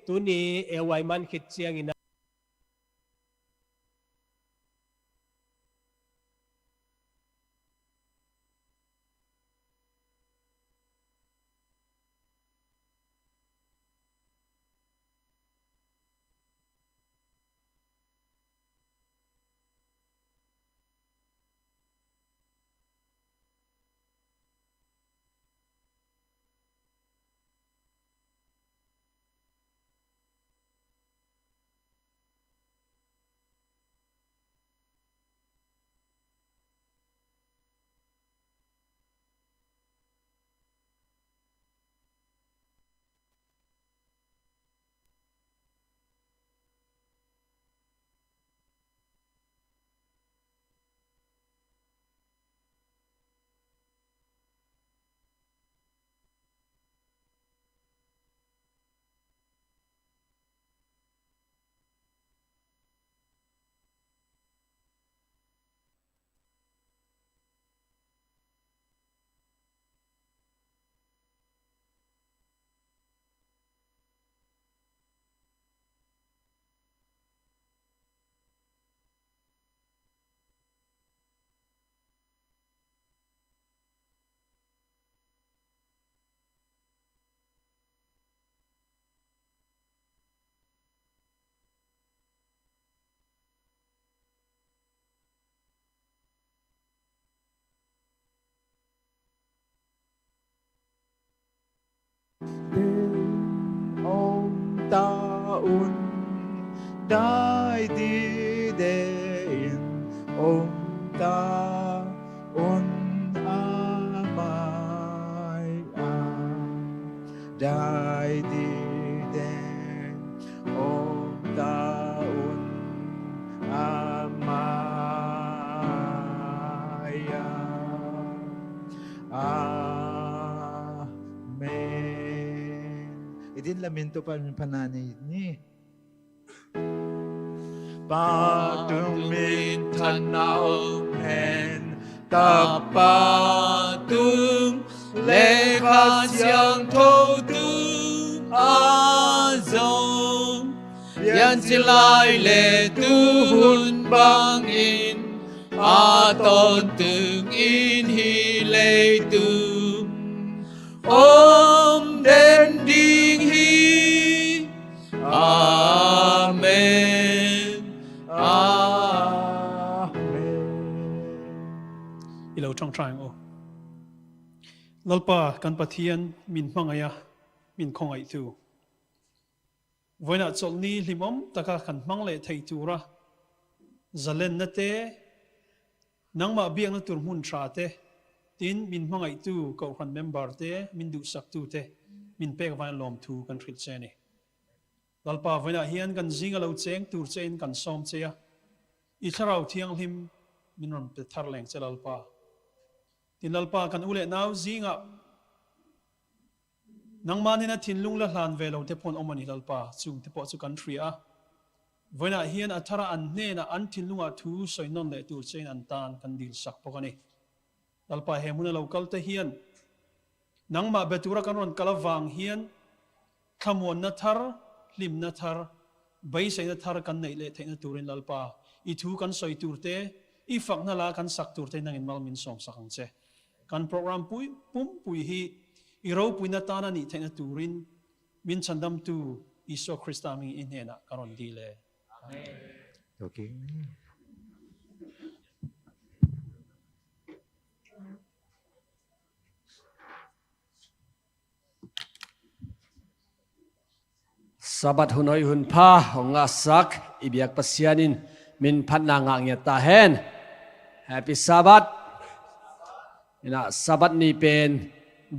ตัวนี้เอวไวมันคิดเชียงอินะ Ông ta un đại đi đến ông ta un amai đại đi đến ông ta un amai Amen. Idin lamin to pananay ni. Patumin tanaw hen tapatung lekha siang thâu tung azong yan silai le tu hun bang in a ton từng in hi le tum om den ding hi amen Ilaw trong trang o lalpa kan pathian min mangaya min khongai tu voina cholni limom taka kan mangle thei tura zalen na te nangma biang na tur mun tra te tin min mangai tu ko khan member te min du sak tu te min pek van lom thu kan thrit che ni lalpa voina hian kan zinga lo cheng tur chen kan som che ya I tharau thiang him min ram pe thar leng che lalpa tin lalpa kan ule naw zinga nangmanina thinlung la hlan velo te pon omani lalpa chung te po chu kan thria voina hian athara an hne na an thinlunga thu soinon le tur chen an tan kan dil sak pokani lalpa hemuna local te hian nangma betura kan ron kalawang hian khamon na thar lim na thar bai sai na thar kan nei le theina turin lalpa I thu kan soi turte I fak na la kan sak turte nangin mal min som sakang che kan program pum pui hi I ro pui na tana ni theina turin min chandam tu Iso Krista mi inhena karon dile amen Okay. Sabat hunoi hun pa honga sak ibiak pasianin min phatna nga nge ta hen happy sabat ina sabat ni pen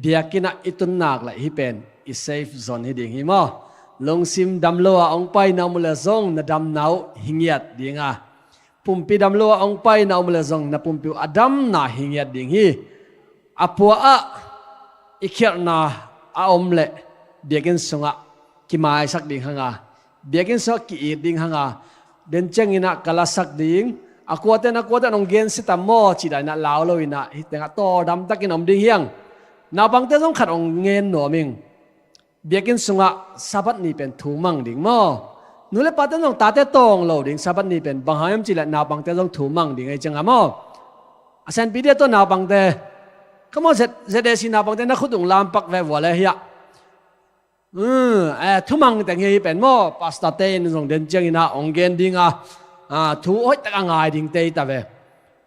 biakina itun nak la hi pen I safe zone hi ding hi mo longsim damlo ong pai na mula zong na dam nau hingiat dinga pumpi damlo ong pai na mula zong na pumpi adam na hingiat ding hi apua a ikher na a omle biakin sunga kimai sak ding hanga biakin so ki ding hanga den chengina kalasak ding akwate ong gen sitamo chidai na laulo ina hitenga to dam takin om ding hiang na bangte jong khat ong ngen no ming biakin sunga sabat ni pen thumang ding mo nule paten ong tate tong lo ding sabat ni pen banghayam chila na bangte jong thumang ding ai changa mo asan pide to na bangte kamo zedesi na bangte na khudung lampak ve wala hiya thumang te ngi pen mo pasta te nong den chengina ong gen dinga thu oi ta ngai ding te ta ve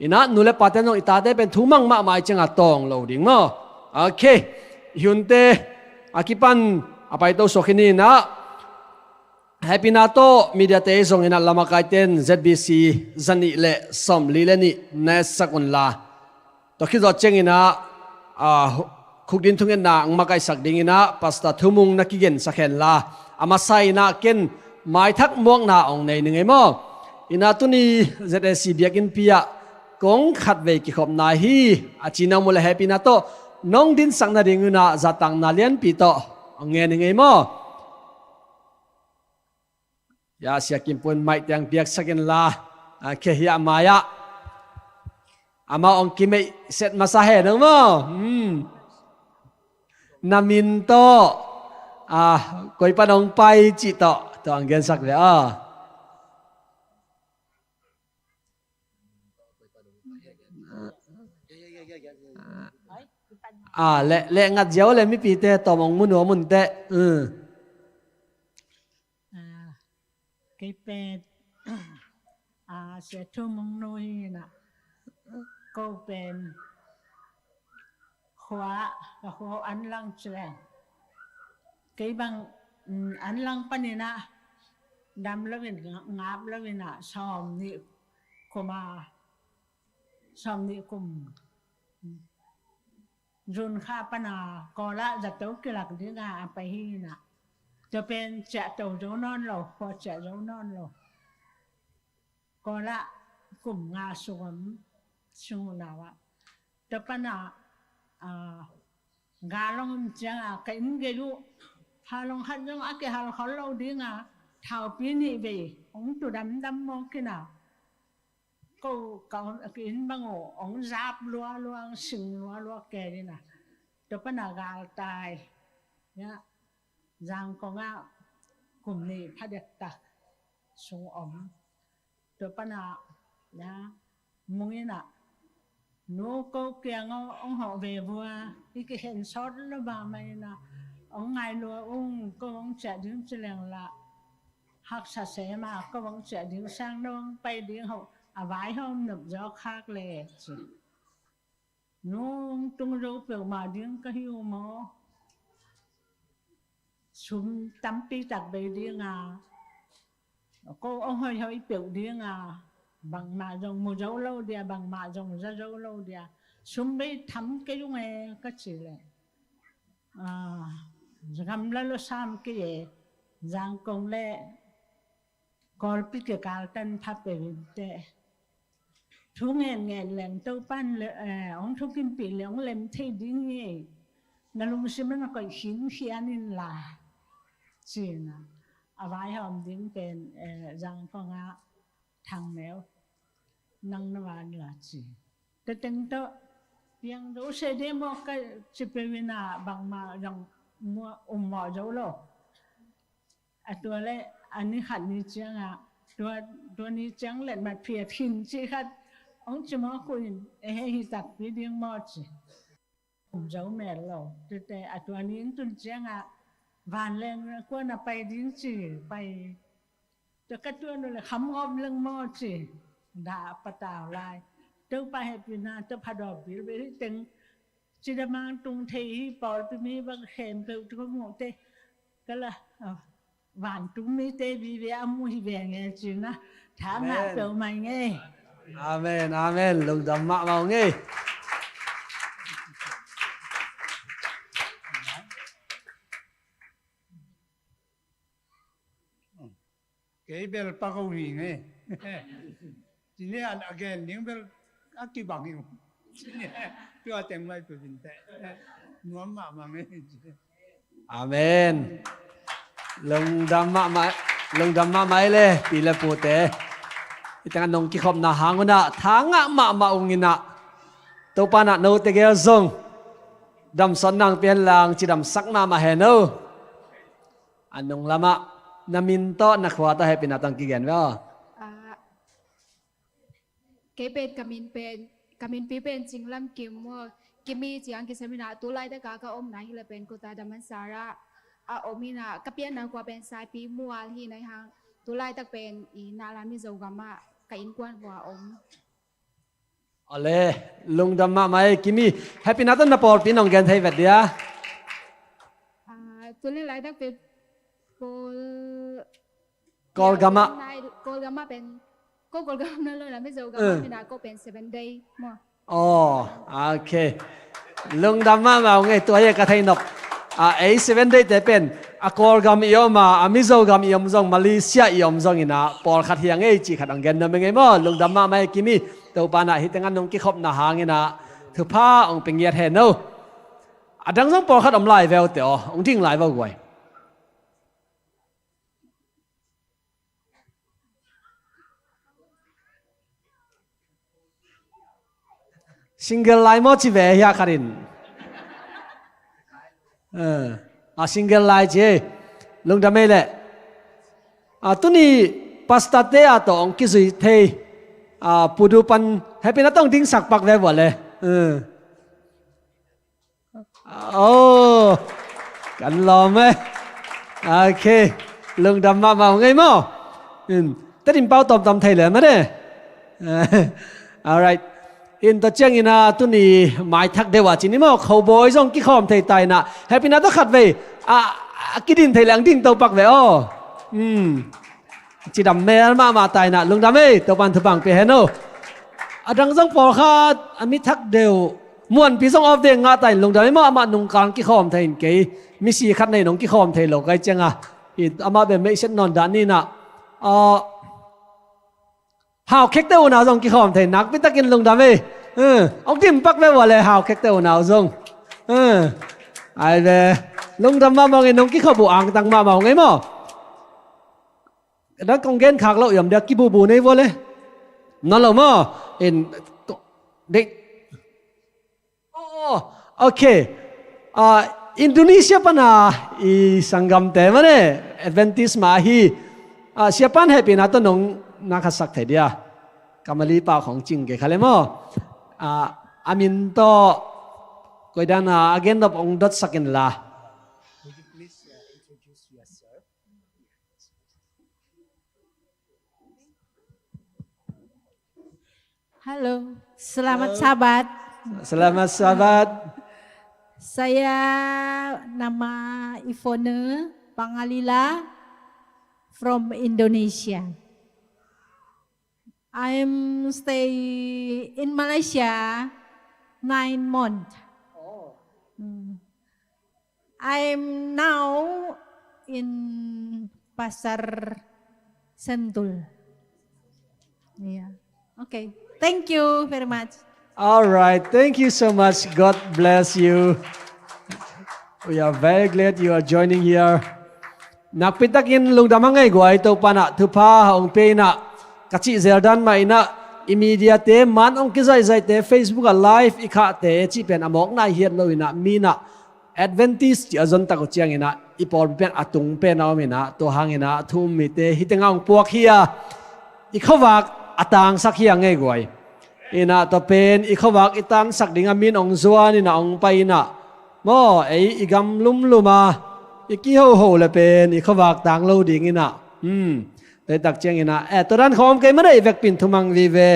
ina nule paten ong itate pen thumang ma mai chenga tong lo ding mo okay hyunte akipan apai to sokhini na happy na to media te song ina lama kaiten ZBC zani le som li le ni na sakun la to khizo chengina khukdin thungen na angmakai sakding ina pasta thumung na kigen sakhen la amasai na ken mai thak mong na ong nei ningai mo ina tuni ZSC biakin pia kong khat ve ki khop na hi achina mole happy na to nong din sang na dinguna zatang na lian pi to nge ningai mo ya sia kim pun mai tiang biak saken la ke hi amaya ama ong kimei set masahe dong mo namin to koi panong pai chi to ang gen sak le le ngat jaw le mi pi te to mong mun o mun te cái pe sẽ thu mong nuôi nè câu bên khóa và khóa ăn lăng chuyện cái bằng ăn lăng pan này na đam lắm mình ngáp lắm mình na xòm nị kuma xòm nị kum run kha pana có la giật tấu kia là cái ngà phải hi naจะเป็นจะโตโจนอนเราพอจะโจนอนเราก็ละกลุ่มงาสวมชูนาวะแต่ปัญหางาลงจังกินเกลูพาลงหัดยังอาเกหาเขาเราดีงาเท่าปีนี้ไปองตัวดำมองกินอ่ะก็กินบางองจับลัวสิงลัวแกนี่นะแต่ปัญหากาตายเนี่ยgiang có ngã cùng này phát đẹp tạc xuống ống tôi bắt nạ nhá muốn như nạ nó câu kia ông họ về vừa cái hiện sót nó bà mày nà ông ngài lùa ông trẻ đứng trên làng là học sạch sẽ mà ông trẻ đứng sang đâu bay đứng hậu vái hôm nộp gió khác lệ nó tung râu biểu mà đứng cái hiu mó xuống tắm pi tạt bề điên cô ông hơi biểu điên bằng mà dùng một dấu lâu đi bằng mà dùng ra dấu lâu đi xuống bê thắm cái lúc này có chỉ là găm lá lô sam cái gì giang công lệ còn pi cái cào tân tháp bề tệ thú nghẹn lẹn tâu pan ông thú kim bị lẹn ông làm thay điên nghe nó lúc xưa nó còn khiến nên là chỉ là vài hôm đến bên giang phong thằng mèo năng nó vào là chỉ cái tên đó yang đâu sẽ đem một cái chỉ bên bằng mà rằng mua mỏ dấu lo tôi lại anh ấy hẳn như chăng tôi như chăng lên mặt phía phim chỉ hết ông chỉ mua quên hay tập với điên mỏ chỉ dấu mẹ lo tôi như tôi chăng vàn lên quân là bay đến chỉ bay cho các tuần rồi là khăm gom lưng mò chỉ đã bắt đầu lại tôi bay hết việt nam tôi phát đỏ bị từng chỉ là mang tung thấy bỏ bị mi bằng kèm từ tôi ngộ tê cái là vàn tung mi tê vì mùi về nghe chứ na tháng nào từ mày nghe amen lùng đầm mạ vào nghe cái bel pa câu gì nghe chỉ nên ăn again những bel ăn kỳ bằng nhiều tôi ăn lại tôi bình tệ ngon mà nghe amen lùng đầm mạ mày le pi le pu te itang nong ki khom na hang na thanga ma ungina to pa na no te gel zong dam son nang pian lang chi dam sak na ma he no anong lama namin to na khwa ta he pinatang ki gen wa ke pen kamin pi pen jinglam kim mo kimi jiang ki semina tu lai ta ka om na hi la pen ko ta daman sara omina kapian na kwa pen sai pi mual hi nai hang tu lai tak pen i na la mi zo gama ka in kwan wa om ale lungdam ma mai kimi happy na ton na por pinong gen thai vet dia tu le lai tak pen kol gama pen kol gama na lo la mi zo gama mi na ko pen 7 day mo okay lungdam ma ma ngai to ye ka thai nok a 7 day te pen a kol gam ioma a mi zo gam iom zong malaysia iom zong ina por khat hiang ei chi khat ang gen na me ngai mo lungdam ma mai kimi to pa na hi tengan nong ki khop na hangina thu pha ong pengiat he no adang zong por khat om lai vel te ong ting lai vel goi single line mo chi ve ya karin single line je lung da me le tu ni pasta te a to ong ki zui thei pudu pan happy na tong ding sak pak ve wa le kan lo me okay lung dam ma ma ngai mo ta dim pau tom thei le ma de all right in the chang ina tu ni mai thak dewa chini mo khâu boy jong ki khom thei tai na happy na to khat ve กิดินไทยแหลงดิ้งเตาปักเวอจีดำแม่มาตายนะลุงดำเอ้เตาปันทบังไปเห็นโอดังซังปอคาอามิทักเดียวมวนปีสองออฟเดงงาตายลุงดำไม่มาหนุ่งกลางกี่ข้อมไทยเกยมีสีขัดในหนุ่งกี่ข้อมไทยโลกไกจังอ่ะอามาเป็นไม่เช่นนอนด้านนี้นะหาวเค็กเต้าหนาวซงกี่ข้อมไทยนักไปตะกินลุงดำเอ้เอาดิมปักไว้ว่าเลยหาวเค็กเต้าหนาวซงไอ้เด้ลุงดำมามองไอ้น้องกี่ข้าวบุอ่างตังมามองไงมั้งแล้วกงเกนขากเราอย่างเดียวกี่บูนี่วะเลยนั่นแหละมั้งเด็กโอเคอินโดนีเซียปนะอีสังกัมเตมันเนี่ยแอดเวนทิสมาฮีเสียปันให้เป็นอัตโนนักสักเทียกำมะลีป่าของจริงเกี่ยเลยมั้งอามินโตก็ได้นะ again of on dot second lah. Would you please introduce yourself? Halo, selamat sahabat. Selamat sahabat. Saya nama Ivone Pangalila from Indonesia. I'm stay in Malaysia 9 months. I'm now in Pasar Sentul. Yeah. Okay. Thank you very much. All right. Thank you so much. God bless you. We are very glad you are joining here. Nak pitakin lung damangai guai to pana tupa ong pe na kachi zeldan mai na immediate man ong kizai te Facebook live ikha te chi pen amok na hiat lo ina mina Adventist ti azon ta ko chiang ina ipor pen atung pen naw mina to hangina thum mi te hitengang puak hia ikhawak atang sakhiang ngai goi ina to pen ikhawak itan sak ding amin ong zuan ina ong paina mo ei igam luma iki ho le pen ikhawak tang lo ding ina te tak chiang ina to ran khom ke ma dei vek pin thumang vi ve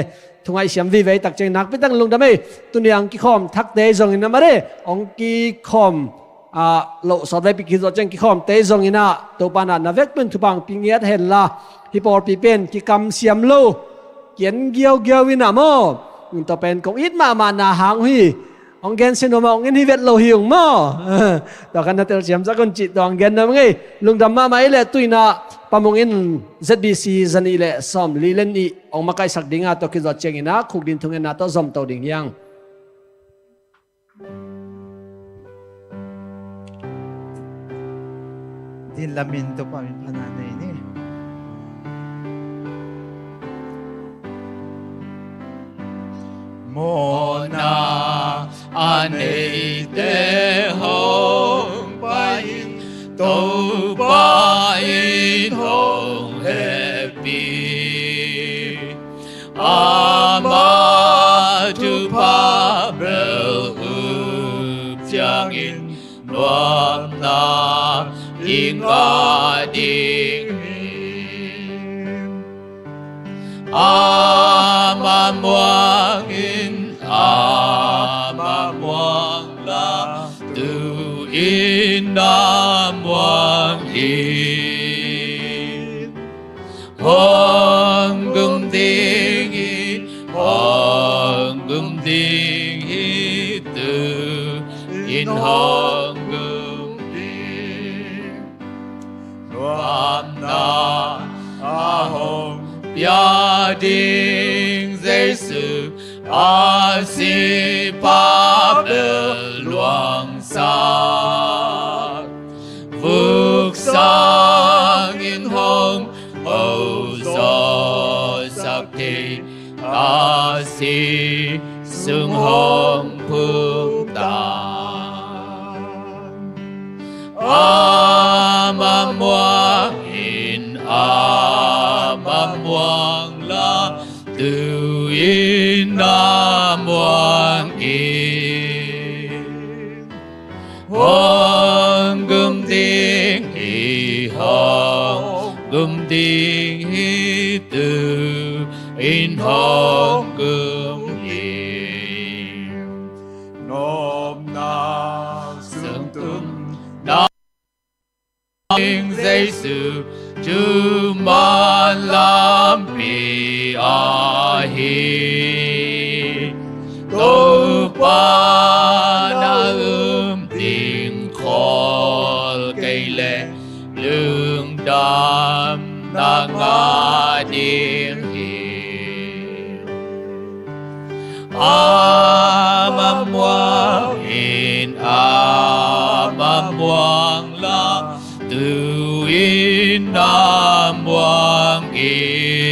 thungai siam vi ve tak cheng nak pitang lung dame tuniang ki khom thak te jong ina mare ong ki khom lo so ve pi ki zo cheng ki khom te jong ina to pana na vek pin thupang pingiat hen la hi por pi pen ki kam siam lo kien giao ina mo to pen kong it ma na hang hi ong gen sin ma ong in hi vet lo hiung mo to kan na tel siam sa kon chi to ong gen na ngai lung dam ma mai le tuina pamungin ZBC zani le som lilen i ong makai sak dinga to ki zo cheng ina khuk din thungen na to zom to ding yang din lamin to pa min pananay ni Mona anei te hong pain to pain hong happy ama tu pa bel jiang in nuam na ing ading ama muang muang la tu in muang in hong gum ding tu in hong gum ding nuam na hong bia ding dây sự a si pa bel luang sa vuk sang in hong ho so sak ti a si sung hong phung ta ama muang in ama muang la tu in muang in hong gum ding hi hong gum ding hi tu in hong gum hi nom na sung tum na Giêsu chu man lam pi a hi tô pa na tình khol cây lệ lương đam na nga điên hi Amam in amam wang la tu in nam wang in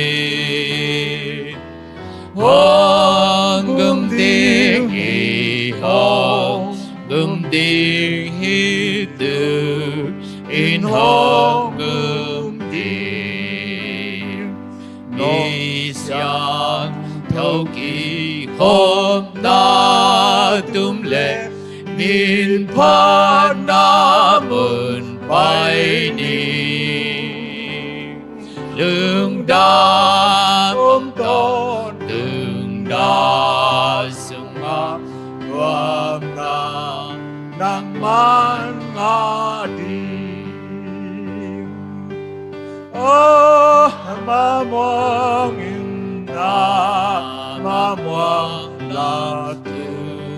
hong gum ding hi hong gum ding hi tu in hong gum ding ni xiang thâu kỳ hôm na tum lệ min pa na mơn bay ni lương đa tôn lương đa sung ma quam na nang man nga đi oh ma mong in na ma mong la tu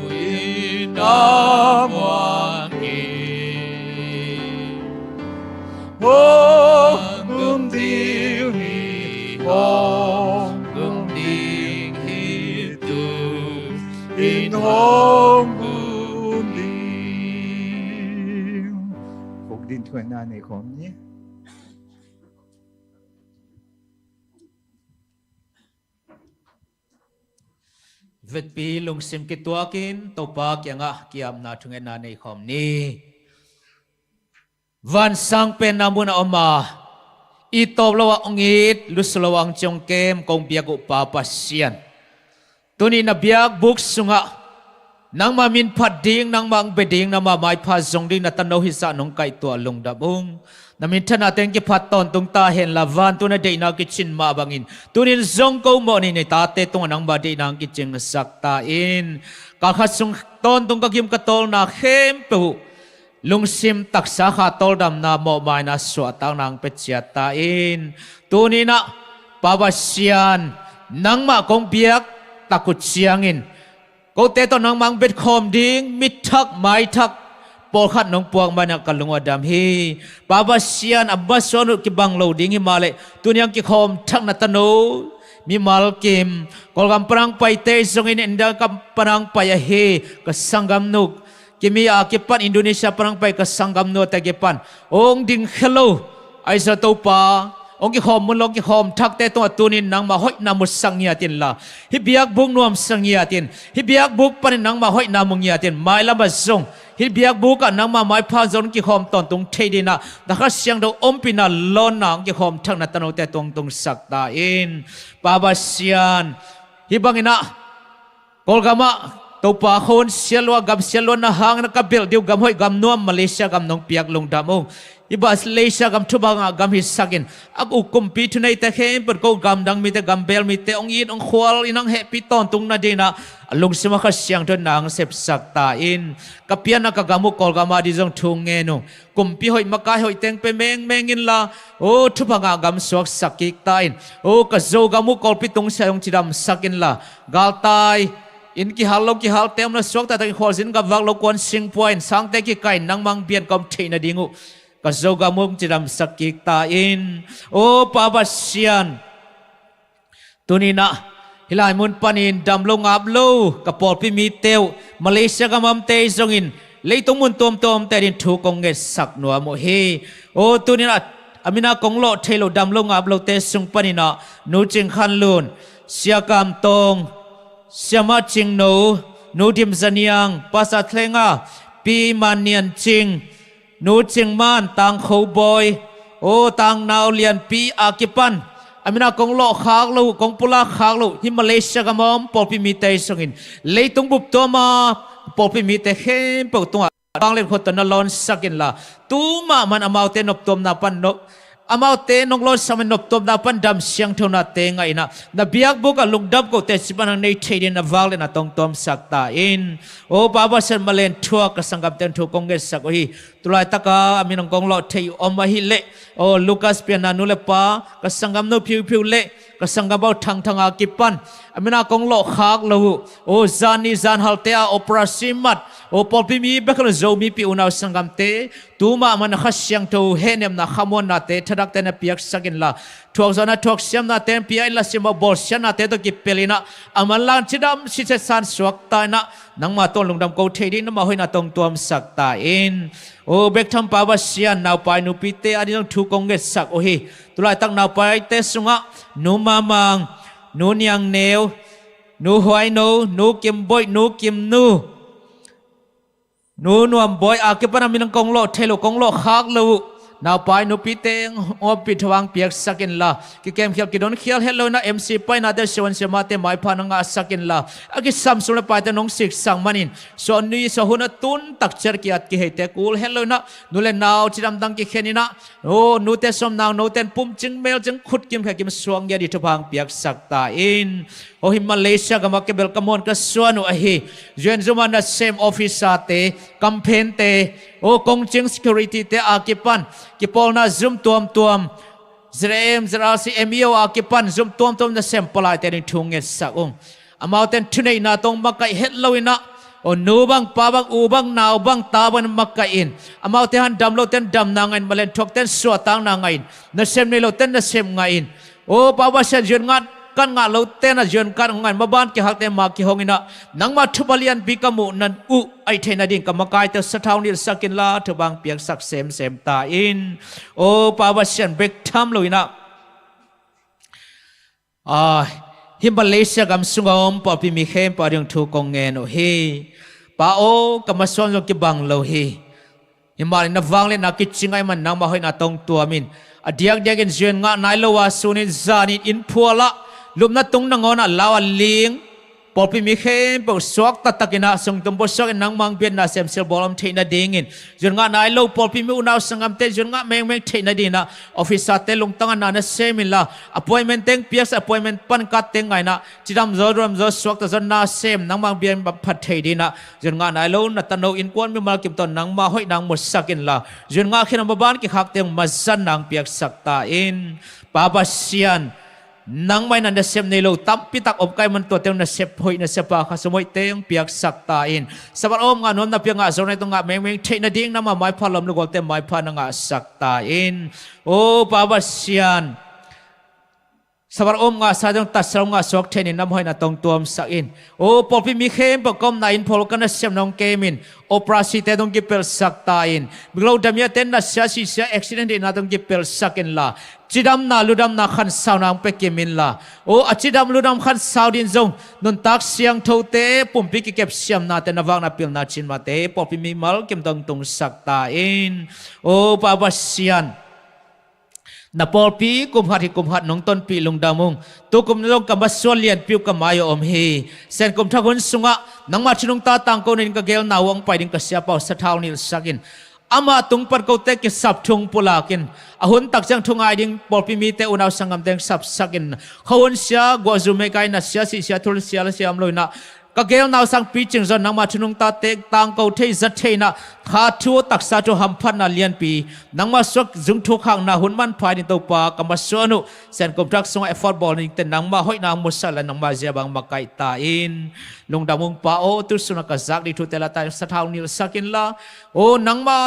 in na mong in hong gum diu hi hong gum ding hi tu in hong gum ding Phục din thuần na này khom nhé Vet pi lung sim ki tua kin to pa kyanga kiam na thungen na nei khom ni Van sang pen namuna oma I top lawa ongit luslawang chong kem kong biagu pa pasian Tuni na biag buk sunga nang mamin pading nang mang beding na mamay pa zongding na tanaw hisa nung kay tua lung dabong Namin natin ki paton tung tahen lavan tu na day na kitchen mabangin. Tunin zong ko mo ni tate tung anang baday na kitchen saktain. Kakasung ton tung kagyum katol na khempu. Lungsim taksa katol dam na mo may na suatang nang petsiatain. Tunin na pabasyan nang makong biyak takut siyangin. Kau teto nang mang betkom ding mitak may tak. Polkhat nong puang mana kalung adam hi babasian abbas sonu ki banglo ding hi male tunyang ki khom thak na tano mi mal kim kolgam parang pai te zong in inda kam parang pai he ka sangam nuk kimi a ki pan Indonesia parang pai ka sangam no ta ki pan ong ding hello ai sa to pa ong ki khom mun long ki khom thak te to tunin nang ma hoi na mus sangya tin la hi biak bung nuam sangya tin hi biak buk pan nang ma hoi na mung ya tin mai la ba zong hi biak buka nang ma mai pha zon ki khom ton tung theidina dakha siang do ompina lon nang ki khom thang na tano te tong tung sakta in babasian hi bangina kolgama topa khon sialwa gam sialwa na hang na kabel diu gam hoi gam nuam Malaysia gam nong piak lung damong ibas Malaysia gam thubanga gam hi sakin ak ukum pi thunai ta khem per ko gam dang mi te gam bel mi te ong yin ong khwal inang happy ton tung na dina alung sima kha siang thon nang sep sakta in kapian na kagamu kolgama di jong thung nge no kumpi hoi makai hoi teng pe meng in la o thubanga gam suak sakik ta in o ka zo gamu kolpi tung sayong chidam sakin la galtai in ki hal lo ki hal tem na suak ta ta khol sin ga wak lo kon sing point sang te ki kai nang mang bian kom theina dingu ka zo gamu chidam sakik ta in o pabasian tunina hilai mun panin damlong ablo kapol pi mi teu Malaysia gamam te zongin leitung mun tom te din thu kong nge sak no mo he o tunina amina kong lo thelo damlong ablo te sung panina nu ching khan lun siakam tong siama ching no nu dim zaniang pasa thlenga pi manian ching nu ching man tang kho boy o tang naw lian pi akipan amina kong lo khak lo kong pula khak lo hi Malaysia ga mom polpi mi te songin leitung bup to ma polpi mi te khem po to bang le khot na lon sakin la tu ma man amau te nop tom na pan no amau te nong lo samanop top na pan dam siang thona te ngai na biak buka lungdam ko te sipan nei thein na wal na tong tom sakta in o baba san malen thua ka sangam ten thu kongges sak hi tulai taka aminong kong lo thei om hi le o lucas piana nu le pa ka sangam no phiu phiu le ka sangam bau thang thang a kipan amina kong lo khak lo o zani zan halte a operasimat o polpi mi bekal zo mi pi unaw sangam te tuma man khasyang tho henem na khamon na te thadak te na piak sakin la thuak zona thuak siam na te pi ai la sima bol sian na te to ki pelina aman lan chidam si se san suak ta na nangma ton lungdam ko thedi na ma hoina tong tuam sakta in o bek tham pa ba sian naw pai nu pi te ani thu kongge sak o hi tulai tak naw pai te sunga nu mamang nu niang neu nu hoi nu kim boy nu kim nu nuam boy akipan aminang kong lo thelo kong lo khak lo naw pai nu pi teng o pi thawang piak sakin la ki kem khial ki don khial hello na mc pai na de sewan se mate mai pha nga sakin la aki samsung la pai ta nong sik sang manin so ni so huna tun tak cher ki at ki hete kul hello na nule naw chidam dang ki khenina o nu te som naw no ten pum ching mel ching khut kim kha kim suang ya di thawang piak sakta in o hi Malaysia ka makebel kamon ka suanu ahi jen zuman na same office ate campaign te o kongching security te akipan kipol na zoom tuam zrem zrasi emio akipan zoom tuam na sample te ni thunget sakung amauten thunei na tong makai hetlowina o nubang pabang ubang naw bang taban makain amaute han damlo ten dam nangain malen thok ten suatang nangain na sem ni lo ten na sem ngain o baba sen jen ngat kan nga lo ten a jen kan ngan maban ki hakte ma ki hongina nangma thubalian bikamu nan u ai thena ding kamakai te sathaw ni sakin la thubang piak sak sem ta in o baba sen bek tham loina hi Malaysia gam sungom pa pi mi khem pa ryong thu kong ngen o hi pa o kamason jo ki bang lo hi himali na wang le na ki chingai man nang ma hoi na tong tuamin adiak diagen jen nga nai lo wa sunin zanin in phuala lumna tung na ngona lawa ling polpi mi khem po swak tatakina sung tumbo sok nang mang bian na sem sel bolam theina dingin jen nga nai lo polpi mi unaw sangam te jen nga meng theina dina office te lungtang na na semila appointment teng ps appointment pan ka teng ngai na chidam zo swak ta zon na sem nang mang bian ba phat theidina jen nga nai lo na tano in kon mi mal kim ton nang ma hoi nang musakin la jen nga khinam ban ki khak teng mazan nang piak sakta in baba sian nang mai nan da sem nei lo tam pitak op kai man to teng na sep hoi na sepa kha somoi teng piak sakta in sabar om nga nom na piang nga zonai to nga meng theina ding na ma mai phalom lu gol te mai pha na nga sakta in o baba sian sabar om nga sa jong tasram nga sok thenin nam hoi na tong tuam sak in o polpi mi khem pa kom na in phol kana sem nong kemin operasi te dong ki pel sakta in biglo damya ten na sia accident in na dong ki pel sakin la chidam na ludam na khan sawnang pe kemin la o achidam ludam khan saudin zong nun tak siang thote pumpi ki kep siam na te na wang na pil na chin ma te polpi mi mal kem dong tung sakta in o baba sian na polpi kumhat nong ton pi lungdamung tu kum long kamasol lian piu kamayo om hi sen kum thagun sunga nangma chinung ta tang ko nin ka gel nawang pai ding ka sia pau sathaw ni sakin ama tung par ko te ki sap thung pulakin ahun tak jang thungai ding polpi mi te unaw sangam teng sap sakin khawon sia go zume kai na sia si sia thul sia la siam loina ka gel naw sang pi ching zon nangma thunung ta te tang ko thei zat theina kha thu taksa to hamphan na lian pi nangma sok jung thu khang na hun man phai ni to pa kamasonu sen kom trak song effort ball ni te nangma hoi na musala nangma jabang makai ta in lungdamung pa o tu suna ka zak ni thu tela ta sathaw ni sakin la o nangma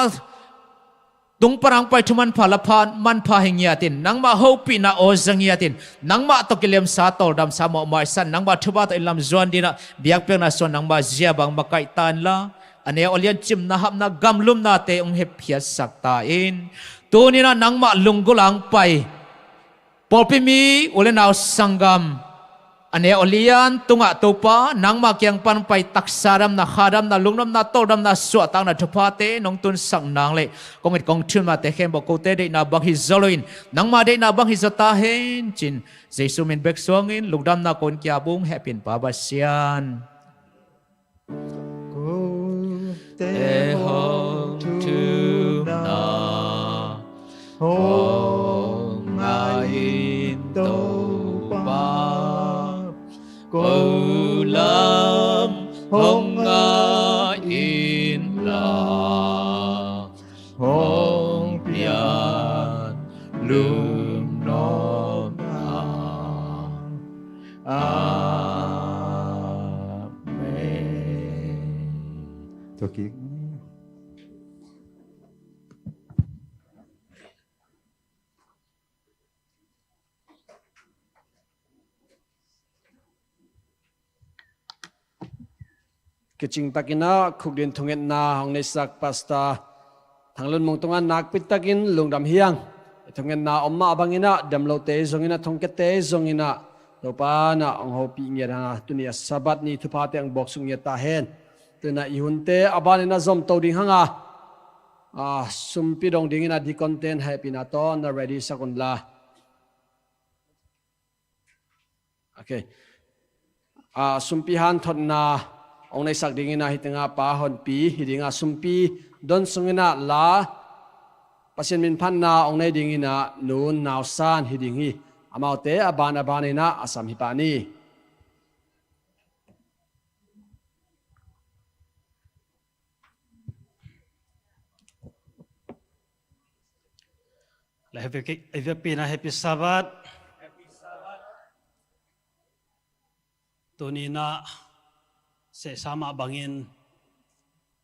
tung parang pai thuman phala phan man pha hingyatin nangma hopi na o zangyatin nangma to kilem sa tol dam sa mo mai san nangma thuba to ilam zon dina biak pe na son nangma zia bang makai tan la ane olian chim na hap na gamlum na te ong he phiat sakta in to ni na nangma lunggulang pai polpi mi ulenaw sangam ane olian tunga topa nangma kyang pan pai taksaram na khadam na lungnam na todam na suatang na thupate nong tun sang nang le kongit kong thun ma te khem bo ko te de na bang hi zoloin nangma de na bang hi zata hen chin jesu min bek songin lungdam na kon kya bung happy baba sian te hong tu na หงเปียนลืมน้อมอาเมน ตัวกิ๊กกิจิงตักินะคุกดินทุงเงินนาของในสักปาสตาทางลุนมงตรงนั้นนักปิดตักินลุงดำเฮียงทุงเงินนาอมมาบังอินะดำโลเตซงอินะทงเกเตซงอินะโลปานะองโฮปีเงียนะตุนีสับัดนี้ทุพาเตงบอกสุงเงียตาเฮนตุนะอิหุนเตอบานินะซอมโตดิงหังสุมปีดงดิงอินะดีคอนเทนต์ให้ปีนาตอนนะ ready สักุนลาโอเคสุมปีฮันทนนาองในสักดิ่งนะฮิตงาปาหอนปีฮิดิงาสุมปีดอนสุงนะลาปัสยันมินพันนาองในดิ่งนะนูนนาวซานฮิดิงฮีอามาวเตอบานอบานนะอาสัมฮิปานีและเฮปปี้นะเฮปปี้ซาบัดตัวนี้นะเสสามาบังอิน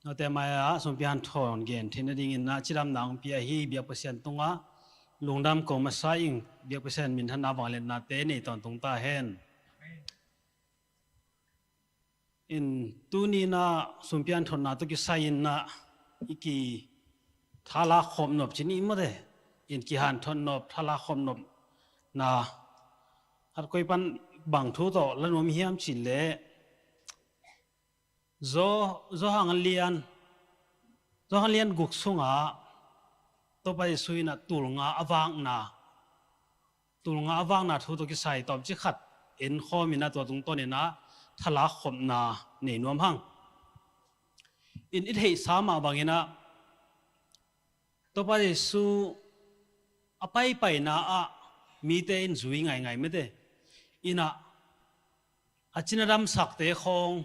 เราแต่มาสมพิฮันทอนเกนที่นั่นดิ่งนะจิรำนางพิอาฮีเบียเปอร์เซ็นต์ตรงอ่ะลุงดำก็มาใส่อิงเบียเปอร์เซ็นต์มินทันนาบังเลนนาเตนี่ตอนตรงตาเห็นอินตัวนี้นะสมพิฮันทอนนาตุกิใส่อินนะอีกีทาลาคมนบชนิดมั้งเดอินกิฮันทอนนบทาลาคมนบนะฮัดคุยปันบังทุต่อแล้วนวมเฮียมชินเล่zo hang lian guk sunga to pai suina tulnga awang na thu to ki sai tom chi khat en khomina to tung to ne na thala khom na ne nuam hang in it hei sama bangina to pai su apai pai na a mi te in zui ngai ngai me te ina achinadam sak te khong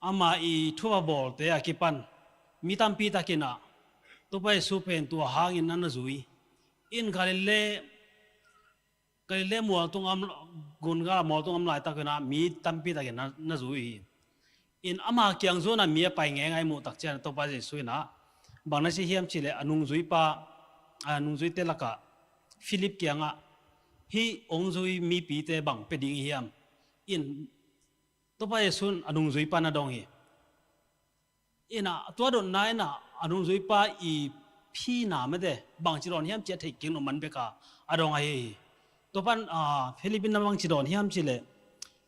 ama i thuwa bol te akipan mitam pi takina to pai su pen tu hangin na zui in galile mo tung am gunga mo tung am lai takina mi tampi takina na zui in ama kyang zo na mi pai nge ngai mu tak chen to pai su na bangna si hiam chile anung zui te laka philip kyanga hi ong zui mi pi te bang pe ding hiam in to pa yesun anung zui pa na dong hi ina to don nai na anung zui pa i phi na me de bang chi ron hiam che thei king no man be ka adong ai to pan philippine na bang chi don hiam chi le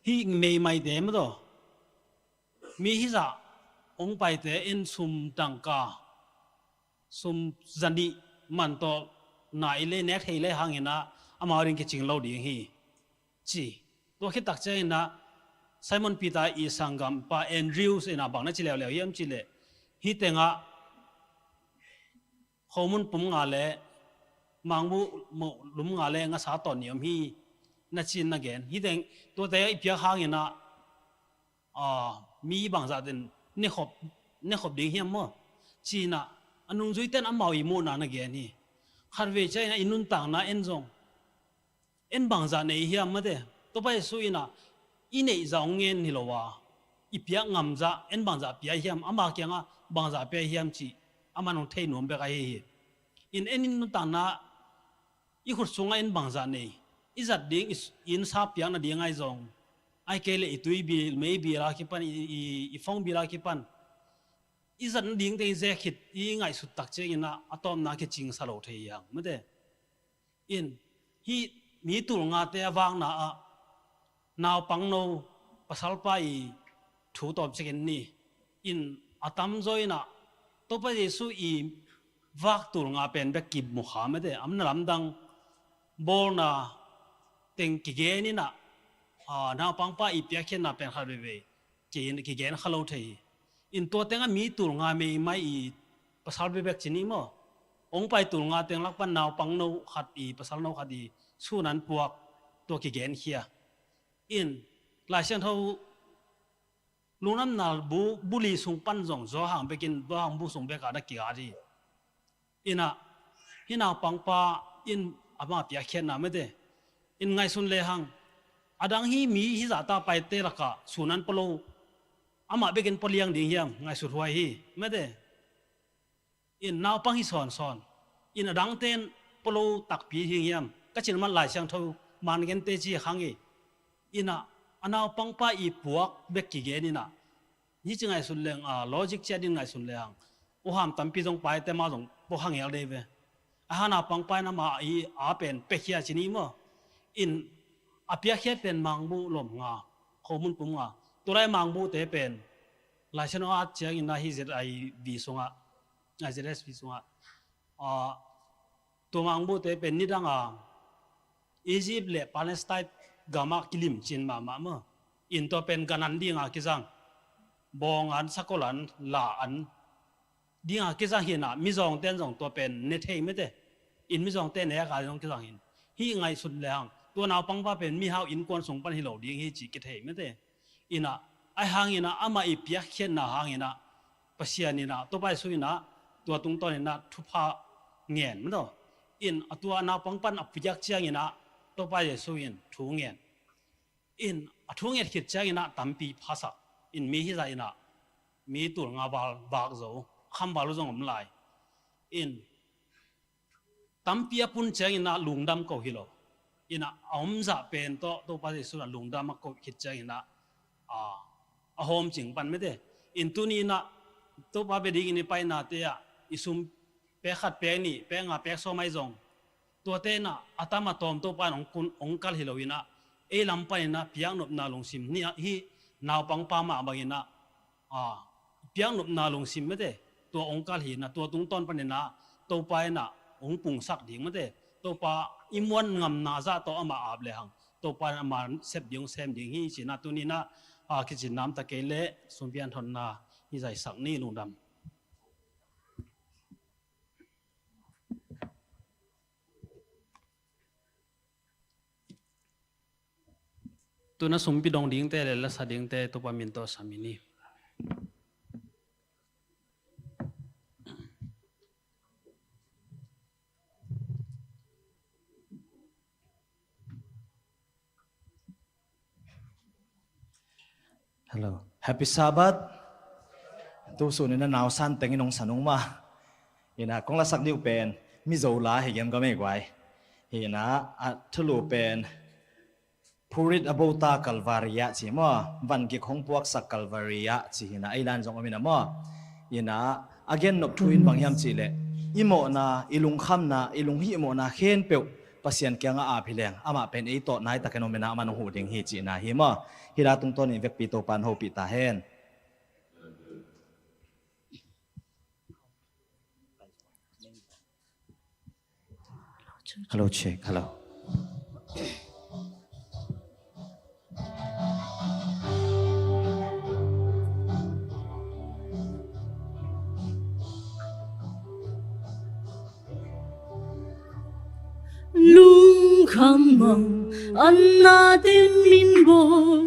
hi mei mai de ma do mi hi za ong pai te in sum tang ka sum zani man to na ile ne thei le hangina amarin ke ching lo ding hi chi to khit tak che na Simon Peter i sangam pa Andrews ina bang na chilew lew yam chile hi tenga khomun pum nga le mangbu mo lum nga le nga sa ton niam hi na chin na gen hi teng to te i pya hang ina mi bang za den ne khop ding hiam mo china anung zui ten amau i mo na na gen hi kharwe chai na inun tang na en zong en bang za nei hiam ma de to pai su ina inei zaung ngen ni lowa ipia ngamza en bangza pia hiam ama kyanga bangza pia hiam chi amanong thei nom be ka hi in enin nu ta na i khur sunga en bangza nei izat ding in sa pia na ding ai zong ai kele itui bi maybe ra ki pan i phong bi ra ki pan izat ding te je khit i ngai su tak che ina atom na ke ching sa lo thei yang ma de in hi mi tul nga te awang na a now pang no pasal pai thu top chicken ni in atam joina to pa yesu i vak tur nga pen be kib muhammad amna ramdang borna teng ki ge ni na now pang pa i pya khen na pen kha be ki gen khalo thei in to tenga mi tur nga me mai i pasal be bek chini mo ong pai tur nga teng lak pan now pang no khat i pasal no khat i su nan puak to ki gen khia in lai chen tho ลุงน้ำนาบุรีสุงปันจงจ่อหางไปกินจ่อหางบุสุงเบกาได้กี่อาทิอินะฮินาปังปาอินอามาเปียเขียนนะไม่ได้อินไงสุนเลหังอดังฮีมีฮิจาตาไปเตระกะสุนันปโลอามาเบกินปเลียงดิ่งเฮียมไงสุดหวยฮีไม่ได้อินนาวปังฮิสอนอินอดังเต้นปโลตักปีเฮียมก็จินมันหลายเชียงเท่ามันกันเตจีขังอีอินะอันนาวปังปาอีปวกเบกกี่เกนี่นะนี่จึงไงสุนเลงลอจิกเจดินไงสุนเลงโอหามตั้มปีจงไปแต่มาจงพวกหังเอลเดเวอาหารปังไปนะมาอีเป็นเปเคียชินีมั้งอินอาเปียเคียเป็นมังบูลมงาข้อมูลปุ่งงาตัวไรมังบูเตเป็นหลายชนอาเจียงอินนาฮิเซตไอวีสงะไอเซตเอสวีสงะตัวมังบูเตเป็นนิดังอียิปต์และปาเลสไตน์กามากิลิมจินมามั้งอินตัวเป็นกันนันดีงากิจังบองอันสักลันลาอันดีงากิจังเห็นมิจองเต้นจงตัวเป็นเนเทไม่ได้อินมิจองเต้นเนี่ยการจงกิจังเห็นฮีไงสุดแรงตัวนาวปังว่าเป็นมีเฮาอินกวนส่งปันฮิโลดีงฮีจีกิเทไม่ได้อินะไอหางอินะอามาอีเปียเขียนนะหางอินะปัสยานินะตัวไปสุยนะตัวตรงต้นอินะทุพาเงียนไม่ได้อินตัวนาวปังปันอภิยักเชียงอินะตัวไปสุยนทูเงียนอินทูเงียนคิดเชียงอินะตั้มปีภาษาอินมีฮิใจอินะมีตัวงาบากโจคำบาลุจงอมลายอินตั้มปีปุ่นเชียงอินะลุงดำเกาฮิโลอินะอมจะเป็นตัวไปสุดลุงดำมาเกาคิดเชียงอินะโฮมจิงปันไม่ได้อินตัวนี้นะตัวไปดีกินไปนาเตียอิสุมเปขัดเปนี่เปงาเปโซไม่จงตัวเตนะอัตมาตอมตัวไปองค์กัลฮิโลอินะลำไปนะเพียงนบนาลงซิมนี่ฮีนาวปังปามาบางอินะเพียงนบนาลงซิมไม่ได้ตัวองค์กัลฮินะตัวตุงต้นปันนะตัวไปนะองค์ปุ่งสักดิ่งไม่ได้ตัวไปอิมวนงำนาซาตัวอามาอาบเลยหังตัวไปอามาเสพดิ่งเสพดิ่งฮีสินะตัวนี้นะคิดจินน้ำตะเกลเละสุนเปียนทนนาฮิใจสักนี่ลุงดำตัวนั้นสมปิดองดิ่งแต่เลยละสะดิ่งแต่ตัวปามินโตสามินีฮัลโหล Happy Sabbath ตัวส่วนนี้นาวสันแต่งนองสนุกมาเห็นนะกงละสักนิ้วเป็นมิโซลาเห็นก็ไม่ไหวเห็นนะทะลุเป็นพูริตอโบตาคัลวาริยะสิมั้งวันกิของพวกสักคัลวาริยะสิเห็นนะไอ้ลานจงอมินะมั้งเห็นนะอาเกนนกทุนบางยามสิเละอิโมนาอิลุงคำนาอิลุงฮิโมนาเขียนเปียวปัสยันเกียงอาพิเลงอามาเป็นไอโตนายตะเกนอมินะมันหูดิ่งฮิจินะเห็นมั้งฮิราตุงต้นนี่เวกปีโตปันโฮปิตาเฮนฮัลโหลเช็คฮัลโหลลุงคำมังอันนาเต็มมินบง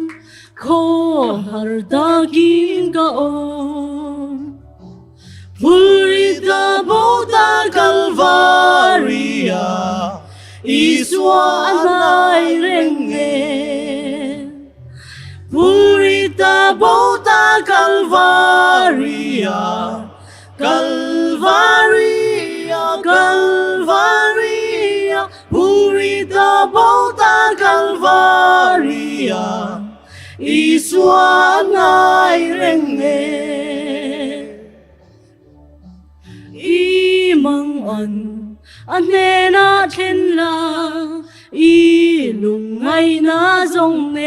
ขอหาดากินกะอมพูริตาโบตาคัลวาริยาอิสวาไนเรงเงพูริตาโบตาคัลวาริยาคัลวาริยาคัลวาริยาพูริตาโบตาคัลวาริยาอิสวาไนเรงเงอีมังอันเนนาเทนลาอีลุงไงนาจงเน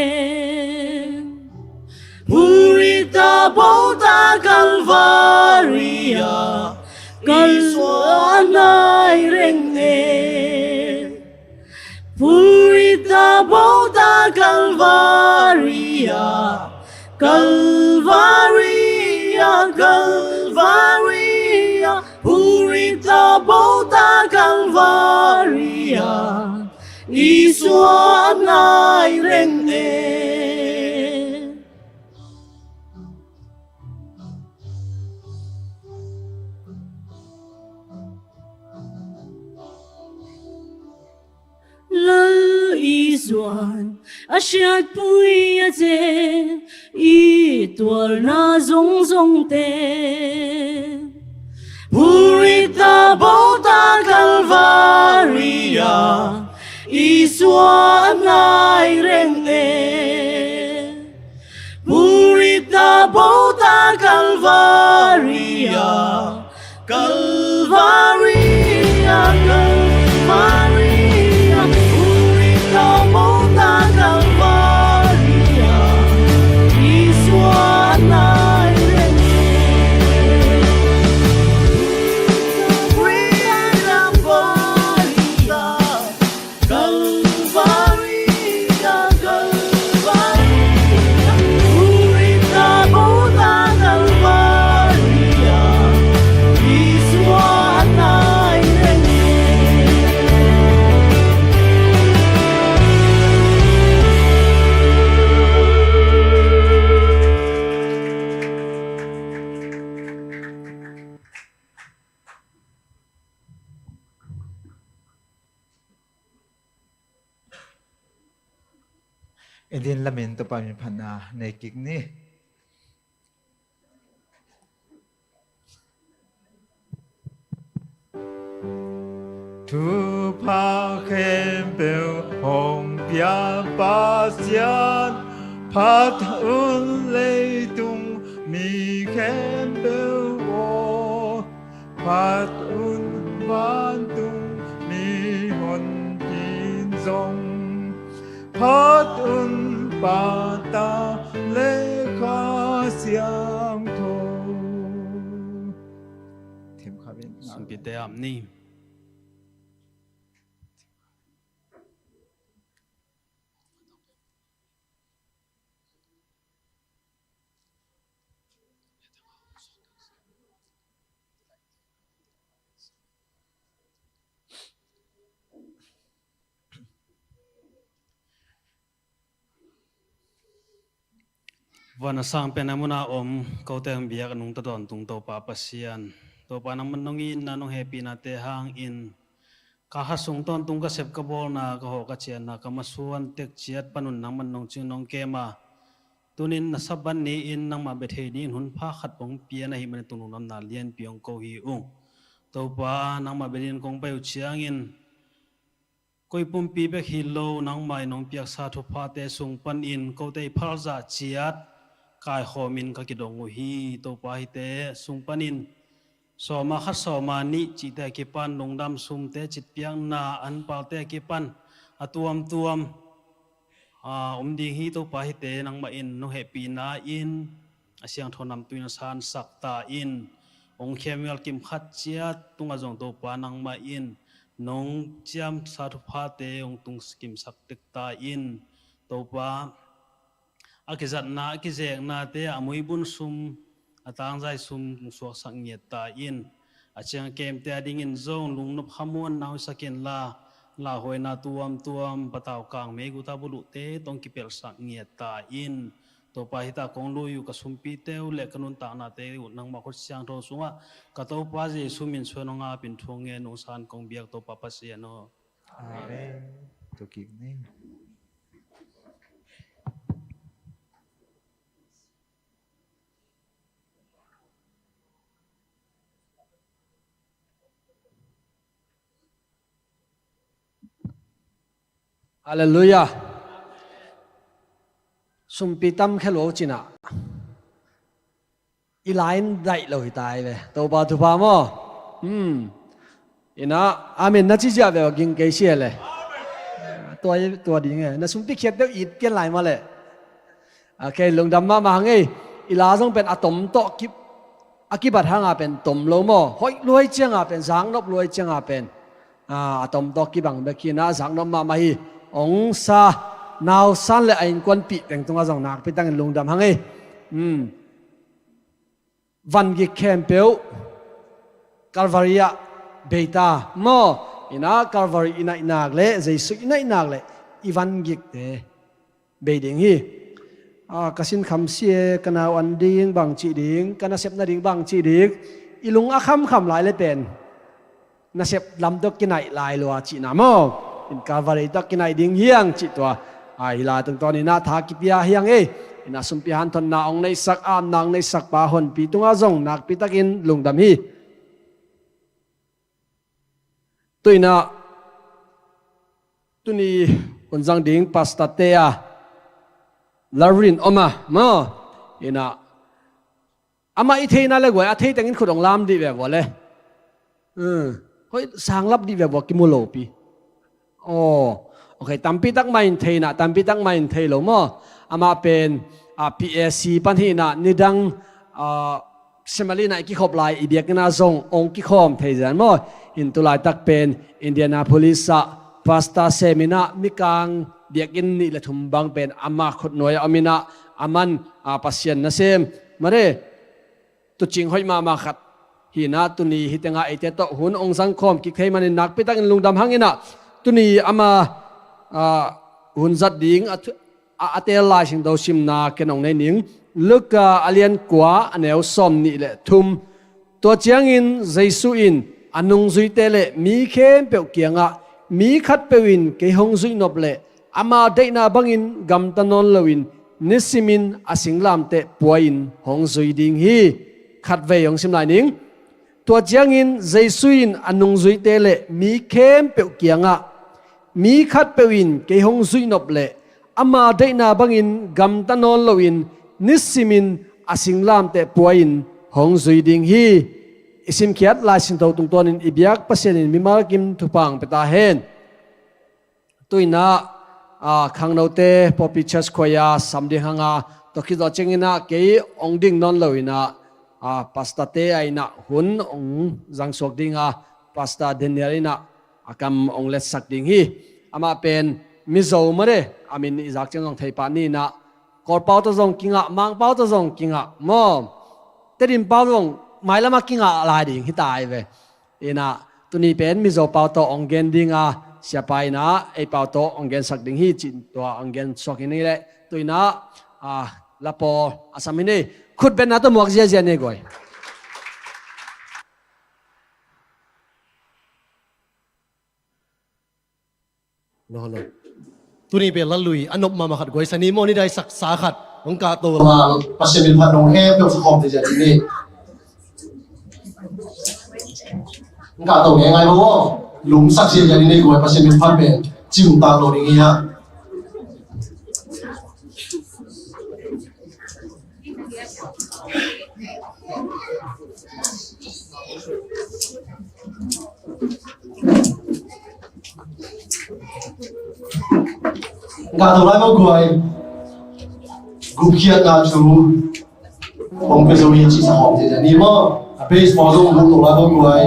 พูริตาโบตาคัลวาริยาคัลวาไนเรงเงพูริตาโบตาคัลวาริยาคัลวาริยาคัลวาริยาพูริตาโบตาคัลวาริยาอิสวาไนเรงเอ soan a shat pui a te I tual na zong zong te Purita bota Calvaria I suan ngai reng e Purita bota Calvaria Calvaria Calvaria Purita bota Calvaria I suan ngai reng e Purita Calvaria Calvaria Calvaria Purita bota Calvaria I suan ngai reng e Edin lamento pa min phana nei kik ni Tu pa khem bel hong pia pa sian Pat un lei tung mi khem bel wo Pat un van tung mi hon tin zong Pat un pa ta le kha siang tho Thêm kha bên สุปิเตอัมนี่วันสร้างเป็นอมุนาอมเขาแต่งเบียกันนุงตะดอนตุงโตปาปัสยานตัวปานังมันนงอินนันงเฮปีนาเตหางอินกะหัสงตอนตุงกะเสบกะบอลนากะโหกะเจียนนากะมาสวนเต็กเจียดปนุนนังมันนงจึงนงเกมาตุนินนะสับบันนี้อินนังมาเบเทนีหุนพาขัดปงเปียนะหิมันตุนุนนาเลียนเปียงโกฮีอุงตัวปานังมาเบดินกงไปอุเชียงอินกอยปุ่มปีเบกฮิโลนังไม่นงเปียกสาธุพาเตสุงปันอินโกเตพาลซาเจียดกายโฮมินกะกิดงอุฮีตัวปาฮิเตสุงปันินสอมาคัดสอมานิจิเตกิปันลงดำซุมเตจิตเปียงนาอันปาเตกิปันอตัวมดีฮีตัวปาฮิเตนังมาอินโนเฮปีนาอินเสียงทนำตุยนสานสักตาอินองเคมิลกิมขัดเจียดตุงอาจงตัวปานังมาอินนงเจียมสาธุพาเตองตุงสกิมสักติกตาอินตัวปาอากิจัดนาอากิเจกนาเตอมวยบุญซุมอาตางใจซุมสวกสังเงียตาอินอาเจียงเกมเตอดิ่งินซงลุงนบขมวนนาวสกินลาหวยนาตัวมปะตาวกลางเมกุตาบุลุเตต้องกิเปลสังเงียตาอินตัวปาหิตากงลุยอยู่กับซุมปีเตวเล็กขนุนตานาเตอุนังมาคดเสียงโทสุงะกะตัวปาเจซุมินชวนงาปินทวงเงนงสานกงเบียกตัวปาปัสเซียโนอาเมนตัวกิกนี่ ฮาเลลูยาสุมปีตัมแค่โลจินะอีไลน์ได้เลยตายเลยตัวปาทุพามออินะอาเมนนัดที่จะแบบกินเกษียเลยตัวดีไงนัดสุมปีเขียดเดียวอีดเปลี่ยนไลน์มาเลยโอเคลงดำมาไงอีลาต้องเป็นอะตอมโตกิบอากิบัตหางาเป็นตมโลมอหอยรวยเจียงอาเป็นสังนบรวยเจียงอาเป็นอะตอมโตกิบังเบกินะสังนบมาไม่องซานาวสันเลยไอ้ควนปีแต่งตรงนั้นนักไปตั้งลงดำหังไงวันกิแคมเปลคาร์วารียเบต้ามออินาคาร์วารีอินาอินักเล่ใจสุอินาอินักเล่อีวันกิเตเบดิงฮีกสินคำเสียกันเอาอันดิ่งบางจีดิ่งกันนาเสพนาดิ่งบางจีดิ่งอีลุงอาคำหลายเลยเป็นนาเสพลำดอกกินไหนลายลัวจีนามอ อินกาลวารีตักกินไอดิ่งเฮียงจิตัวฮิลาตรงตอนนี้นาทากิเตียเฮียงอินาสุมพิหันทนนาองในสักอามนางในสักปาหนปีตุงอาจงนักปีตักินลุงดำฮีตุยนาตุนีคนจังดิ่งปัสตาเตียลารินอมามาอินาอามาอีเทน่าเลยกว่าอาเทแต่งินขุดองลามดีแบบว่าเลยเฮ้ยสร้างรับดีแบบว่ากิโมโลปีโอเคตัมปีตักไม่เทนะตัมปีตักไม่เทโลมั้งอามาเป็นPSC ปัญหานะนิดังเซมาลีนะกิขบลายอีเดียกนาซงองกิขอมเทจันมั้งอินตุลายตักเป็นอินเดียนาโพลิสพาสตาเซมินะมิกังเดียกินนี่ละทุมบังเป็นอามาขดหน่วยอามินะอามันปัสยันนะเซมมาเร่ตุจิงห้อยมาขัดฮีนะตุนีฮิตงาไอเตโตหุนองสังคมกิเคมันนักไปตั้งลุงดำหังอินะตุนีอามาหุนจัดดิ่งอาเตลายสิงดาวชิมนาเกนองในนิ่งลึกอาเลียนกว่าอันเอวซอมนี่แหละทุมตัวเจียงอินเจสุอินอันนุงซุยเตเลมีเข้มเปียวเกียงมีขัดเปวินเกหงซุยนบเลอามาได้นาบังอินกำตันนนลวินนิสิมินอาสิงลามเตป่วยอินหงซุยดิ่งฮีขัดเวยองสิมลายนิ่งตัวเจียงอินเจสุอินอันนุงซุยเตเลมีเข้มเปียวเกียงมีขัดเปวินเกหงซุยนบเลอามาได้นาบังอินกำตันนนลวินนิสิมินอาสิงลามเตป่วยอินหงซุยดิ่งฮีอิสิมเขียดลายสินโตตุงตัวนินอิบยักปัสเซนินมิมากิมทุปังเปตาเฮนตุยนาขังโนเตปอปิชัสขวายสัมดิหังตคิดว่าเจงินะเกยองดิ่งนนลวินะปัสตาเตไอนะหุนองจังสวกดิ่งปัสตาเดนเนรินะอากำองเลสักดิ่งฮีอามาเป็นมิโซมาเรอามินอิจักเจงองไทยปานีนะกอดเป้าตะจงกิงมังเป้าตะจงกิงมอเตดินเป้าตะจงหมายละมากิงอะไรดิ่งที่ตายเวนะตุนีเป็นมิโซเป้าตะองเกนดิ่งเสียไปนะไอเป้าตะองเกนสักดิ่งฮีจินตัวองเกนสวกนี่แหละตุยนะละปออาสามินีขุดเป็นนัตมวกเจียเจียนี่ก่อยโน่ตัวนี้เป็นละลุยอันนบมาขัดก่อยสนิโมนี่ได้สักสาขัดองกาโตมาปัสเซมินพันนงแฮเปียวสคอมเจียนี่องกาโตยังไงบ่หลุมสักเจียนี่ก่อยปัสเซมินพันเป็นจิ้มตาโตนี่ฮะงานตัวไรก็กวยกุบเขียดงานชูผมเป็นสวีจิสหอมเจเจนี่มั้งเบสบอลต้องกุบตัวไรก็กวย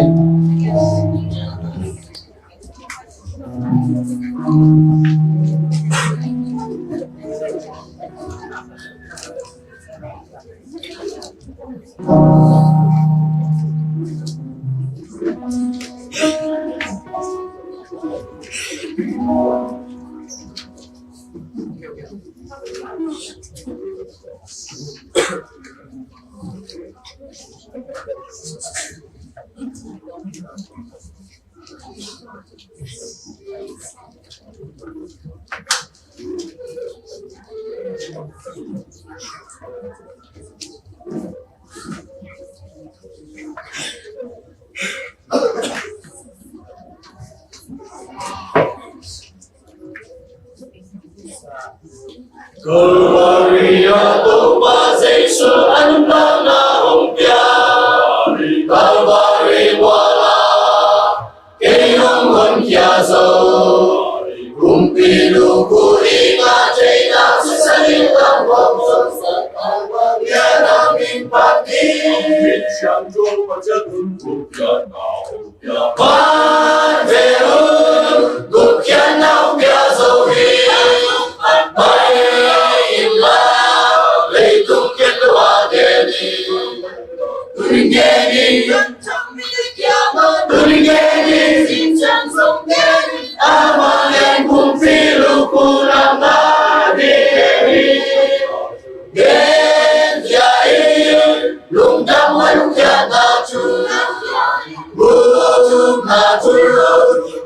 Gloria tu paz Jesu andana umpia Calvary wala Kayong hon kiazo Kumpilu kuringa Jaina susalitang wabson sa kalwagya naming pati Siyang tupa jatun bukyan na umpia Panverun bukyan na umpia zohi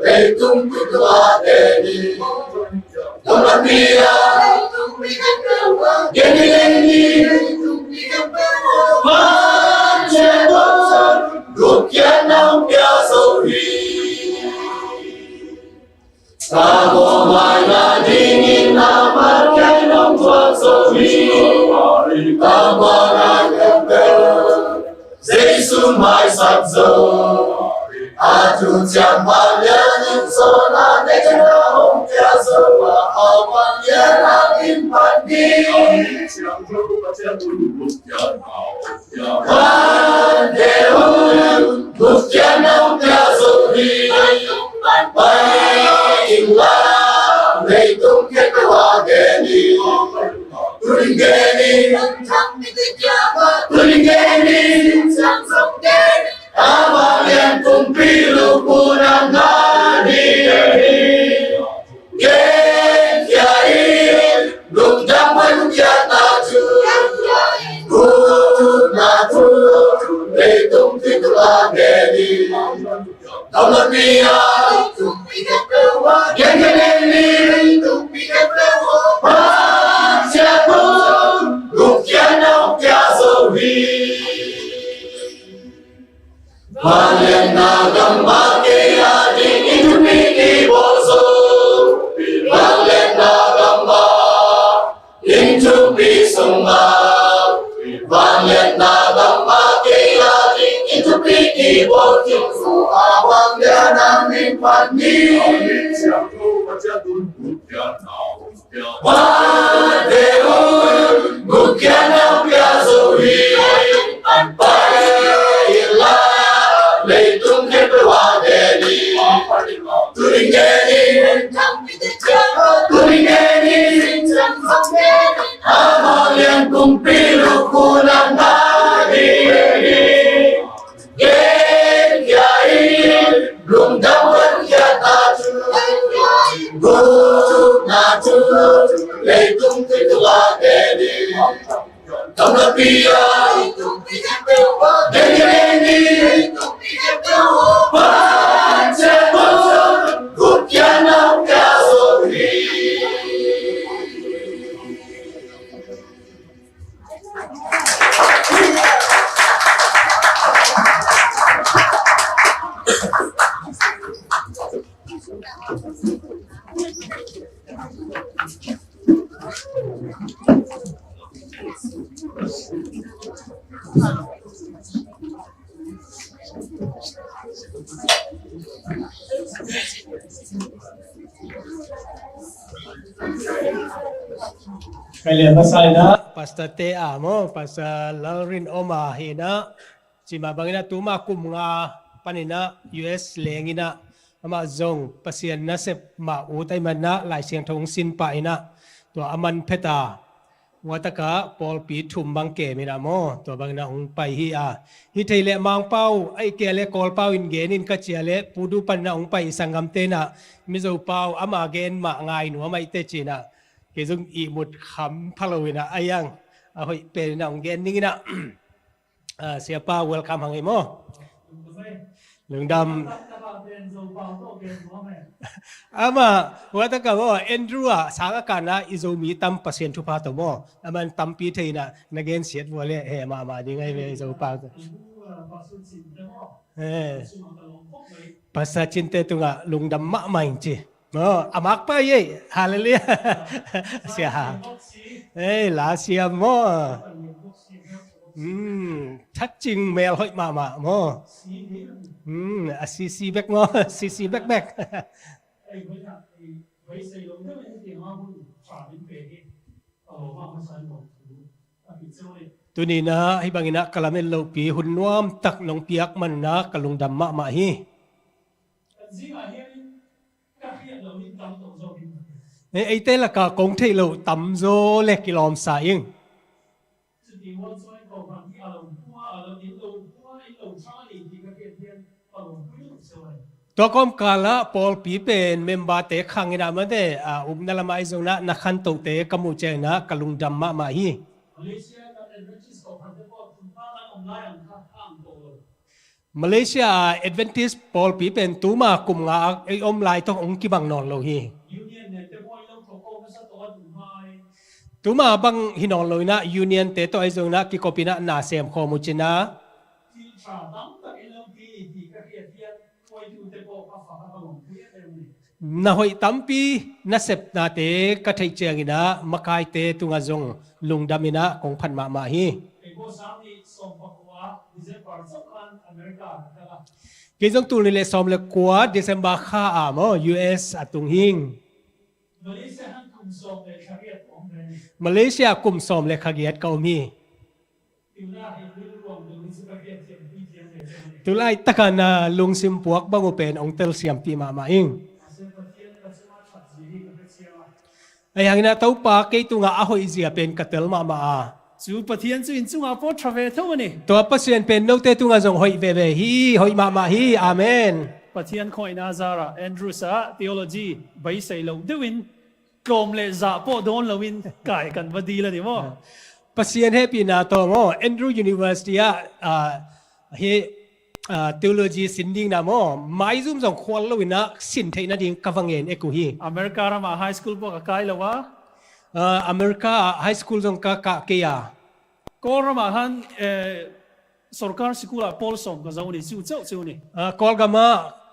leitung kekuatani Colombia leitung bikin kewa Geni leitung bikin kewa Panjang Rupiah nang biasa Kamu mana dingin amarkan nong tuan sohi Kamu kembel Giêsu mai sắp giờ Atu chẳng bao nhiêu những số là để cho nó không theo giờ và họ bao nhiêu là im phạt đi Quan hệ hôn Bục chân không theo giờ đi Bay im la Lấy tung kết quả ghé đi Turing ghé đi Turing ghé đi Chẳng sống ghé đi Amalyan kumpilu punang nadi Gen kiai Lung jaman kiata tu Good natu Leitung titulah gedi Colombia Gen geni Tumpikan kewa Panjang Rupiah nang biasa Valen nagamba kaya ding itupiki boso Valen nagamba intupi sumba Valen nagamba kaya ding itupiki boso Awang dia namin pandi Wadeun Bukyan ang piyasohi Pailah Leitung kekuatani Turing geni Turing geni Amal yang kumpilu kunang nadi Gen kiai Belum dapat kiata tu Good natu Leitung kekuatani Colombia Geni Panjang Rupiah nang biasa Kalian pasal na Pastor Te Amo, Pastor Laurin Oma hina si mabangina tuma kum nga panina US lengina ama zong pasien na sep ma utay man na lai siang thong sin pa ina to aman peta wataka Paul pi thum bang ke mina mo to bangina ong pai hi a hi theile mang pau ai ke le kol pau in genin ka chiale pudu pan na ong pai sangam te na mizo pau ama gen ma ngai nu mai te china ke zung i mut kham phalowina ayang a hoi pe na ong gen ningina siapa welcome hangai mo lung dam ama wata ka mo Andrew sanga kana izomi tam pasien thu pa to mo aman tampi theina nagen siet wole he ma dingai ve zo pa pasa cinte tunga lung dam ma main chi mo amak pa ye hallelujah sia la sia moชัดจริงแมวห้อยมาโมCC back โม CC back ตัวนี้นะให้บางนะกะละเมนโลปีหุ่นนวมตักนองเปียกมันนะกะลุงดำมะฮีไอ้เต้ละกะกงเทโลตำโซเล็กกิโลมสายงตัวกอมกาละปอลปีเป็นเมมบาเตขังนะมันเดนาลามาอิซงนะนักขันโตเตกมูเจนะกะลุงดัมมะมาฮี Malaysia Adventist Paul pi pen tu ma kum nga ai om lai tong ong ki bang non lo hi tu ma bang hinon lo na union te to ai zong na ki kopina na sem kho mu china na hoi tampi na sep na te ka thai cheng ina makai te tunga zong lungdamina kong phan ma ma hi cái giống tu lệ xóm lệ quá December kha à mo US atung hing Malaysia kum xóm lệ khagiat ka mi tu lai takana lung sim puak bangu pen ong tel siam pi ma ma ing ai hang na tau pa ke tu nga a hoi zia pen katel ma ma a chu pathian chu in chunga po thave tho ni to pasien pen no te tu nga jong hoi ve ve hi hoi ma ma hi amen pathian khoi na zara Andrew sa theology bai sei lo dewin klom le za po don lowin kai kan wadi la ni mo pasien he pi na to mo Andrew University a he theology sinding na mo mai zum jong khwal lo ina sin theina ding kawangen eku hi America ra ma high school po ka kai lo wa America high school jong ka ke ya kor ma han sarkar school a pol som ka zawni chu chu ni kol gama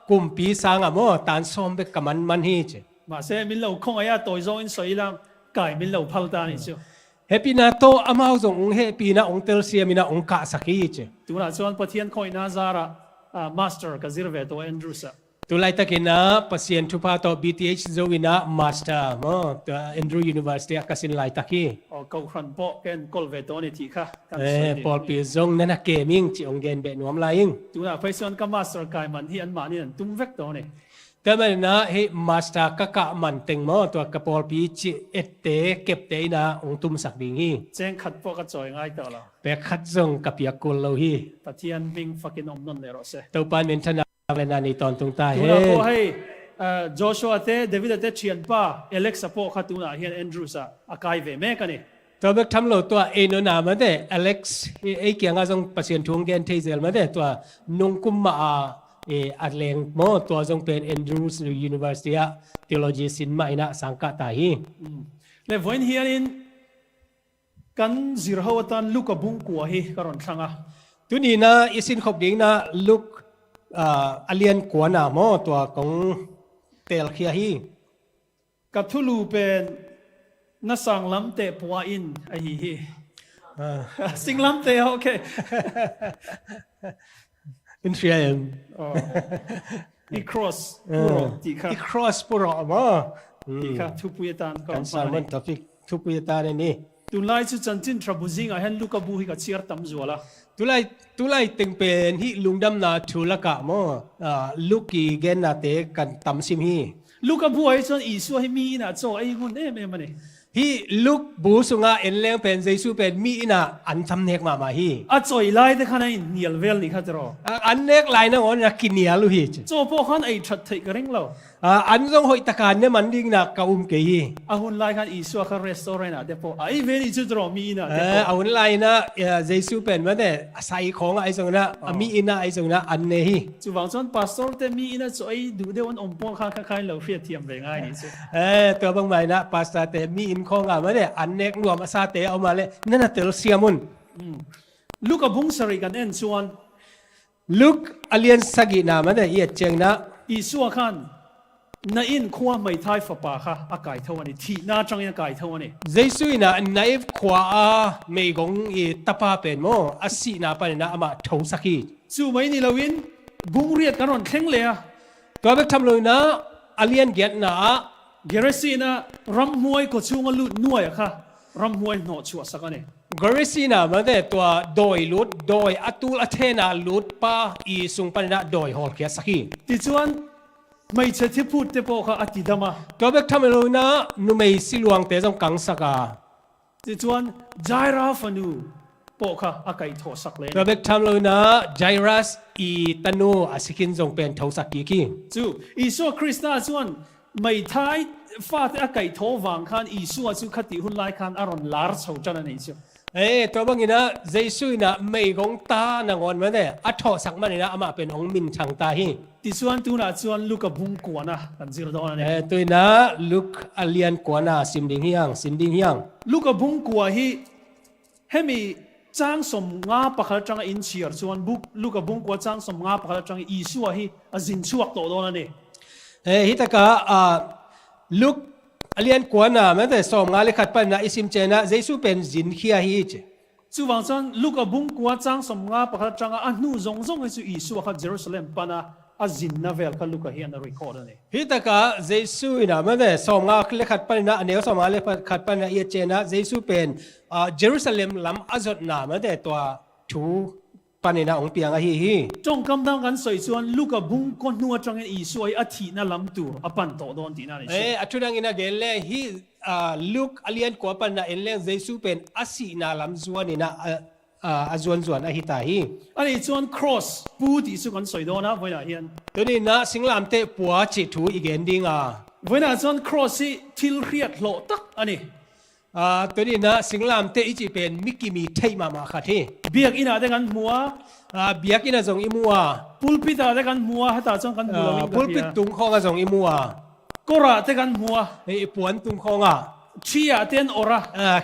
kum pi sang amo tan som be kaman man hi che ma se min lo khong aya toy zo in soi lam kai min lo phal ta ni chu happy na to amao jong happy na ong tel siamina ong ka saki che tu na chuan pathian khoi na zara master ka zirve to Andrew sa tu lai takina pasien thupa to BTH zoina master mo to Andrew University akasin lai taki o ko khran po ken kol ve to ni thi kha Paul pi zong nana gaming chi ong gen be nuam laing tu na paison ka master kai man hi an ma ni tum vek to niแต่มันนะเฮมาสเตอร์กะกะมันเต็งมอตัวกะปอลปีจิเอเตเก็บเตนะองตุมสักดิงฮีเจงขัดปอกะจอยง่ายตอละเปคัดซงกะเปียกุลโลฮีปะเทียนบิงฟักกินอมนนเลโรเซตัวปานเมนทนาเวนานี่ตอนตรงใต้เฮโอให้โจชัวเตเดวิดเตเชียนป้าอเล็กซ์ปอคัตุนะเฮียนแอนดรูซะอากายเวเมกันนี่ตัวเบิกทำโลตัวเอโนนามาเดอเล็กซ์ไอเกียงอาจงปะเซียนทวงเกนเทเซลมาเดตัวนุงกุมมาอัดแรงโมตัวจงเป็น Andrews University Theology สินมาอินะสังกัดตาฮีเลวอนเฮียนินกันจิรหาวตันลูกบุงกัวฮีกรอนสังอ่ะตุนี้นะอิสินขบดิ่งนะลูกอเลียนกัวนะโมตัวของเตลเคียฮีกับทุลูเป็นนัสังลำเตปัวอินไอฮีสิงลำเตโอเคin Siem i cross ti kha i cross puro ma ti kha thupuyetan kan salman topic thupuyetan ni tulai chu chanchin trabuzing a hen luka bu hi ka chiar tam zuala tulai teng pen hi lungdam na thulaka mo luki gen na te kan tam sim hi luka bu ai chon isu hi mi na cho ai gun em mani hi luk bu sunga en leng pen jesu pen mi ina an tham nek ma hi a choi lai te khana in nial vel ni khatro an nek lai na on na kinia lu hi cho po khan ai that thai ka reng lo an jong hoi takan ne man ding na ka ke hi a hun lai khan isu kha restaurant na de po ai ve ni chu dro mi na de a hun lai na jesu pen ma de sai khong ai jong na mi ina ai jong na an ne hi chu wang chon pastor te mi ina choi du de on om po kha khai lo fia thiam ve ngai ni chuตัวบางใหม่นะปาสตาเตมีอินคองอ่ะมาเนี่ยอันเนกรวมอาซาเตเอามาเลยนั่นน่ะเตลเซียมุนลูกบุงสริกันเอ็นชวนลูกอเลียนสกินามาเนี่ยเอียดเจงนะอีสัวขันนาอินขวาไม่ทายฝาปาค่ะอากาศเท่านี้ที่น่าจังยังอากาศเท่านี้เจสุยนะนายขวาไม่กงอีตาปาเป็นโมอาศินาปานะอามาทงสกิจู่ไม่นี่เราวินบุงเรียดกันรอนเข่งเลยอ่ะตัวเบกทำเลยนะอเลียนเกียรนะเกเรซีนะรำมวยก็ช่วงลุดน่วยอะค่ะรำมวยหนอชัวสักอันนี้เกเรซีนะมันเนี่ยตัวโดยลุดโดยอัตุลเทนาลุดป้าอีสุงปันนะโดยฮอลเกียสกีที่ชวนไม่ใช่ที่พูดแต่พอค่ะอธิดามาตัวเบกทำเลยนะนุ่มไม่สิลวงแต่จงกังสักาที่ชวนใจราฟนูพอค่ะอากาศทอสักเลยตัวเบกทำเลยนะไจรัสอีตันูอาศิกินจงเป็นทอสักกี่กี่จู่อิสุคริสต์ชวนไม่ท้ายฟาดอากาศทอวังคันอิสุอาจุคติหุ่นไลคันอารอนลาร์ชาวจันนี่ชิ ตัวบางนะเยซูนะไม่กงตานางอนมาเนี่ยอัทอสักมันนะอามาเป็นองมินช่างตาฮีที่ส่วนตัวน่ะส่วนลูกกับบุงกวนนะกันสิรดอนเนี่ยตัวนะลูกอเลียนกวนนะซิมดิงเฮียงลูกกับบุงกวนฮีให้มีจ้างสมงาปะคัลจังอินเชียร์ส่วนบุกลูกกับบุงกวนจ้างสมงาปะคัลจังอีสัวฮีอจินชวกโตดอนเนี่ยฮิตะกะลูกอเลียนกวนนะแม้แต่สมงาเลขัดปันนะอิสิมเจนะเยซูเป็นจินเฮียฮีเจจู่วังซันลูกกับบุงกวนจ้างสมงาปะคัลจังอันนู้ซงให้สู่อีสัวขัดเยรูซาเล็มปานะอาจินนาเวลคันลูกกับเฮียนรีคอร์ดเนี่ยฮิตะกะเยซูนะแม้แต่สมงาเลขัดปันนะอันนี้สมงาเลขัดปันนะเอเจนะเยซูเป็นเยรูซาเล็มลำอาจดนะแม้แต่ตัวทูปันนะองเปียงอะฮีจงกำดังกันสวยส่วนลูกกับบุงกวนนัวจังอีสัวอาทิตย์น่ะลำตัวอปันโตโดนตีน่ะเนี่ยอัจฉริยะนะเกลเลฮีลูกอเลียนกว่าปันนะเอเลเยซูเป็นอาศีน่ะลำส่วนนี่นะอาจวนอะฮิตาฮีอันนี้ส่วน cross ปูติสุกันสวยโดนนะเวลาเฮียนตัวนี้นะสิงลามเตปัวจิตูอีกเอนดิ้งเวลาส่วน cross ที่ทิลเรียดโลตักอันนี้ตัวนี้นะสิงลามเตอีจีเป็นมิกิมีเทมามาคัดที่เบียกอินาได้กันมัวเบียกอินาจงอิมัวปุลปิตาได้กันมัวให้ตาจงกันมัวปุลปิตตุงคองจงอิมัวกระได้กันมัวไอ้ปวนตุงคองชีอาเตียนอระ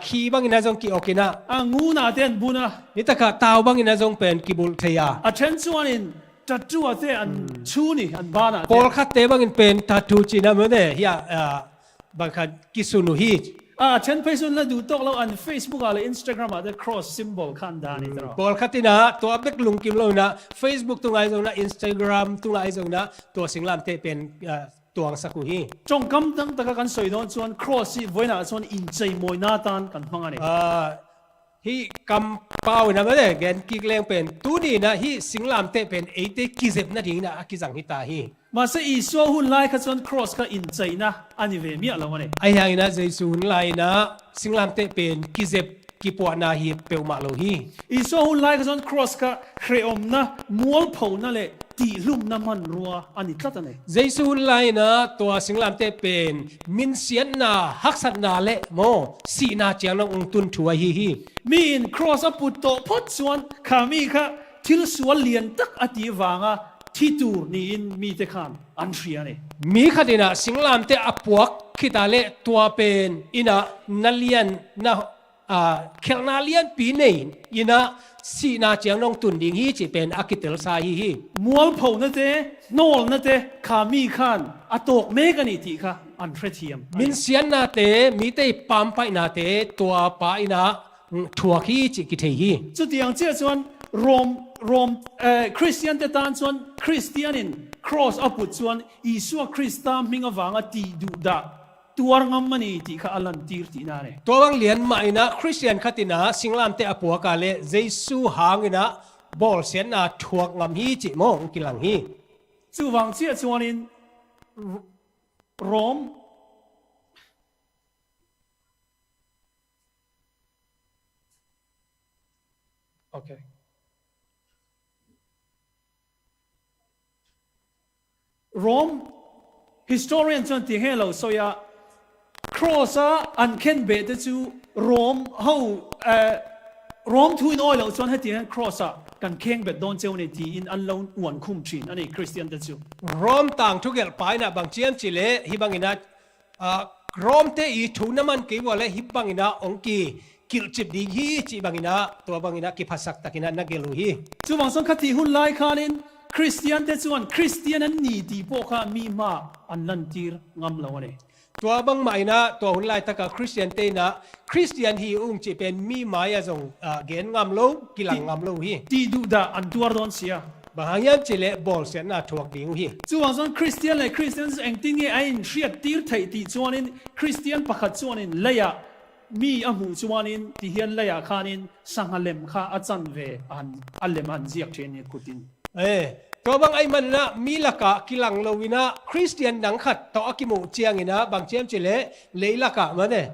ขี้บางอินาจงกิโอกินะงูนาเตียนบุนะนี่ตะกะตาวบางอินาจงเป็นกิบุลเทียเช่นส่วนนี้จัดจั่วเตอันชูนี่อันบ้านะโคลคัตเตบางอินเป็นตัดทูจีนะมันเนี่ยเฮียบางคันกิสุนุฮีเช่นไปส่วนแล้วดูตกแล้วอัน Facebook อะไร Instagram อะไร cross symbol คันดานี่ตลอดโคลคัตตินะตัวอัปเดตลุงกิมโลนะ Facebook ตัวไหนตรงนะ Instagram ตัวไหนตรงนะตัวสิงลามเตเป็นตัวสักุฮีจงกำดังตะกันสวยโดนส่วน cross ที่ไว้นะส่วนอินใจมวยหน้าตานกันฟังอันนี้ฮีกำเป้านะไม่ได้แกนกิเลงเป็นตัวนี้นะฮีสิงลามเตเป็นเอเตกิเซบนะทิ้งนะกิจังฮิตาฮีมาเสียอีสัวหุ่นไล่ขัดส่วน cross ก็อินใจนะอันนี้เวมีอะไรวะเนี่ยไอ้ยังนะเจสุหุ่นไล่นะสิงลามเตเป็นกิเซบกิปวนาฮีเปลมาโลฮีอีสัวหุ่นไล่ขัดส่วน cross ก็เครอมนะมัวเผานั่นแหละตีลุ่มน้ำมันรัวอันนี้ตัดอะไรเจสุหุ่นไล่นะตัวสิงลามเตเป็นมินเซียนนาฮักสันนาเละโมสีนาเจียงลงตุนทัวฮีมีอิน cross ปุตโตพดส่วนขามีค่ะทิลส่วนเลียนตักอติวางที่ตูนี่อินมีแต่ขันอันเสียนี่มีขดินะสิงลามเตอปวกคิดาเลตัวเป็นอินะนัลเลียนนะเคลนาเลียนปีนี่อินะสีนาเจียงลงตุนดิ่งฮีจีเป็นอากิเตลซาฮีมัวเผานั่นเตโนลนั่นเตขามีขันอตกเมกันนี่ทีค่ะอันเฟรเทียมมินเซียนนาเตมีเตปั๊มไปนาเตตัวปาอินะทัวฮีจีกิเทฮีจุดอย่างเจ้าส่วนโรมคริสเตียนแต่ตานส่วนคริสเตียนิน cross อปุตส่วนอีสัวคริสตามมิงวางตีดูดาตัวงำมันนี่ที่ข้าลันตีร์ตีน่าเนี่ยตัวบางเหรียญใหม่นะคริสเตียนขัดนะสิงลามเตอปัวกาเลเยซูหางนะบอลเสียนนะทวกงำฮีจิมองกิลังฮีจู่วังเจ้าส่วนนินโรมโอเคRome historian จนที่ให้เราส่วน cross อันเข็นเบตจู่ Rome เขา Rome ทุนอ้อยเราจนให้ที่ให้ cross กันเข่งเบตโดนเจ้าในที่อินอันเราอวนคุมชินอันนี้คริสเตียนจู่ Rome ต่างทุกอย่างไปนะบางเจียมจิเลฮิบังอินะRome เตอีทุนน้ำมันกี่วันเลยฮิบังอินะองกีกิลจิบดีฮีจีบังอินะตัวบังอินะกิภาษาตะกินะนักเกลูฮีจู่บางส่วนขัดที่หุ่นไล่ขานินคริสเตียนแต่ส่วนคริสเตียนนั้นนี่ที่พวกเขามีมาอันนั้นทีร์งำเราเนี่ยตัวบางใหม่นะตัวหุ่นไล่ตะกับคริสเตียนเตนะคริสเตียนฮีจีเป็นมีมาอย่างส่งเกณฑ์งำโลกิลังงำโลฮีที่ดูดาอันตัวโดนเสียบางอย่างจิเลบอลเสียน่าทวกดิ้งฮีจู่ว่าส่วนคริสเตียนเลยคริสเตียนเองที่นี่ไอ้เชียร์ทีร์ไทยที่ส่วนนี้คริสเตียนประคัดส่วนนี้เลยอะมีอหูส่วนนี้ที่เห็นเลยอะขานินสังหเลมข้าอาจารย์เวอันเลมันเจียกเชนี่กุตินตัวบางไอ้มันนะมีลักะกิลังโลวินะคริสเตียนดังขัดต่อกิมูเจียงนะบางเจียมจิเลเลยลักะมันเนี่ย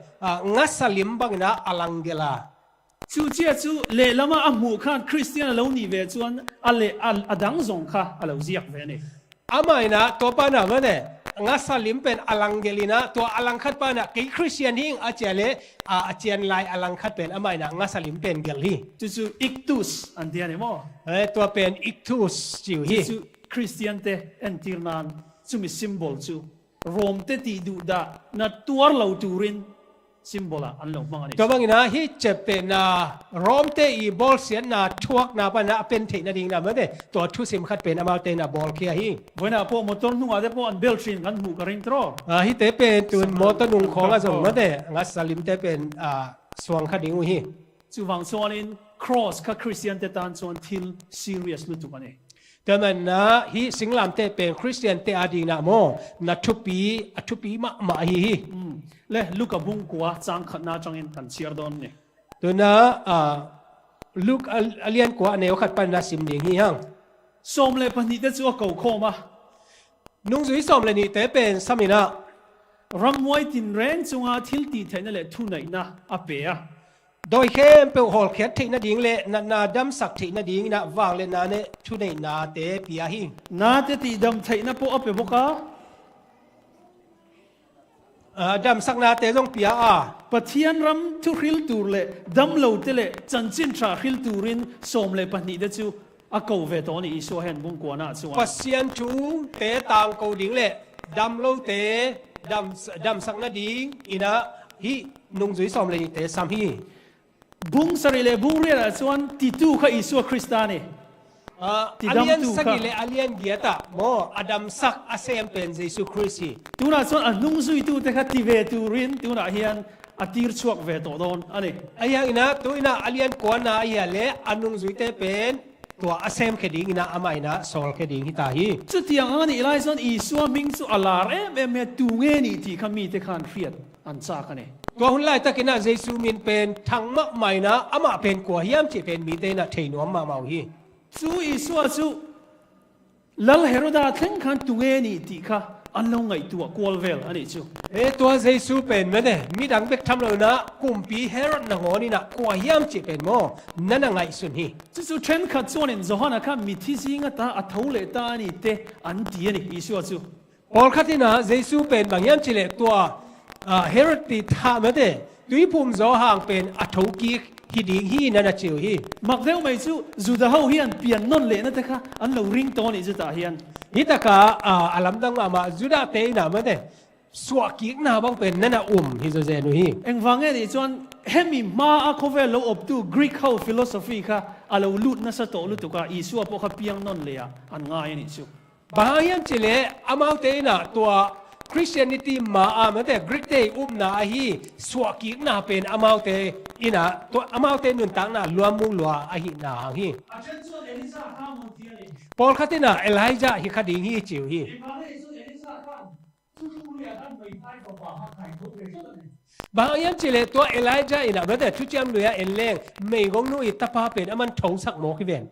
งัสลิมบางนะอลังเกลาจู่เจ้าจู่เลยละมาอหูขันคริสเตียนเราหนีเวจวนอะไรดังสงค่ะอะไรเจียกเวนี่อาไม่นะตัวปานะมันเนี่ย nga salim pen alangelina to alang khat pa na ke Christian hing a chele a chen lai alang khat pen amai na nga salim pen gel hi จุจุ ictus อันเดียนี่มอ to pen ictus chiu จุ hi จุคริสเตียนเตเอนติรนานจุมี symbol จุโรมเตติดูดานะตัวเราตูริน symbol อันลงมานี่ to bangina hi chepe na rom te i bol sian na thuak na pa na pen the na ding na ma de to thu sim khat pen amau te na bol khia hi เวลาพวกมอเตอร์นุ่งอะไรพวกอันเบลทรินกันหูกระริงตรอ hi te pen tun mo to nung khong a song ma de nga salim te pen swang khat ding hi จูวังส่วนนี้ cross กับคริสเตียนเตตันส่วนทิล serious ลุตุกันนี่ แต่มันนะฮิสิงลามเตเป็นคริสเตียนเตอดีนะโมนัทุปีมาฮิและลูกกับบุงกัวจังขัดนาจังเอ็นกันเชียร์ดอนนี่ ตัวนะลูกอเลียนกัวเนวขัดปันนาสิมดิงฮิฮัง สมเลยพันธุ์เตจัวเก่าโคมา นุ่งสุยสมเลยนี่เตเป็นสามีนะ รำมวยตินเรนจงอาทิลตีเทนนั่นแหละทุนไหนนะอาเปีย โดยเข้มเปหอลเขียดที่นาดิงเละนาดำสักที่นาดิงนะวางเลยนาเนชุดในนาเตปียหินาเตตีดำไทยนะพวกอาเปียบกาดำสักนาเตต้องปียปะเทียนรำทุริลตูเละดำเหลาเตเละจันจินทราริลตูรินสมเลยปนิเดจูอาเกาเวตอนี่อิสวาเห็นบุงกัวน่าสวาปัสเซียนจูเตต่างกูดิงเละดำเหลาเตดำสักนาดิงอินะฮินุ่งสุยสมเลยเตสามฮิบุงสริเลบุงเรียนส่วนติตูข้าอิสุคริสตานีอาเลียนสักกิเลอาเลียนเกียรติโมอดัมสักอาเซมเป็นเยซูคริสต์ตูน่าส่วนอันนุ่งสุยตูเตคัติเวตูรินตูน่าเฮียนอาทิร์ชวกเวตโดนอันนี้ไอ้ยังอินะตัวอินะอาเลียนกวนนาเฮียเล่อันนุ่งสุยเตเป็นตัวอาเซมเคดิงอินะอามาอินะโซลเคดิงฮิตาฮีจุดที่อันนี้ไล่ส่วนอิสุมิงสุอลาร์เมตูเงนี่ที่ขามีเตขันเฟียดอันซากันนี่ตัวหุ่นไล่ตะกินะเยซูมินเป็นทั้งมะใหม่นะอามาเป็นกัวเฮียมที่เป็นมีเตนะเทนวมมาเมาฮีจูอิสุจูลัลเฮโรดาทั้งขันตุเงนี่ที่ข้าอันลงไงตัวกอลเวลอันนี้จูตัวเยซูเป็นมั้ยเนี่ยมีดังเบกทำแล้วนะกุมปีเฮโรดนะงอนี่นะกัวเฮียมที่เป็นโมนั่นไงสุนฮีจูเทรนขัดส่วนนี้จะหันข้ามีที่สิ่งตาอัฐเอาเลตานี่เตอันที่นี่อิสุจูพอขัดที่นะเยซูเป็นบางอย่างที่เลตัวเฮโรดติทามั้ยเนี่ยตุยภูมิโซห่างเป็นอัฐกีฮิดิงฮีนั่นจิวฮีมักเดียวไม่จูจูดาเฮาเฮียนเปลี่ยนนนเลนะแต่ค่ะอันเราริงตัวนี่จุดตาเฮียนฮิตะกาอาลัมดังมาจุดาเตยนะมั้ยเนี่ยสวกิกนะบังเป็นนั่นฮิโซเซนุฮีเอ็งฟังเงี้ยจวนเฮมิมาอาโคเวลอบตูกรีกเฮาฟิโลโซฟีค่ะอาเราลุดนะสะโตลุตุกาอีสัวพวกเขาเปียงนนเลยอันง่ายนี่จูบางอย่างจิเลอามาเตยนะตัวคริสเตียนิตี้มามันแต่กรีกเตอุบนาฮีสวกิกนาเป็นอามาเตอินะตัวอามาเตนุนตังนะลวมุงลัวอาหินาฮีพอลคัตินะเอลิจาฮิคดิงฮีจิวฮีบางอย่างจิเลตัวเอลิจาอินะมันแต่ทุจามลุยเอ็นเลงไม่กงนุอิตาพาเป็นอามันทงสักโมกิเวน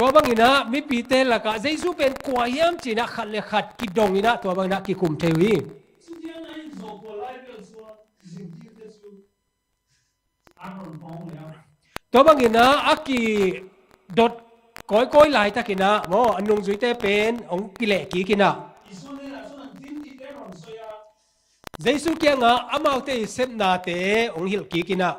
ตัวบางอินะมีปีเตลกะเยซูเป็นกวายามจีนะขัดเลขัดกิดงอินะตัวบางนะกิคุมเทวีตัวบางอินะอักกีดดก้อยหลายตะกินะโมอันนุงสุยเตเป็นองกิเลกีกินะเยซูเกียงะอามาเตเซมนาเตองฮิลกีกินะ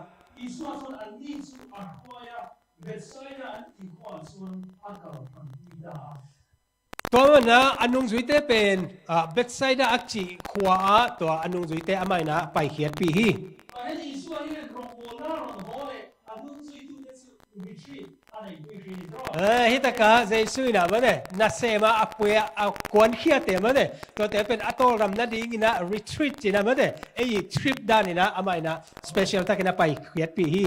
ตัวมันนะอันนุงสุยเตเป็นเบสไซด์อักจีขวาตัวอันนุงสุยเตอาไม่นะไปเขียดปีฮีฮิตากาเจสุยนะมันเนี่ยนัสเซมาอัปเวะอักวนเขียดเตมันเนี่ยตัวเตเป็นอัตโตรัมนัดดิ้งนะรีทรีตจีนะมันเนี่ยไอ้ทริปด้านนี่นะอาไม่นะสเปเชียลตะกินะไปเขียดปีฮี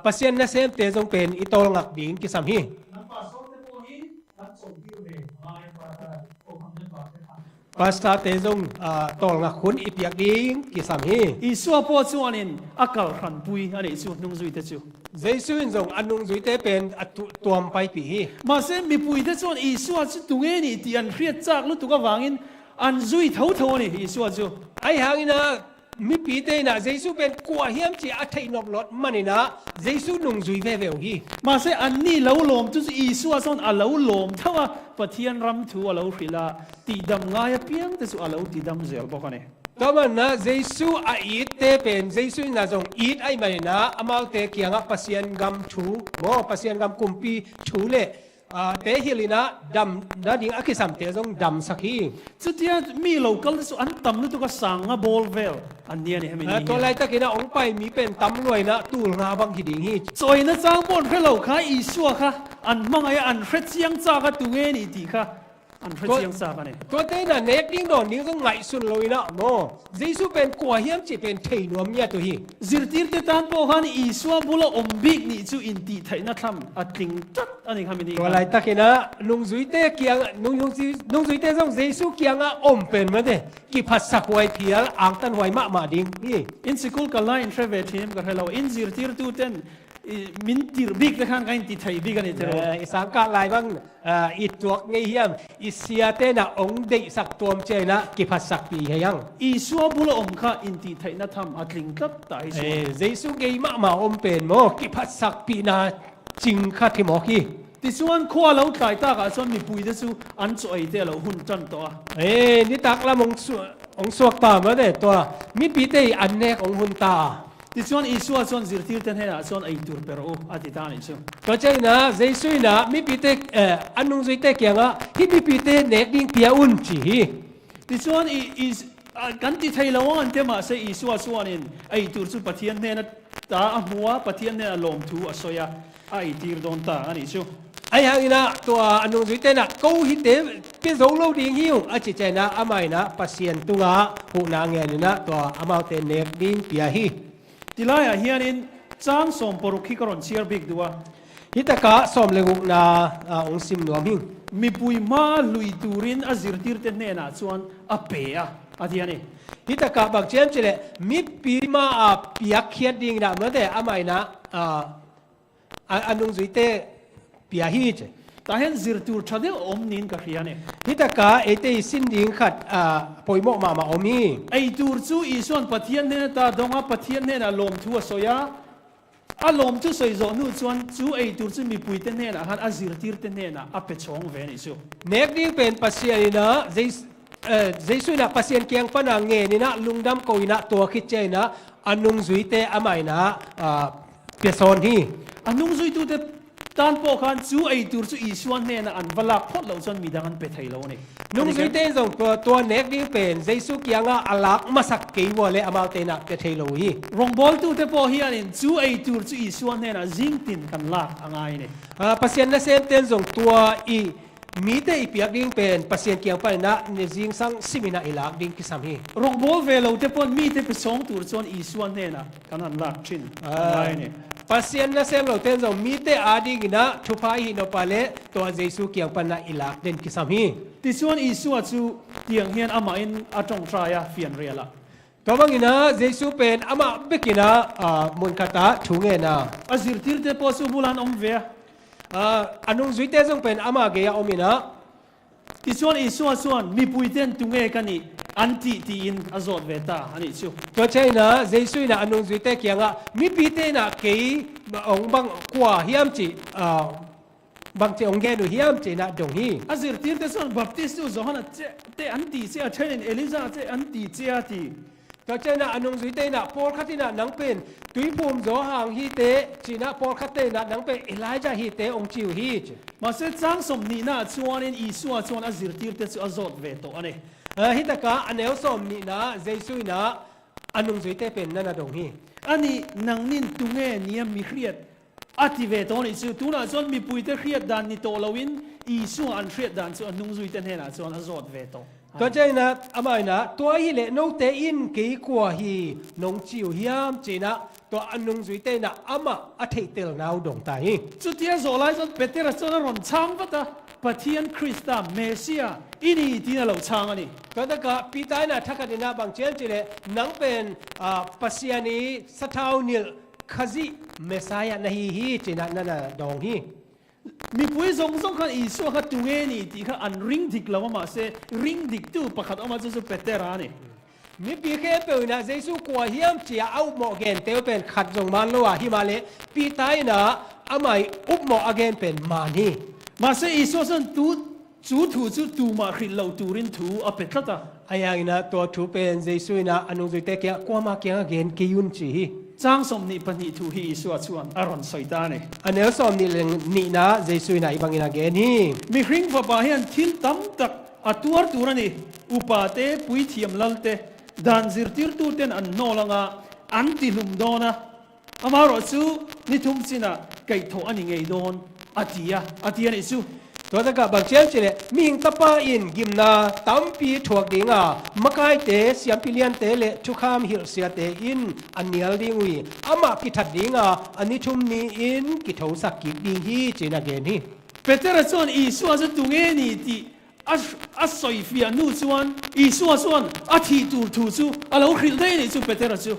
ปัสเซียนนัสเซมเตจงเป็นอิโตงักดิ้งกิสามฮีปัสตาเตจงตอลงักขุนอิปยักดิ้งกิสามฮีอิสัวปอส่วนนี้อักขันปุยอันนี้จูนุ่งจุยเตจูเจสุนจงอันนุงจุยเตเป็นตัวมไปปีฮีมาเซมีปุยเตส่วนอิสัวจุดตรงนี้ที่อันเครียดจากลุตุกวางอินอันจุยเท่านี่อิสัวจูไอ้หางอินะ mi pi te na jesu ben kwa hiam chi a thei nop lot manina jesu nung zui ve ve hi มาเสอันนี้เราลมจุสอีสัวซอนอะเราลมถ้าว่าปะเทียนรำทัวเราฟิลาตีดำง่ายเพียงแต่สุอะเราตีดำเซลบอกกันเนี่ย to man na jesu a it te pen jesu na jong it ai manina amau te kianga pasien gam thu mo pasien gam kumpi thu le te hilina dam na ding akisam te jong dam sakhi จุดที่มีเราก็สุอันต่ำนี่ตัวก็สั่งอะบอลเวลอันนี้เนี่ยไม่ to lai ta kina ong pai mi pen tam loi na tul nga bang hi ding hi ซอยนะจ้างบอลให้เราค่ะอีสัวค่ะอันมังไออันเฟรเซียงจ้าก็ตัวเงี้ยนี่ดีค่ะอันเฟรเซียงจ้ากันเนี่ย to te na nek ding don ding jong ngai sun loi na mo jesu pen kwa hiam chi pen thei nuam nya to hi จิตที่ตานพอกันอีสัวบุลอมบิกนี่จูอินตีไทยนักทำอัดลิงจัดอันนี้คำนี้ to lai ta kina nung zui te kiang nung zui te jong jesu kiang a om pen ma de ki phat sak wai phial ang tan wai ma ding hi อินสกุลกันไล่อินเทรเวทีมกันให้เราอินจิตที่ตัวเต้นมินติร์บิกเลยข้างกันติดไทยบิกันนี่เถอะ สังกัดลายบางอีตัวไงเฮียมอีเสียเตนะองเดสักตัวมเจนะกิพัสสักปีเฮียงอีสัวบุลอมค่ะอินติไทยนัทำอัดลิงตัดตายสิเจสุเกยมาอมเป็นโมกิพัสสักปีนาจริงค่ะที่หมอกี้ที่ส่วนขั้วเราตายตากส่วนมีปุยที่ส่วนอันสวยเตเราหุ่นจันตัวนี่ตักละมงสวกตามาเด้ตัวมีปีเตอันเนกองหุ่นตาที่ส่วนอีสัวส่วนจิตที่เต้นให้นะส่วนไอตูร์เปโรอธิษฐานนี่ส่วนก็ใช่นะเจสุยนะมีปีเตอันนุ่งสุยเตเกียงอ่ะที่มีปีเตเนกดิ้งเปียอุ่นจีที่ส่วนอีกันที่ไทยเราอันเตมาเสอีสัวส่วนนี่ไอตูร์สุปฏิยันเนี่ยนะตาหัวปฏิยันเนี่ยลมทูอสอยาไอตีร์โดนตาอันนี้ส่วนไอ้ยังนะตัวอันนุ่งสุยเตนะกูฮิตเตเป็นสองโลดิ้งหิวอาจิเจนะอาไม่นะปัสยันตุงะหูนางเงินนะตัวอามาเตเนกดิ้งเปียฮีที่ไล่เฮียนินจ้างสมปรุขิกรอนเชียร์บิกดัวฮิตกะสมเลกุนาองซิมนัวมิงมีปุยมาลุยตูรินอาซิรติร์เตนเนนะส่วนอเปียอาทิยานี่ฮิตกะบักเจมเจเลมีปีมาเปียเขียดดิ้งนะเมื่อแต่อาไม่นะอันนุ่งสุยเตเปียฮีเจแต่เห็นซิรตูร์ชาเดลอมนินกับเฮียนี่ฮิตกะเอเตสินดิ้งขัดปอยโมมาอมีไอตูร์ซูอีส่วนปะเทียนเนนะตาดงอาปะเทียนเนนะลมทัวสอยาอารมณ์ทุสอยโซนูส่วนจูไอตูร์ซูมีปุยเตนเนนะฮันอาซิรติร์เตนเนนะอเปชองเวนิสูเนกดิ้งเป็นปัสยานีนะเจสุยนะปัสยันเกียงปนังเงนี่นะลุงดำโกยนะตัวคิดเจนะอันนุ่งสุยเตอาไม่นะเปียซอนที่อันนุ่งสุยตูเตตานพอกันจูไอตูร์ซูอีส่วนเนนะอันเวลาพอดเราส่วนมีดังอันเปไทยเราเนี่ยนุ่งสุยเตส่งตัวเนกดิ้งเป็นเจสุเกียงอัลลักมาสักเกยวเลยอามาเตนะเปไทยเราฮีรองบอลตูเตพอเฮียนินจูไอตูร์ซูอีส่วนเนนะจิงตินกันลากอ่างไงเนี่ยปัสยันนะเซนเตนส่งตัวอีมีแต่อีเปียกดิ้งเป็นปัสยันเกียงไปนะในจิงสังสิมินาอิลักดิ้งกิสามฮีรองบอลเวลาเตพอนมีแต่ไปสองตูร์ส่วนอีส่วนเนนะกันอันลากชินอ่างไงเนี่ยปัสยันนะเซมเราเต้นส่งมีแต่อาดิกินะทุพายฮินอปาเลตัวเจสุเกียงปันนะอิลักเด่นกิสามฮีที่ส่วนอีส่วนจูเตียงเฮียนอามาอินอาจงทรายาเฟียนเรียละตัวบางอินะเจสุเป็นอามาเบกินะมุนคาตาถุงเงินะอาซิรติร์เตพอสูบุลันอมเวียอันนุ่งสุยเตส่งเป็นอามาเกียอมินะที่ส่วนอีส่วนมีปุยเต้นตุงเงกันนี่อันตีอินอโซดเวตาอันนี้ชิวตัวเช่นนะเจสุยนะอันนุ่งสุยเตเกียงอ่ะมีปีเตนะเกยองบังกว่าเฮียมจีบางเจองแกดูเฮียมจีนะดงฮีอาซิรติร์เตส่วนบัพติสต์ดูฮะนะเตอันตีเสียเช่นเอลิซาเตอันตีเสียทีตัวเช่นนะอันนุ่งสุยเตนะพอลคัตตินะนังเป็นตุยภูมิโจหางฮีเตจีนะพอลคัตเตนะนังเป็นเอไลจาฮีเตองจิวฮีมาเสจ้างสมนีนะชวนอีส่วนอาซิรติร์เตส่วนอโซดเวโตอันนี้ฮิตกะอันเอลสมนี่นะเจสุยนะอันนุ่งสุยเตเป็นนั่นนะดงฮีอันนี้นังนินตุงเงนี่มีเครียดอธิเวตอนนี้ส่วนตัวน่ะส่วนมีปุยเตเครียดดันนี่โตลวินอีส่วนอันเครียดดันส่วนนุ่งสุยเตเนี่ยนะส่วนอโซดเวโตตัวเจนะอามานะตัวฮีเลนงเตอินกีกว่าฮีนงจิวเฮียมจีนะตัวอันนุ่งสุยเตนะอามาอธิเตลนาวดงตายจุดที่โซไลส่วนเปเตระส่วนรอนช่างวัตปะเทียนคริสต์เมสซิอาอินี่ที่เราช่างอันนี้ก็ถ้าก็ปีตายนะถ้ากันนะบางเช่นจีเลนังเป็นปัสยานีสะท้าวนิลขจิเมสายะนะฮีจีนะนั่นน่ะดงฮีมีผู้ทรงกันอีส่วนขัดตัวนี่ที่เขาอันริงดิกเราว่ามาเสริงดิกตู้ประคัดออกมาจะสุดเปเตรานี่ มีปีแค่เปิลนะเยซูกว่าเฮียมเจียเอาหมอเกนเตวเป็นขัดจงมันลัวฮิมาเลปีไตนะอาไม่อุบหมออเกนเป็นมานี่มาเสอีส่วนตูจูถูจูตูมาขิเราตูรินทูอเป็ดละตาไอ้ยังนะตัวทูเป็นเยซูนะอนุจุเตเกียกว่ามาเกียงเกนกิยุนจีจ้างสมนิปนิทูฮีส่วนอารอนไซตานี่อันเนลสมนิเลงนี่นะเยซูนะอีบังอินาเกนี่มีคริงฟ้าบาเฮียนทิลตั้มตักอัตัวตัวนี่อุปาเตปุยเทียมลัลเตดานซิร์ติร์ตูเตนอันโนลังอ่ะอันติลุมโดนะอามารอซูนิทุมสินะไก่โถอันนี้ไงโดนอาทิยานี่ซูตัวตะกับบางเชียงเฉลมีหิงตะปาอินกิมนาตั้มปีถวกดิงอ่ะมะกายเตเสียมพิเลียนเตเลทุกขามหิลเสียเตอินอันเนียลดิงวีอามากิทัดดิงอ่ะอันนี้ทุมนี้อินกิโถสักกิดิงฮีเจนาเกนี่เปเตอร์ส่วนอีส่วนจะตุงเอนี่ที่อัสซอยฟิอานูส่วนอีส่วนอาทิตูทูซูอาเราคิดได้นี่ซูเปเตอร์ซู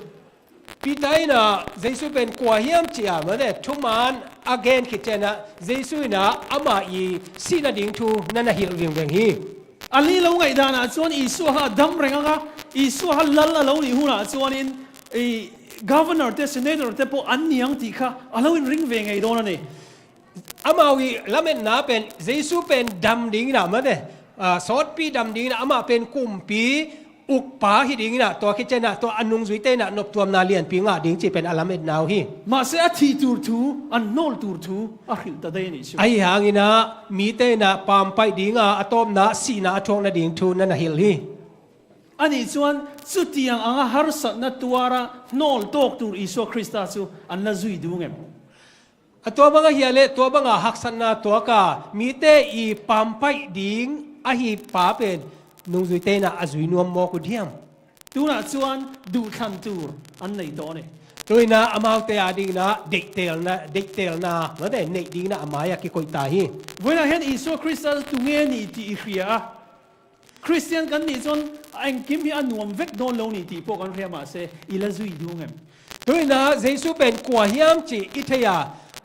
ปีไตนะเยซูเป็นกว่าเฮียมเจียมาเนี่ยทุกมันอเกนคิดเจนะเยซูนะอามาอีสีนาดิงทูนั่นน่ะฮิลวิงเวงฮีอันนี้เราไงดานะส่วนอีส่วนดำเริงอ่ะอีส่วนลัลเรานี่หูนะส่วนอินgovernor เต senator เตพออันนี้ยังติค่ะเราอินริงเวงไงโดนนี่อามาวีละเม็ดนาเป็นเยซูเป็นดำดิงนะมาเนี่ยสอดปีดำดิงนะอามาเป็นกุมปีอุกป่าฮิดิงนะตัวคิดเจนะตัวอนุงจุยเตนะนบตัวนาเลียนปีงาดิงจีเป็นอลาเม็ดนาวฮีมาเสียทีตูร์ทูอันโนลตูร์ทูอาขิลตะเดนิชูไอ้หางินะมีเตนะปามไปดิงอะตอมนะสีนะทองนะดิงทูนั่นนะฮิลฮีอันนี้ส่วนสุดที่ยังอ่างฮาร์สัตนะตัวระโนลตอกตูร์อิสุคริสต์ซูอันน่ะจุยดูเงมตัวบังเฮียเลตัวบังหักสันนาตัวกามีเตอีปามไปดิงอาฮีปาเป็นนุ่งจุยเตนะอาจุยนวมโมกุเดียมตัวน่ะส่วนดูคันตูร์อันไหนตัวเนี่ยตัวน่ะอามาเตอาดิงนะเด็กเตลนะมาแต่เนดิงนะอามายากิโกยตาฮีเวลาเห็นอิสุคริสต์ตุเงนี่ที่อิเฮียคริสเตียนกันนี่ส่วนอันกิมฮีอันนวมเวกโดนลงนี่ที่พวกกันเรียกมาเสอิละจุยดูเงมตัวน่ะเยซูเป็นกว่าเฮียมจีอิทยา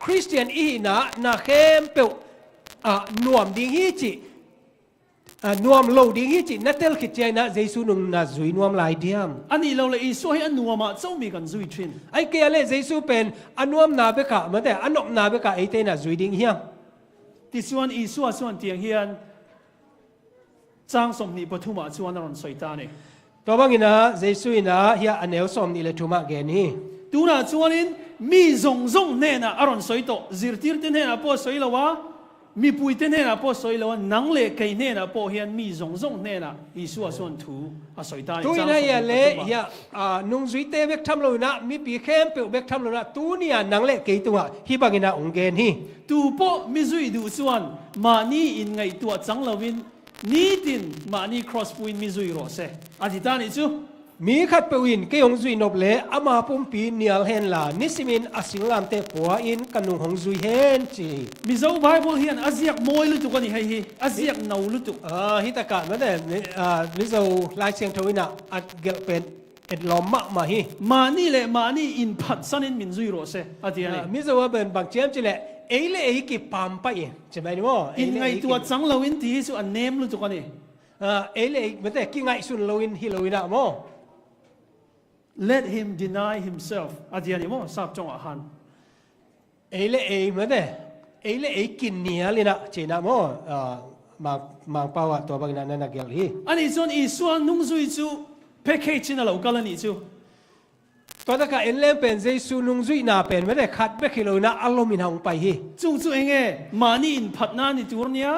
คริสเตียนอีนะนาเข้มเปนวมดิงฮีจินวมโลดิงฮีจินัตเตลคิดใจนะเยซูนุงนะจุยนวมลายเดียมอันนี้เราเลยอีสวยอันนวมอ่ะเจ้ามีกันจุยทินไอ้เกลเลเยซูเป็นอันนวมนาเบกะมาแต่อันนบนาเบกะไอเตนะจุยดิงเฮียมที่ส่วนอีส่วนเตียงเฮียนจ้างสมนิปทุมาส่วนนรนสวยตาเนี่ยตัวบางอินะเยซูนะเฮียอันเอลสมนิเลทุมาเกนี่ดูนะส่วนนี้มีzongเนี่ยนะอารอนสวยโตจิรติร์เนี่ยนะพอสวยแล้ววะมีปุยเนี่ยนะพอสวยแล้ววะนังเล็กเนี่ยนะพอเฮียนมีzongเนี่ยนะอีส่วนทูอาสวยตาตัวนี้เฮียเล่เฮียนุ่งจุยเตเบกทำเลยนะมีปีเข้มเปิลเบกทำเลยนะตัวนี้นังเล็กตัวฮิบางอินะองเกนฮีตัวพอมีจุยดูส่วนมานี่อินไงตัวจังเลวินนี่ดินมานี่ cross ปุยมีจุยรอเสอธิษฐานอีจูมีขัดเปวินเกยงจุยนบเลอามาปุ่มปีเนียลเฮนลานิสิมินอาศิงลามเตปัวอินกันนุงหงจุยเฮนจีมิโซไบเบิลเฮียนอาเซียกมวยลุตุกันนี่ให้อาเซียกนาลุตุฮิตากะมันเนี่ยมิโซลายเสียงทวินะอัดเกลเป็นเอ็ดลอมมะมาฮีมานี่แหละมานี่อินพัดสันอินมินจุยโรเซอาทิตย์นี้มิโซว่าเป็นบางเจียมจีแหละเอเลเอกิปามไปใช่ไหมนี่มั้งอินไงตัวจังเลวินที่สุอันเนมลุตุกันนี่เอเลมันแต่กี่ไงสุนเลวินฮิเลวินะมั้งLet him deny himself อาทิตย์นี้มั้งทราบจงอาหารเอเลเอมันแต่เอเลเอกินเนียเลยนะเจนะมั้งมังเป้าตัวบางนั้นนักเกลีอันนี้ส่วนอีส่วนนุ่งจุยจูเพ็กเกจน่ะเรากันนี่จูตัวตะการเอ็นเล่เป็นเจสุนุ่งจุยน่าเป็นไม่ได้ขัดเบกิโลนะอารมณ์มินหงไปฮีจุงเองมานี่อินพัดนานี่ตัวเนี้ย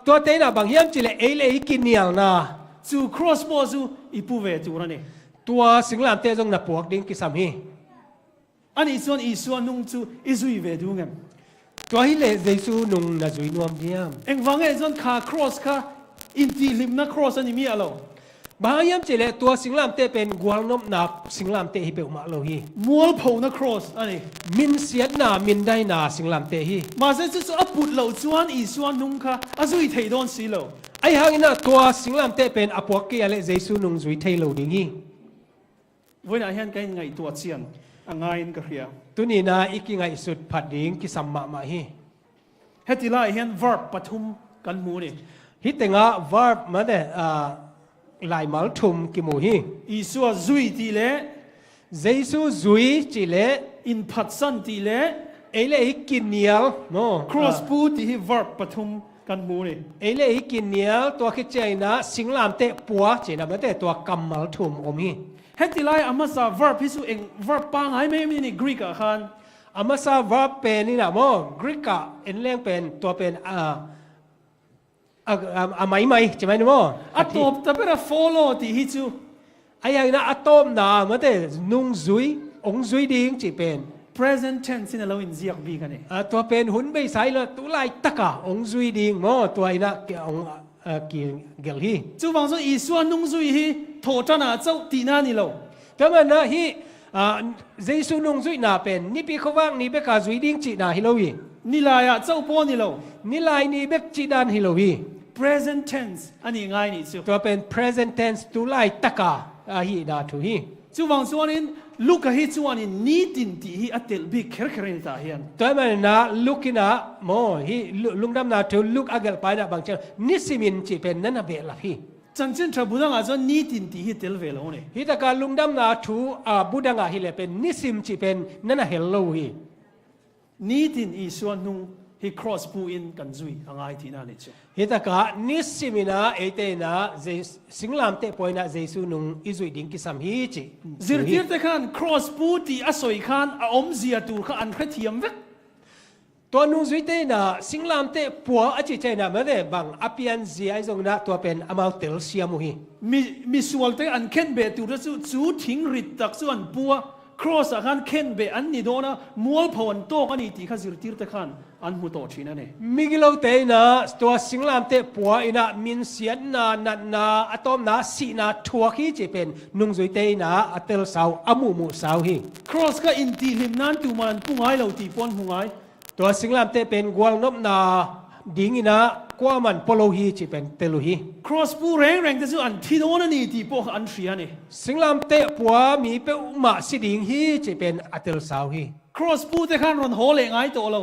ตัวเตน่ะบางอย่างจีเลเอเลกินเนียนะจู cross ball จูอีปูเวตัวนี้ตัวสิงหลามเตจงนับปวกดิ้งกิสามฮีอันนี้ส่วนอีส่วนนุ่งจูอิจุยเวดูเงมตัวฮิเลเจสุนุ่งน่ะจุยนวมเดียมเอ็งฟังไอ้ส่วนขา cross ขาอินทีลิมนะ cross อันนี้มีอะไรบางอย่างจีเลตัวสิงหลามเตเป็นกวางนบนับสิงหลามเตฮิเปอมาโลฮีมัวพงนะ cross อันนี้มินเสียดนามินได้นาสิงหลามเตฮีมาเสร็จจะอัปุดเหล่าส่วนอีส่วนนุ่งขาอาจุยเทโดนสีเหล่าไอ้หางน่ะตัวสิงหลามเตเป็นอปวกเกยเลเจสุนุ่งจุยเทโลดิ้งฮีวันนี้เห็นกันไงตัวเชียนง่ายนิดเดียวตัวนี้นะอีกไงสุดผัดดิ้งกิสัมมามาฮีเฮติไลเห็น verb ปฐุมกันมูนี่ฮิตเงา verb มาเด lại mal thum ki mu hi Isua zui ti le Giêsu zui chỉ lệ in phat san ti le ấy lệ kin nial no cross pu ti hi verb pathum kan mu ni ấy lệ kin nial tua khi chạy na sing lam te pua chỉ na te tua kam mal thum om hi hetilai amasa verb hisu eng verb pa ngai me ni Greek a khan amasa verb pen ni na mo Greek ka en leng pen tua pen mai chỉ mai mo atop ta pera follow ti hi chu ai na atom na ma te nung zui ong zui ding chỉ pen present tense in alo in ziak bi kan ni tua pen hun bei sai la tu lai taka ong zui ding mo tua ina ki ong ki gel hi chu wang so isua nung zui hi tho ta na chau ti na ni lo ta ma na hi Giêsu nung zui na pen ni pi khowang ni be ka zui ding chi na hi lo hi ni la ya chau po ni lo ni lai ni be chi dan hi lo hi present tense ani ngai ni chu tua pen present tense tu lai taka hi na thu hi chu wang so in look a hi chu an in ni tin ti hi atel bi kher kher ni ta hian tua ma na lukina mo hi lungdam na thu look agal pa na bang cha ni simin chi pen nan be la hi chan chen tha budang a chon ni tin ti hi tel ve lo ni hi ta ka lungdam na thu budanga hi le pen ni sim chi pen nan hello hi ni tin isua nung hi cross pu in kan zui angai thi na ni chu hi ta ka ni simina ete na singlam te poina Giêsu nung izui ding ki sam hi chi zirtir te khan cross pu ti asoi khan a om zia tu kha an khathiam vek to nung zui te na singlam te puwa achi che na ma de bang apian zia ai zong na to pen amau tel siamu hi mi sual te an ken be tu chu thing rit tak chu an puwa cross a khan ken be an ni dona mual phon to ani ti kha zirtir te khan an hu to thina ne migilo te na to singlam te puwa ina min sian na na atom na si na thua hi che pen nung zui te na atel sau amu mu sau hi cross ka in ti lim nan tu man pungai lo ti pon hungai to singlam te pen gwal nop na dingina kwa man polo hi chi pen telu hi cross pu reng reng te chu an thi dona ni ti po an thria ni singlam te puwa mi pe ma si ding hi chi pen atel sau hi cross pu te khan ron ho le ngai to lo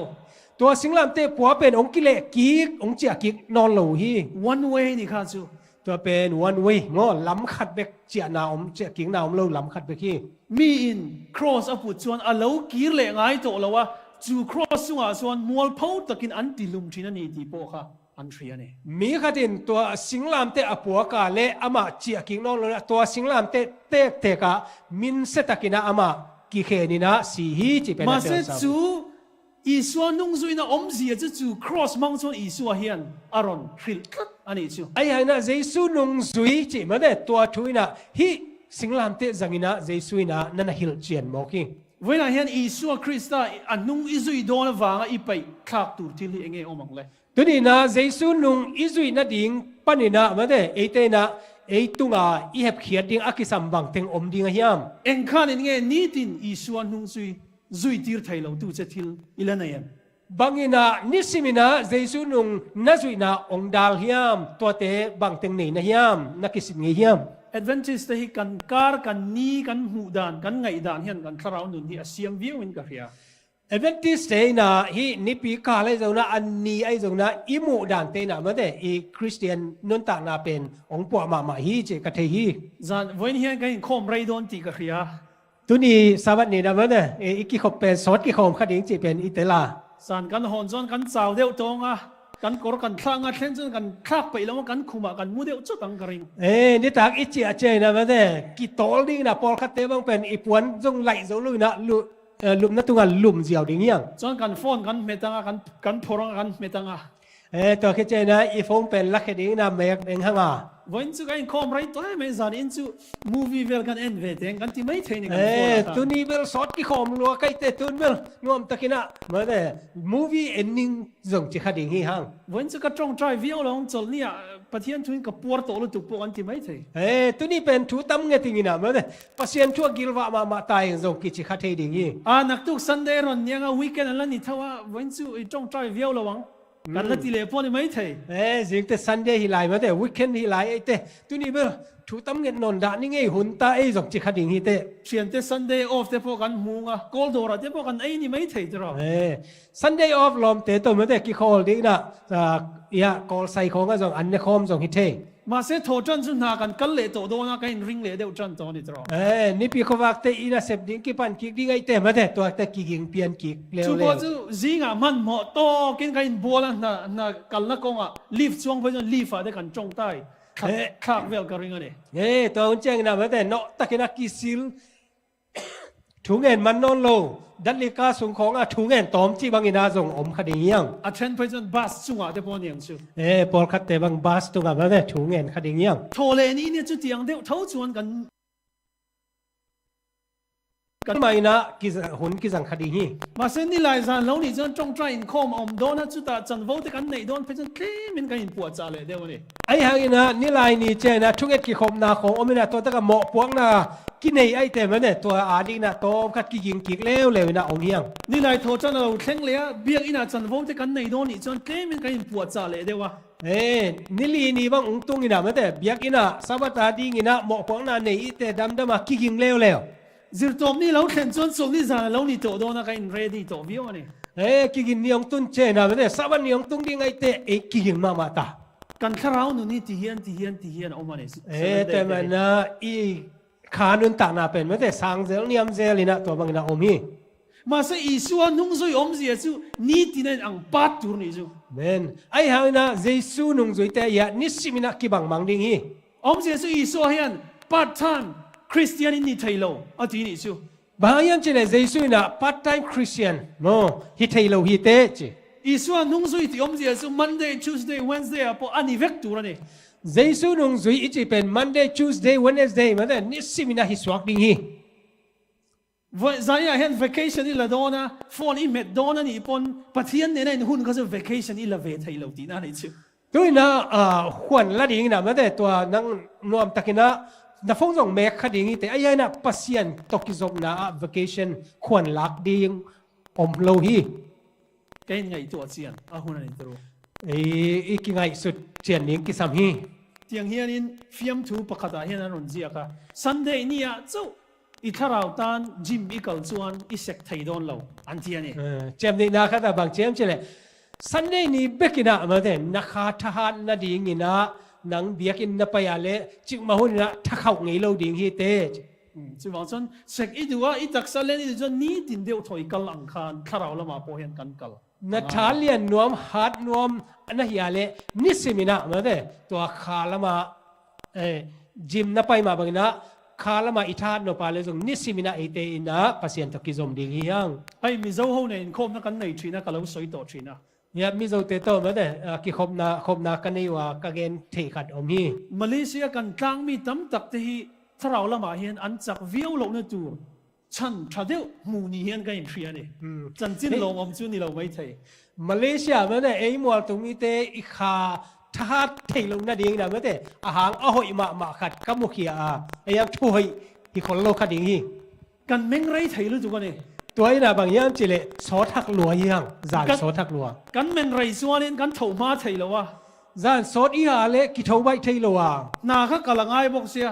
ตัวสิงลามเตปัวเป็นองค์กิเลกีกองค์เจียกิกนอนหลูฮี one way นี่ค่ะจู ตัวเป็น one way งอล้ำขัดเบกเจียนาอมเจียกิกนาอมเราล้ำขัดเบกฮี มีอิน cross อปุจวนอเลวกีร์เลยง่ายโตแล้วว่าจู cross ส่วนส่วนมัวเผาตะกินอันติลุมที่นั่นนี่ที่โปค่ะอันเทียนี่มีขัดินตัวสิงลามเตอปัวกาเลอามาเจียกิกนอนเลยตัวสิงลามเตเตเตกามินเซตะกินาอามากิเคนินะสีฮีจิเป็นมาเซจูอีส่วนนุ่งซุยนะอมเสียจะจู cross มังส่วนอีส่วนเฮียนอารอนฟิลอันนี้จูไอ้ยังนะเจสุนุ่งซุยจิมันเดตัวทุยนะฮีสิงลามเตจังอินะเจสุยนะนั่นฮิลเจียนมอกิเวลาเห็นอีส่วนคริสต์อันนุ่งอิซุยโดนวางอีไปคลากตูที่ลีเองอมังเลยตัวนี้นะเจสุนุ่งอิซุยนะดิ่งปันนี่นะมันเดไอเตนะไอตุงอ่ะอีเห็บเขียดดิ่งอากิสัมบังเต็งอมดิ่งเฮียมเอ็งข้านี่ไงนี่ตินอีส่วนนุ่งซุยซุยตีร์ไทยเราดูจะทิลอีเลนัยบางอินะนิสิมินะเจสุนุงนัซุยนะองดาลเฮียมตัวเตบางเต็งนี่นะเฮียมนักสินเฮียม Adventist ที่กันการกันนี้กันหูดานกันไงดานเฮียนกันคราวนุนที่เสียมวิวอินกับเฮีย Adventist เตนะฮีนิปีกาเลยจงนะอันนี้ไอจงนะอิมูดานเตนะมาเดอีคริสเตียนนุนตานาเป็นองปัวมาฮีเจกะเทฮีจานวันเฮียนกันคอมไรโดนตีกับเฮียตัวนี้สวัสดีนะมันเนี่ยอีกกี่ขบเป็นสดกี่ขมขัดเองจีเป็นอิตาลาสารกันหอนจนกันสาวเดียวตรงอ่ะกันกรกันคลั่งอ่ะเช่นจนกันคลักไปแล้วกันคุมกันมูเดียวจุดตังกริงนี่ตากอิจิอาเจนะมันเนี่ยกี่โตลิ่งนะพอคัดเตบังเป็นอีปวนจงไหลจงลุยนะลุมนั่นตัวกันลุมเจียวดิ่งยังจนกันฟ้อนกันเมตังอ่ะกันพรังกันเมตังอ่ะตัวคิดเจนะอีฟงเป็นลักดิ่งนะเมกเองห่างอ่ะวันสุดกันคอมไรตัวไม่จานอินซูมูวี่เวลกันเอ็นเวทเองกันที่ไม่เทนี่กันตัวนี้เวลสดกี่คอมลัวใกล้เตตุนเวลงอมตะกินะมาเดมูวี่เอ็นนิ่งจงจิขัดดิ่งฮีห่างวันสุดก็จงใจวิวลองจนเนี่ยประเทศทุนกับปวดตัวลุตุปกันที่ไม่เทตัวนี้เป็นทุตั้มเงติงินะมาเดพัศยันทั่วกิลวะมาตายจงกิจิขัดดิ่งฮีนักตุกซันเดย์รอนยังเอาวีคเอนด์แล้วนี่ถ้าว่าวันสุดจงใจวิวระวังกันละทีเล่พอนี่ไม่เทจริงแต่ซันเดย์ฮิไลมาแต่วีคเอนด์ฮิไลไอเตตัวนี้เบลทุตั้มเงินนนดานี่ไงหุ่นตาไอจงจิขัดดิ่งฮีเตเชียนแต่ซันเดย์ออฟแต่พอกันมุงอ่ะโกลดอร์แต่พอกันไอนี่ไม่เทจ้ะซันเดย์ออฟลอมเตตัวมาแต่กี่คอลดิ่งนะยากอลไซของก็จงอันนี้คอมจงฮิเท มาเสโทจันสุนากันกัลเลโตโดนะกันริงเลเดวจันโตนี่ตรอ นี่ปีเขาว่าแต่อีน่ะเสพดิ้งกี่ปันกิกดิ้งไอ้แต่มาแต่ตัวแต่กิกิงเปลี่ยนกิกเร็ว จู เร็ บ่ ว จูจิงอ่ะมันหมอโตกินกันบัวนะกัลนะกงอ่ะลีฟช่วงเพิ่นลีฟอ่ะได้กันจงใต้คักเวลกันริงอ่ะนี่ ตัวอุ่นแจ้งนะมาแต่เนาะตะกินักกิซิลถุงเงินมันนอนโลดันลิกาสูงของถุงเงินตอมที่บางอินาส่งอมคดียัง a chen pai chen bus chunga te pon yang chu ปอลคัดแต่บางบาสตัวมาแต่ถุงเงินคดียัง tho le ni ni chu tiang de thau chuan kan กันไม่นะกิหุ่นกิจังคดีนี้ ma sen ni lai zan lo ni chen chong trai in khom om do na chu ta chan vo te kan nei don pai chen tle min kan in pu cha le de ni ไอ้หางนะนี่ลายนี่เจนะทุกเอ็ดกี่คมนาของอมินาตัวตะกะเหมาะพวกนะกินในไอ้แต่มันเนี่ยตัวอาดีนะตัวคัดกิยิงกิกเล้วเลยนะองเฮียง ni lai tho chan lo thleng le biak ina chan vo te kan nei don ni chen tle min kan in pu cha le de wa นี่ลีนี่บางองตุงอินะมันแต่เบียกอินะสวัสดิ์ดีอินะเหมาะพวกนะในอีแต่ดำดำมากิยิงเล้ว zirtom ni lo khen chuan song ni zan lo ni to do na kan ready to view ni กิยิงนี่องตุนเจนะมันแต่สวัสดิ์นี่องตุงดีไงแต่กิยิงมามาตา kan kharau nu ni ti hian o ma ni แต่มันนะอีขานุนตานาเป็นมันแต่สังเซลนิยมเซลินะตัวบางนะอมฮี ma se i suan nung zoi om zia chu ni ti nen ang pat tur ni chu เมนไอ้หางนะเยซูนุ่งจุยแต่ยะนิสิมินะกิบังมังดิงฮี om zia chu i so hian part time christian ni thailo ati ni chu บางอย่างเจเลยเยซูนะ part time Christian โนฮิเทโลฮิเตจิ i suan nung zoi ti om zia chu monday tuesday wednesday apo ani vek tur ni เยซูนุ่งจุยอีจิเป็น Monday Tuesday Wednesday มันแต่นิสิมินะฮิสวักดิงฮี zaya hian vacation ni la dona phone i met dona ni pon pathian ne nei hun ka chu vacation i la ve thailo ti na ni chu ด้วยนะขวัญละดิงนะมันแต่ตัวนังนวมตะกินะนะฟงส่งแมกคดิงแต่ไอ้ยัยนะปัสยันตกิจบนะ vacation ขวัญลักดิงอมโลฮี cái ngày tuổi tiền à hôm nay tôi อีกไงสุดเจียนนิงกิสามฮี tiếng hiền in phim thu bạc khata hiền anh run ziak à Sunday ni à chú ít thà rào tan gym ít cầu chuan ít sek thay đón lâu anh thiên này เจมนี่นะค่ะบางเจมเจเลย Sunday นี่เบกินะมาแต่นักขาทหารนาดิงินะนังเบียกินนับไปอะไรจิกมาหุ่นนะถ้าเขาไงเราดิงฮีเต chú bảo chuan sek ít đua ít đặc sản lên ít chuan ni tin đeo thôi kal ang khan thà rào lama po hiền kan kal นัทาเลียนนวมฮาร์ดนวมอันนั้นยาเลนิสิมินะมาเด้ตัวขาละมาจิมนับไปมาบางนะขาละมาอิทานโนปาเลซงนิสิมินะเอเตอินะปัสยันตกิจมดิงยัง ไอ้มิโซโฮเนี่ยคมนักกันในชีนะกันเราสวยต่อชีนะ เนี่ยมิโซเตโตมาเด้กิคบนากันนี่ว่ากะเกนเทขัดอมี มาเลเซียกันกลางมีตั้มตักที่ถ้าเราละมาเห็นอันจากวิวลงในตัวฉันถ้าเดียวมูนี่เห็นกันอย่างเพียนี่จันจินลงอมจุนี่เราไม่ใช่ มาเลเซียมันเนี่ยไอ้มัวตรงนี้เตอีขาทหารเทลงนาดิงนะมันเตอาหารอ้อยมาขัดกัมมุขีอาไอ้ยังช่วยอีคนโลกขัดดิงฮี กันเม่งไรไทยรู้จุกันนี่ ตัวนี้นะบางอย่างจิเลสอทักลัวยังจานสอทักลัว กันเม่งไรส่วนนี้กันถูมาไทยแล้ววะ จานสอดอีหาเลกิทูใบไทยลัว นาข้ากำลังไอ้บอกเสีย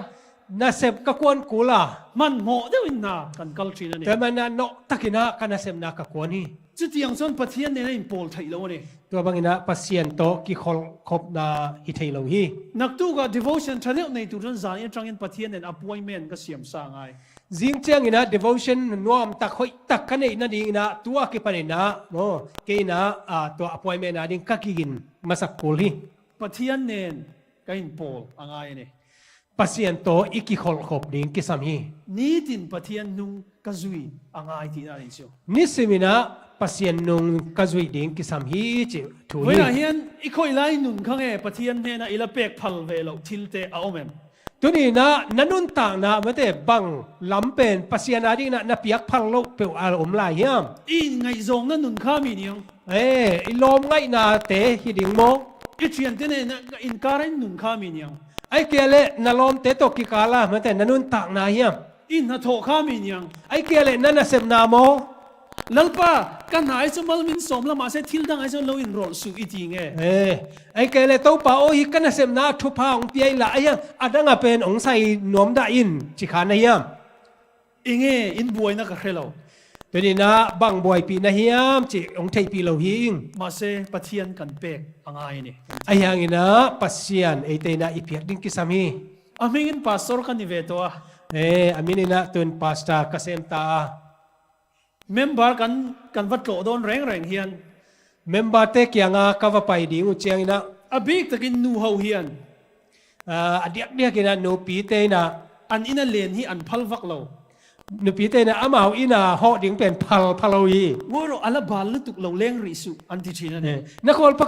นาเซบกะกวนกูล่ะ มันเหมาะเดียวอินนากันกัลชีนั่นเอง แต่มันน่ะเนาะตักินะกันนาเซบนากะกวนนี่ จุดที่ยังส่วนปะเทียนเนี่ยอินโพลไทยแล้วนี่ ตัวบางนะปัสยันโตกิคบนาฮิไทยลัวฮี นักตู้กับ devotion ทะเลในตัวนั้นจานยังจังยังปะเทียนเนี่ย appointment ก็เสียมสร้างไง จิงเจียงนะ devotion นวมตักหอยตักกันนี่นั่นดีนะตัวกิปันนะโอ้เกนะตัว appointment นะดิ้งกักกินมาสักกูลี ปะเทียนเนี่ยก็อินโพลอ่างไงเนี่ย ปัสยันโตอีกิคอลขบดิ้งกิสามี นี่ตินปะเทียนนุ่งกระจุยอ่างไงที่นั่นเองชัว นิสิมินะปัสยันนุงกะจุยดิ้งกิสามฮีจิถู เวลาเห็นอีกคนไล่หนุนข้างเอปะเทียนเนี่ยนะอีละเป็กพัลเวลทิลเตเอาเมม ตัวนี้นะนันนุนต่างนะมันแต่บังลำเป็นปัสยันอาดินะนับยักพัลโลกเปียวอารมณ์ลายยาม อีไงจงนั่นหนุนข้ามีเนี่ย อีลมไงนาเตฮิดิ้งโม อีเทียนเตเนี่ยอินการ์หนุนข้ามีเนี่ย ไอ้เกลนลมเตตกิกาลามันแต่นันนุนต่างนายาม อินนาโถข้ามีเนี่ย ไอ้เกลนั่นน่ะเสพนาโม ลัลป้ากันหายสมบัติมินสมละมาเสทิลดังไอ้สมเราอินโรสุอีทีไง ไอ้เกลตัวป้าโอ้ยกันน่ะเสพนาทุพาองเปียละไอ้ยังอาดังอ่ะเป็นองค์ใส่นวมได้อินจิขานายาม อิงอินบวยนักเครล ต ตัวนี้นะบังบอยปีนะเฮียมจิองไทยปีเราหิง มาเซปะเทียนกันเป็กอังไงนี่ ไอ้ยังนะปัสยานไอ้เตนะอีเปียกดิ้งกิสามี อามิงพาสตอร์กันนิเวตัว อามินินะตุนพาสตาเกษมตา เมมเบอร์กันวัดโลโดนแรงเฮียน เมมเบอร์เตกยังกาวไปดิงอุเจียงนะ อาบิกตะกินนูเฮาเฮียนอเดียกินะนูปีเตนะ อันอินาเลนฮีอันพัลวักโลนูปีเตนะอามาอินาฮอดิงเป็นพัลวีงูโรอัลบาลตุกโลเลงริสุอันที่ชินันนครปะ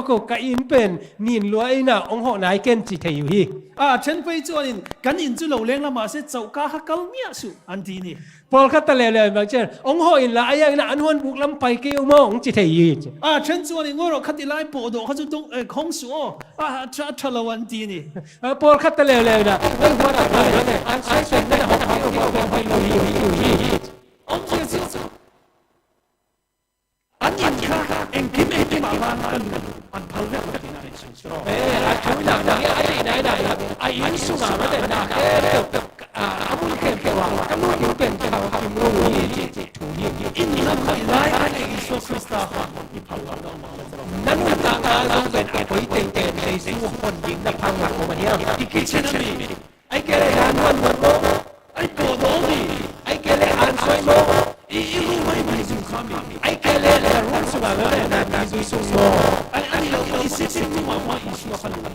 กุกะอินเป็นนินลวยนะองหอนายเกนจิเทยูฮีฉันไปจวนกันอินจุโลเลงละมาเสเจ้ากาฮักกัลเมียสุอันที่นี่พอลคัตตะเลบางเช่นองหออินละยังนะอันวนบุกลำไปเกี่ยวมองจิเทยูฉันจวนงูโรคัติไลปอดเขาจะต้องของสัวชะลวันที่นี่พอลคัตตะเลนะนั่นว่าอันใช้เป็นได้ของเขาไปอันยังค่ะเองคิดไม่ได้มาบ้านอันพัลเวกที่นั่นสิอาชุยนะไอ้ได้ไอ้ยินสุมาไม่ได้นะอามุลเก็บตัวกันนู่นเป็นเขาคิมรู้ยี่ถูยี่อินนี่นั่นไม่ได้ไอ้อิสุคริสต์ค่ะที่พัลวักนั่นตาต้องเป็นไอ้ปุ๋ยเต็มในสิ่งคนยิงนักพังหลักของมันเนี่ยที่คิดเช่นนั้นไอ้เกเรอันวันโมไอ้โกโดนี่ไอ้เกเรอันสวยโมอีรู้ไม่จุคามีไอ้เกเรเลยรุ่นสุมาเลยนะมีจุสุโมไอ้อันนี้เราอีสิสิที่มาว่าอีสุพัลวัก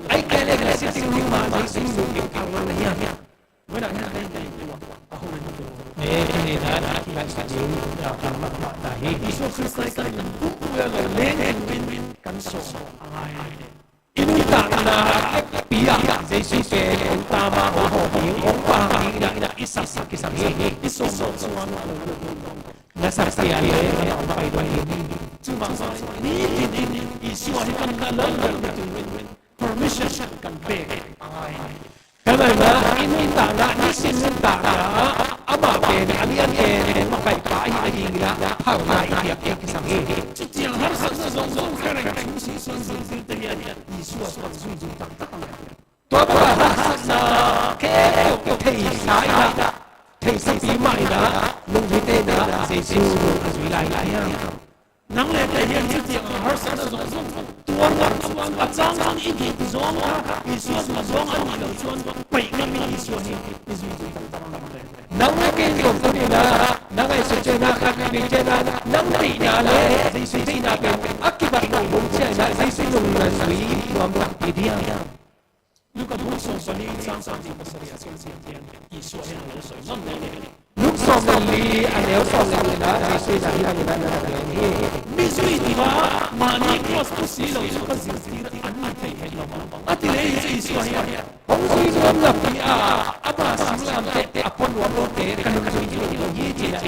ไอ้เกเรเลยสิที่มาว่าอีสุพัลวักเนี่ยไม่ได้ไม่ได้นี่นะที่มันสัญญาเราทำมาได้อีสุคริสต์กันปุ๊บเวลาเล่นวินกันโซ่อะไรอินุตานาปียาเจสุเปนตามาโอโหยิงองปาหินะอิสักกิสังเฮอิสุโซสวานนัสักเสียเลยเราไปด้วยนี่จุบังซานี่อิสุอันกันนั่นเลยpermission กันเบกทำไมมาอินุตานานี่สินุตานาอามาเป็นอันนี้มาไปป่าหินนะผ่านมาอีกกิสังเฮจะเจียงหักสักสองแค่ไหนทุกสิ่งส่วนสิ่งที่เดียร์อิสุอันกันสุยจุตักตักตัวปลาสักแค่เทสายนะเทสปีใหม่นะลุงพิเตนะเซซูอันสุยไล่นังเล่นเฮียนที่เจียงหักสักสองตัวนักอาจารย์อีกทีสองอิสุอันสองอันนี้เราชวนไปงั้นมีอิสุอันนี้อิสุตักตักนังเล่นเกมตัวนี้นะนังไอ้สุเจนะคันนี้เจนะนังตีนะเลยเซซูตีนะเป็นอักขิบัตโนบุญเจนะเซซูลุงนันสุยความรักที่เดียวลูกกับลูกส่งสลีสร้างสรรค์ที่ภาษาเสียงเสียงเทียนอีส่วนนี้เราสวยนั่นเลยลูกส่งลีอันเดียวส่งลีนะเซซูจะที่นั่นนั่นนี่มีสุยที่ว่ามานี่ครอสตุสีเราสุขสิ่งที่อันนี้เห็นเราอันที่เลยอีส่วนนี้ผมสุยรวมกับพี่อาบาสิลามเตะคนรวมโลเตะกันสุยที่เรายี่จีนะ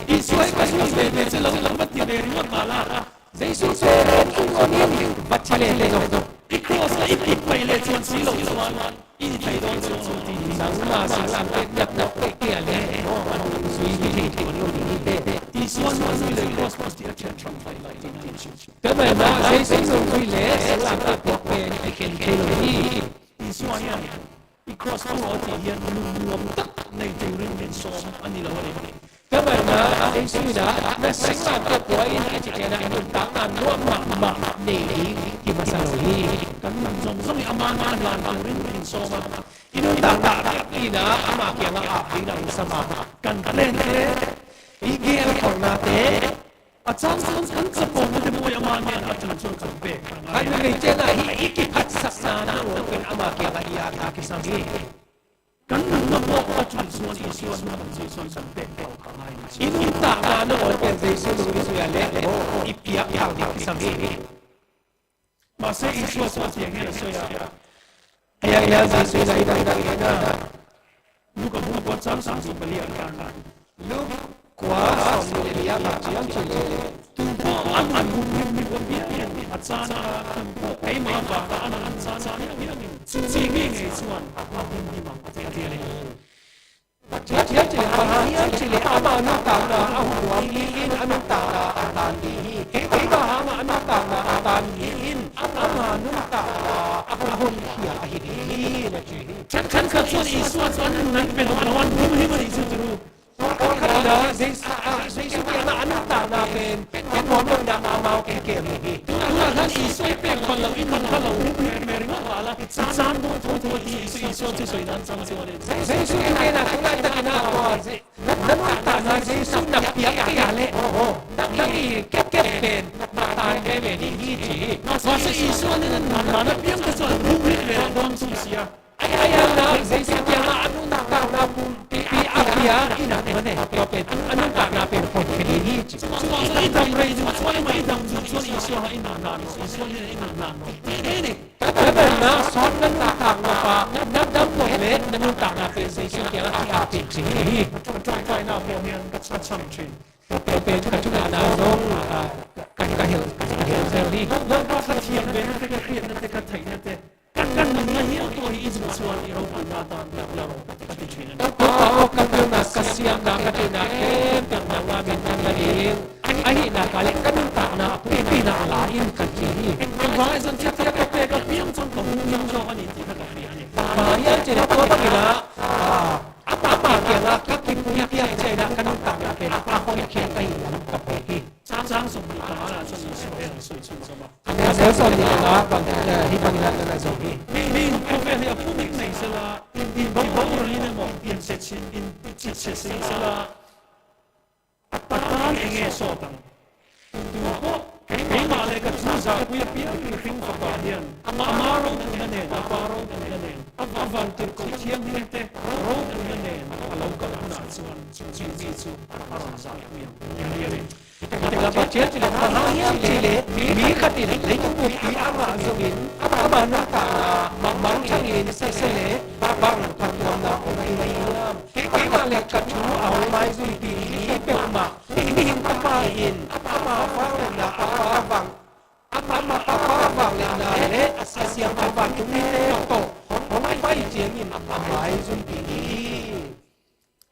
อีส่วนก็สุยเป็นจะเราบัดเดียวเรื่องมาละเซซูเป็นคนนี้บัดเฉลี่ยเลยอีกครอสอีกไปเลยชวนสีเราชวนอีไทยโดนชวนที่สังมาสิลามเตะนับเกี่ยเลยสุยที่คนนี้เตะอีส่วนมันเลยครอสมันที่จะทำไปเลยแต่ไม่มาเซซูสุยเลยสิลามเตะเป็นไอเคนเทโลนี่อีส่วนนี้อีครอสตัวที่ยันรวมตักในใจเรื่องเป็นสองอันนี้เราเลยทำไมมาเอซูนะนักสังกัดตัวไอ้นี่จะแค่นั้นมันต่างกันร่วมมานี่ที่มาสรุปนี่กันมันจงต้องมีอามาลานตัวเรื่องเป็นสองอินุต่างนี่นะอามาเกี่ยงอาบินังสมากันเล่นเตะอีเกี่ยงของนาเตะอาจารย์กันจะบอกว่าจะไม่อามาเนี่ยอาจารย์ชวนกันเบกอันนี้เจน่าอีกพัดสักนานะเป็นอามาเกี่ยงอีอาคาคิสังกีกันนับว่าอาจารย์ชวนอีชวนมันจะชวนกันเบกเราข้างในอินุต่างกันโอ้เป็นเจสุลุยสุยาเล่อีปียาคิสังกีมาเสียอีชวนเสียงเนี่ยเสียยังเจสุนะอีดังนะลูกกับลูกว่าจ้างสั่งสุบเลียนกันลูกกว่าสองเลียนจีอันจุเลตุ่มพ่ออันบุญมีคนเบียนอาจารย์ตุ่มพ่อไอ้มาบ้าอันอาจารย์เนี่ยสุจีนี่ไงชวนมาบุญมีมาเทียเลยยัดจีอาหารยัดจีอามานุตานาอาหัวมีอินอนุตานาอาตานีเฮ้ยบ้ามาอนุตานาอาตานีอินอามานุตานาอาหุนเขียหินีนะจีฉันเคยชวนอีส่วนนั้นเป็นวันบุญที่มันอีสุดรู้คนขนาดเซซา เป็นหัวเมืองดังอาเมาเก่งๆนี่ตัวท่านอีสวยเป็นคนละอินคนละอุปเมริมาละสามตัวอีสวยสวยนั้นจังสวยเซซุเกนะคุณได้ตะกินาว่านั่นตานะเซซุนักเปียกเปียเละนักอีเก็บเป็นตายได้เลยนี่จีว่าสิอีสวยนั่นมันเปียกก็สวยรูปเลยดอมสุเสียไอ้นะเซซุเกนะอนุนักนาบุปีอาเปียอีนะมันเนี่ยก็เป็นอนุนักนาเป็นคนเป็นนี่จีว่าสิทำไรดูว่าไม่ทำดูว่าอีสวยอีนันอีสวยอีนันนี่แต่นะสอนนั้นต่างๆว่านับหมดเลยนั่นต่างๆเป็นเซซุเกนะที่อาจริงๆจอยๆนะพวกนี้ก็ชัดๆจริงเป็นกระจุกดาวน้องกันเห็นเซลลี่แล้วก็เทียมเป็นแต่ก็เครียดแต่ก็ไทยแต่กันมันเนี่ยตัวอีสุส่วนอีโรปันนาตานแล้วก็ติดชินแล้วก็กันนะกัสยามนะกันนะเป็นนะว่าเป็นกันเองไอ้นะก็เลยกันต่างนะเป็นนะหลายกันที่มันว่าสันเทียบก็เป็นก็เพียงจนของยังจอกันนี่ก็เรียนมาอย่างเจริญตัวตั้งนะapa yang akan punya pihak China kan tak akan apa yang kita ingin tapi sang sumber kana sumber sama ada sumber kana bangsa hidup kita sumber ni profesor yang publik ni salah in bawah ini mau in section in section salah apa yang sopan tu kau malah ketusa punya pihak yang fakadian amaro dengan aparo dengan avan terkutian ni teh roh dengan kalau kalau nak suan cici aran saya yang dia Kita baca cile hanya cile mi khati le tu pi ama zogin ama na ta mang chang ni sele bang phan lam na o mai lam ke ma le ka chu au mai zui pi pe ma ni ta pa in ama fa na bang ama bang na le asia ma bang tu ni le to mai pai jian in mai zui pi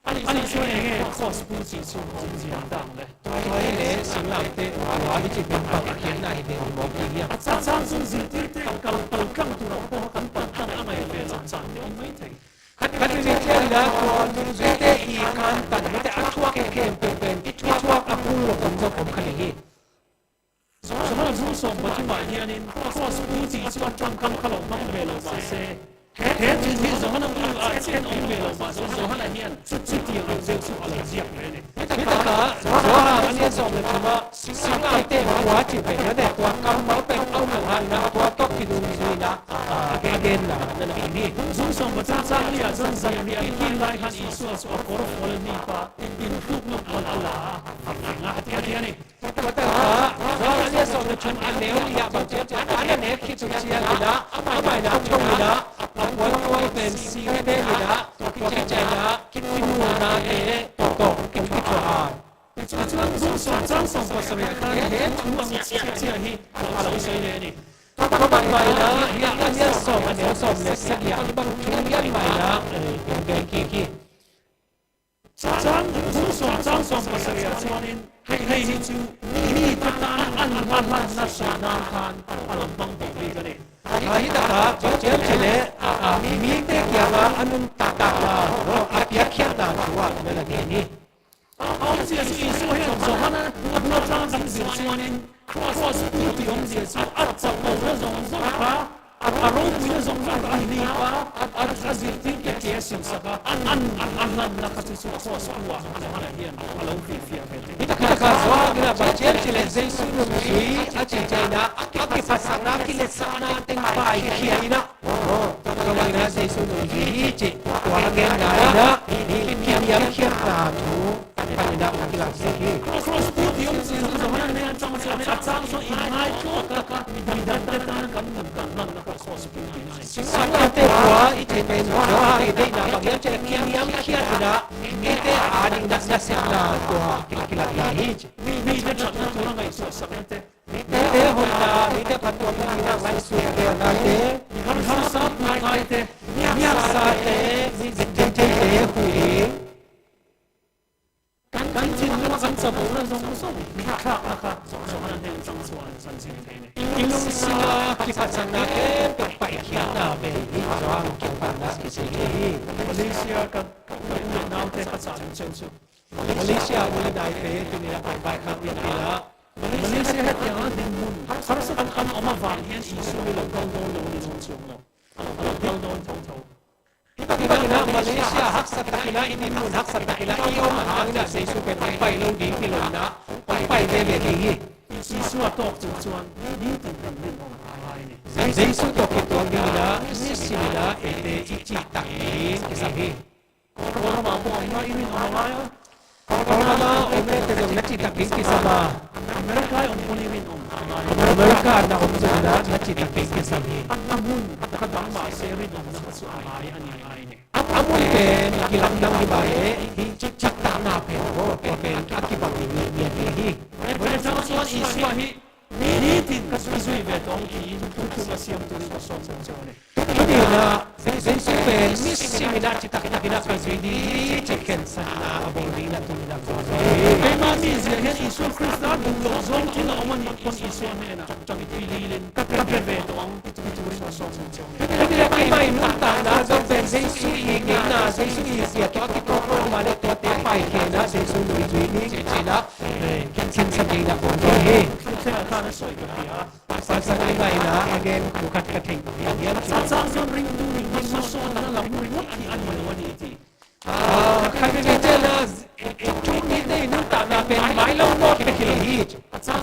ani说那个 cost 不是说真正当的，所以呢，新来的我一直明白现在的冇一样。常常是这刚突然不很笨，那么也别常常的没听。看这些人我就是的一看，但没得阿ทั่วเป็นทั่วอากูลผมจะผมคันนี้什么รู้สมบัติใหม่เนี่ยนี่ cost 不是说专看ขนมมันเวลาว่าเซแท้จริงที่สมนั้นเช่นองค์เวลาว่าสมนั้นเนี่ยสุดที่เราเรียกสุอะไรเรียกเลยนี่แต่ก็ว่าอันนี้สมเลยคือว่าสิ่งที่เต็มหัวจิตเป็นแล้วแต่ตัวกำมาเป็นเอาหนึ่งหันนะตัวก็กินดูนะเกณฑ์นะนั่นเองนี่สมบัติสร้างเนี่ยสร้างเนี่ยที่ไล่หันอีส่วนสุขภาพคนนี้ป่ะอินทุกนุกคนละนะที่นี่แต่ว่าอันนี้สมเลยชนอันเดียวเนี่ยบางทีอันนี้คิดสุดเสียเลยนะไม่นะชงเลยนะวันวันเป็นสิ่งเดียวนะตัวใจนะคิดดูนะโตคิดตัว张把什么看见图往这里阿老师呢他们买了也送了了是呀帮出也买了给张把什么说呢嘿就你不打安那啥那看阿拉帮帮你个呢Hari tak jauh cile, mimi dek yang anun tak apiak kian dah jual lagi ni. Awak siapa isu yang mana? Nak jangan siapa ni cross putih orang siapa acap orang apa? Arung punya orang ini apa? Azir tinggi kiasim saka an nak kasih cross kuah mana dia? Kalau fifi apa? Kita kasih kita baca cile Yesus nungui aja jana. Aki pasana kile sana tempai kiaina. Kalau ina Yesus nungui je. Tuhan na kiam kiana tu. Ina kilang sih. Cross putih orang siapa mana ni? Acang so inai kakak bidan kan. Sana tewa ite menwa ite na bagian cek kiam kiana. Ite ading dak na tua kila lahi. Ni cakap orang ai sebenarnya. Ite honda ite patwa kita mai suke nate. Harus sampai ite. Biasa ite hui. Kan cinta kan sebulan song. Kakak soalan yang soalan sensitif ini. Ilung sila kipat sana ke pai kiana be orang kipat nas kisih. Malaysia kan nak teh pasal sensitif. มาเลเซียบุรีได้เตที่นี่ไปครับนี่ละมาเลเซียเฮ็ดอย่างดินมุนสารสกัดกันออกมาหวานเฮ็ดอีสุวิลงโดนนี่สงสงเนาะโดนทงที่บ้านนะมาเลเซียฮักสัตตะกิละอินมุนฮักสัตตะกิละอีโอมาหางนะเซซุเป็นไปลงดีที่ลงนะไปเวเดีอีสุตอกจุจวนนี่ถึงเป็นเรื่องของอะไรนี่เซซุตอกที่ตัวนี้ละนี่สิละเอเตจิตักนี้กิสังฮีKalau mampu orang ini orang lain, kalau mana orang itu yang nak cita kiki sama, mereka yang punya mereka nak menjadi nak cita kiki sama. Amun kadang masih rindu nak suami ini. Amun pen kilang nang dibaye, cicak tanah pen akibat ini. Boleh jangan soal isu ni tin kasui betong ini tutu masih tu ni kosong macam ni. Jadi na sensi pen misi mina cita kita kasui di chicken sana abang na tu na. Memang ni dia isu Kristen untuk zon kita aman pun isu ni na. Jangan pilih kakak betong itu ni kosong macam ni. Jadi apa yang minta na zon pen sensi ini na sensi sia kita kau mana tu tepai kena sensi ni cina. Kin saja nak boleh. Kana soy kaya sa ngay na again bukat ka ting yan sa ring tu ni so na lang ring ni an man iti kaya ni na chung ni dai nang ta na pen mai lo mo ke ke hi sa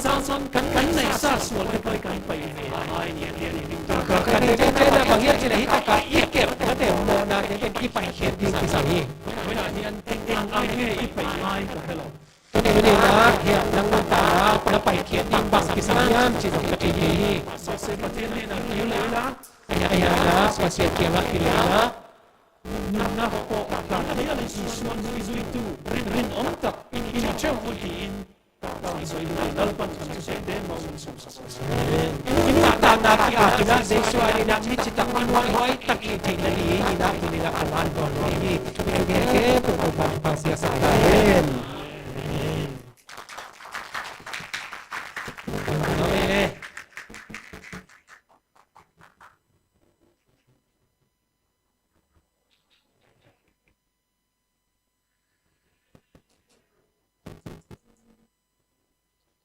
kan nei sa sual ke kai pai ni ai ni ka ni na bang yan ni hi ka ke ka te mo na ke ki pai ke di ki sa ni na ni an ting ang he i pai mai ka hello Ini nak yang nangutara pada paikian timbang kisahnya cita cita ini. Seperti ini nak hilang. Ayah spesial kiamat hilang. Nak kok tak ada isu itu. Rin ontak ini cewek ini. Isu ini dalam proses demo. Ini tak nak kita sesuai nak cita manual tak ini nak kawan ini. Ke pasti asalkan.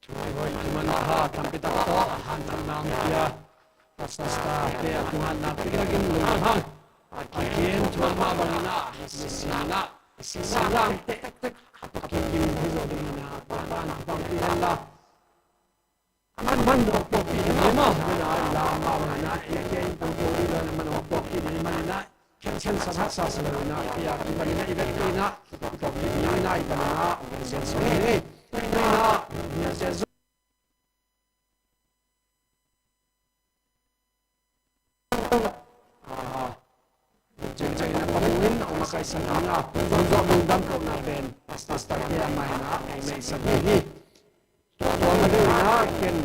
Tuhan Maha tanpa takut hantar nama dia pasta dia Tuhan nak lagi Tuhan akin Tuhan Maha bangna silang tek akin hizo dina bang Allah man dok popi nama la mawana yakin popi la man popi ni mana ken sa na ya kibana ibekina popi ni na ibana senso ni na ya senso Jeng-jeng na pamungin na umakay sa nga Zozo mundam ko na ben Basta kaya may na may sabihi Tuwa na doon na ken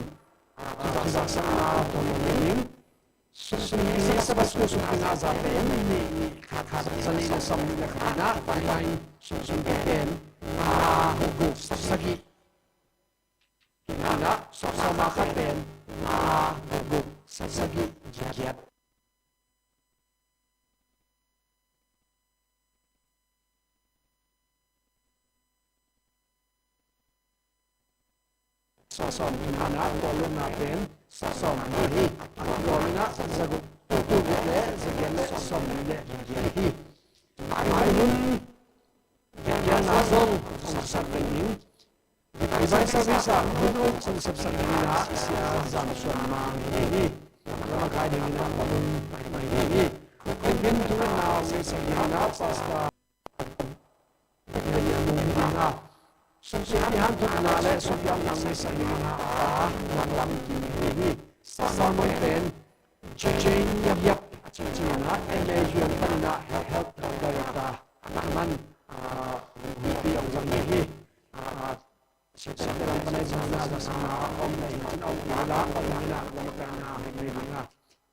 Sa na pamungin Susumili sa basko pinazapin ni sa nila sa mga kanina Pagkain susumbitin Hugog sagi Kinala sa makapen Hugog sagi Jagyat Sosong imana kolom natin sosong hi kolom na sagot tutugot le segele sosong le hi ayun yan nasong sasabihin ibang sabi sa hunong sasabihin na siya zamson mang hi makakain na palun hi kung tuwa na sa sabihin na pasta yan na Susihan tu nale supiang nang sa mga lang kini sa mo pen ching yap china energy pa na help data naman BP ang zangi sa lang panay sa online ang wala wala na mga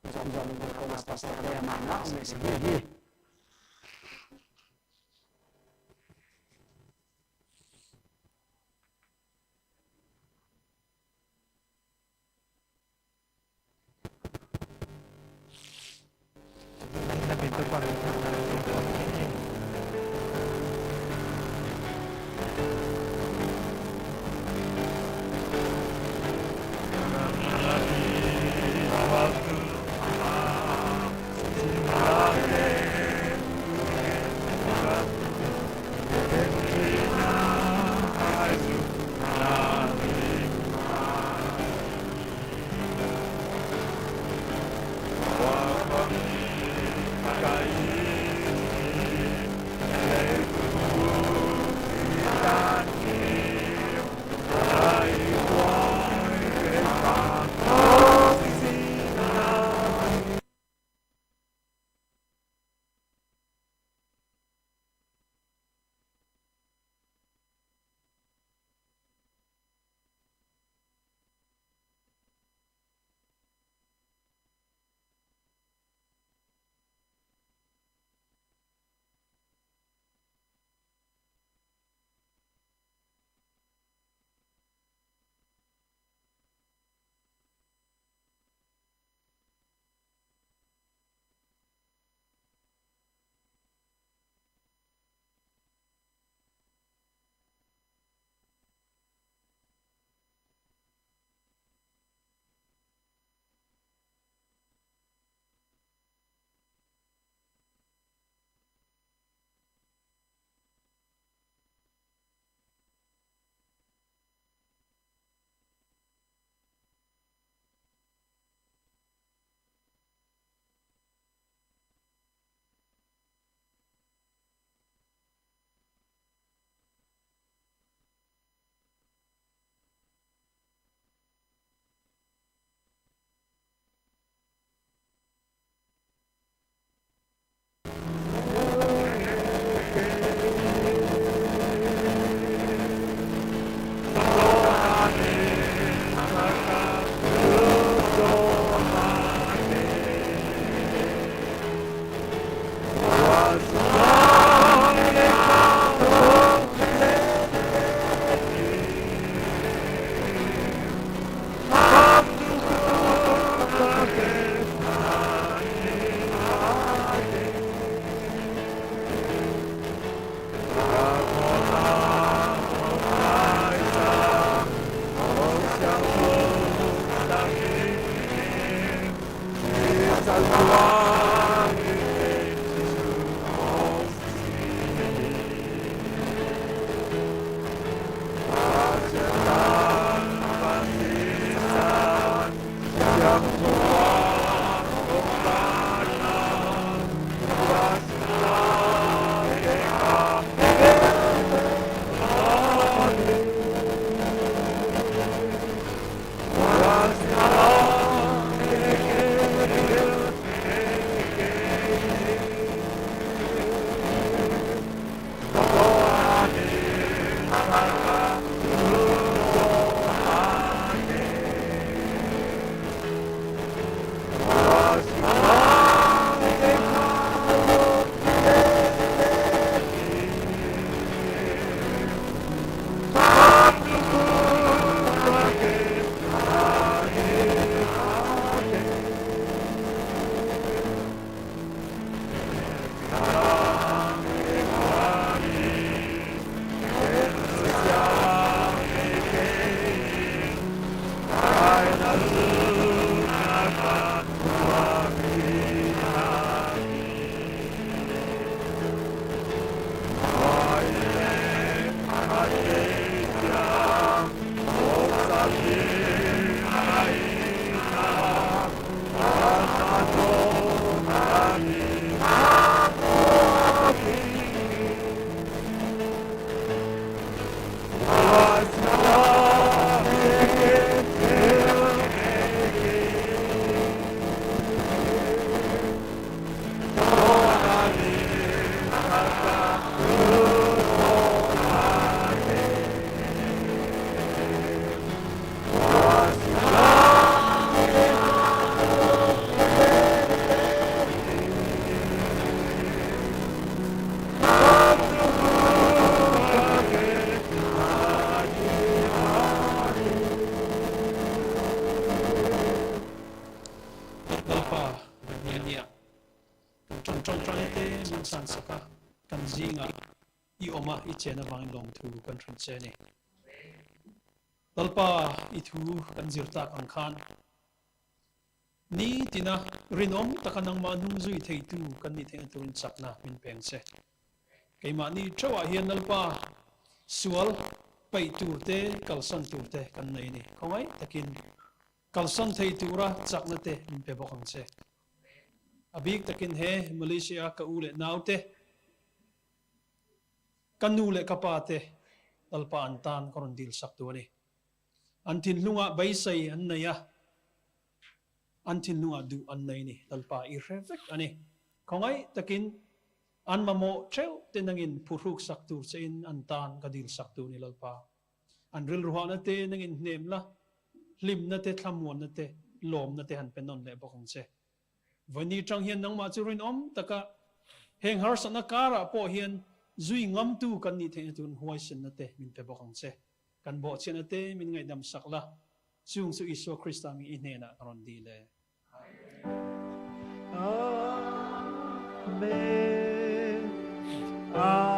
sa ko basta sa kaya mana may sige san saka kan zinga i oma i chena bang long thu kan thren che ni talpa i thu kan zirtak ang khan ni tina rinom takanang manung zui theitu kan ni theng turin chakna min peng che keima ni chawa hian nalpa sual pai tur te kalsan tur te kan nei ni khongai takin kalsan theitura chakna te min pe bokang che abik takin he Malaysia ka ule naute kanu le kapate talpa antan koron dil saktu ni antin lunga baisai annaya antin lunga du annai ni talpa i reflect ani khongai takin an mamo treu tenangin phuruk saktu chein antan kadil saktu ni lalpa an ril ruhana te nangin nemla lim na te thlamuan na te lom na te han penon le bokong che vani tang hian nang ma churin om taka heng har sana kara po hian zui ngam tu kan ni theng tun huai sin na te min pe bokong che kan bo chen na te min ngai dam sakla chung su iso krista mi inena karon di le Amen.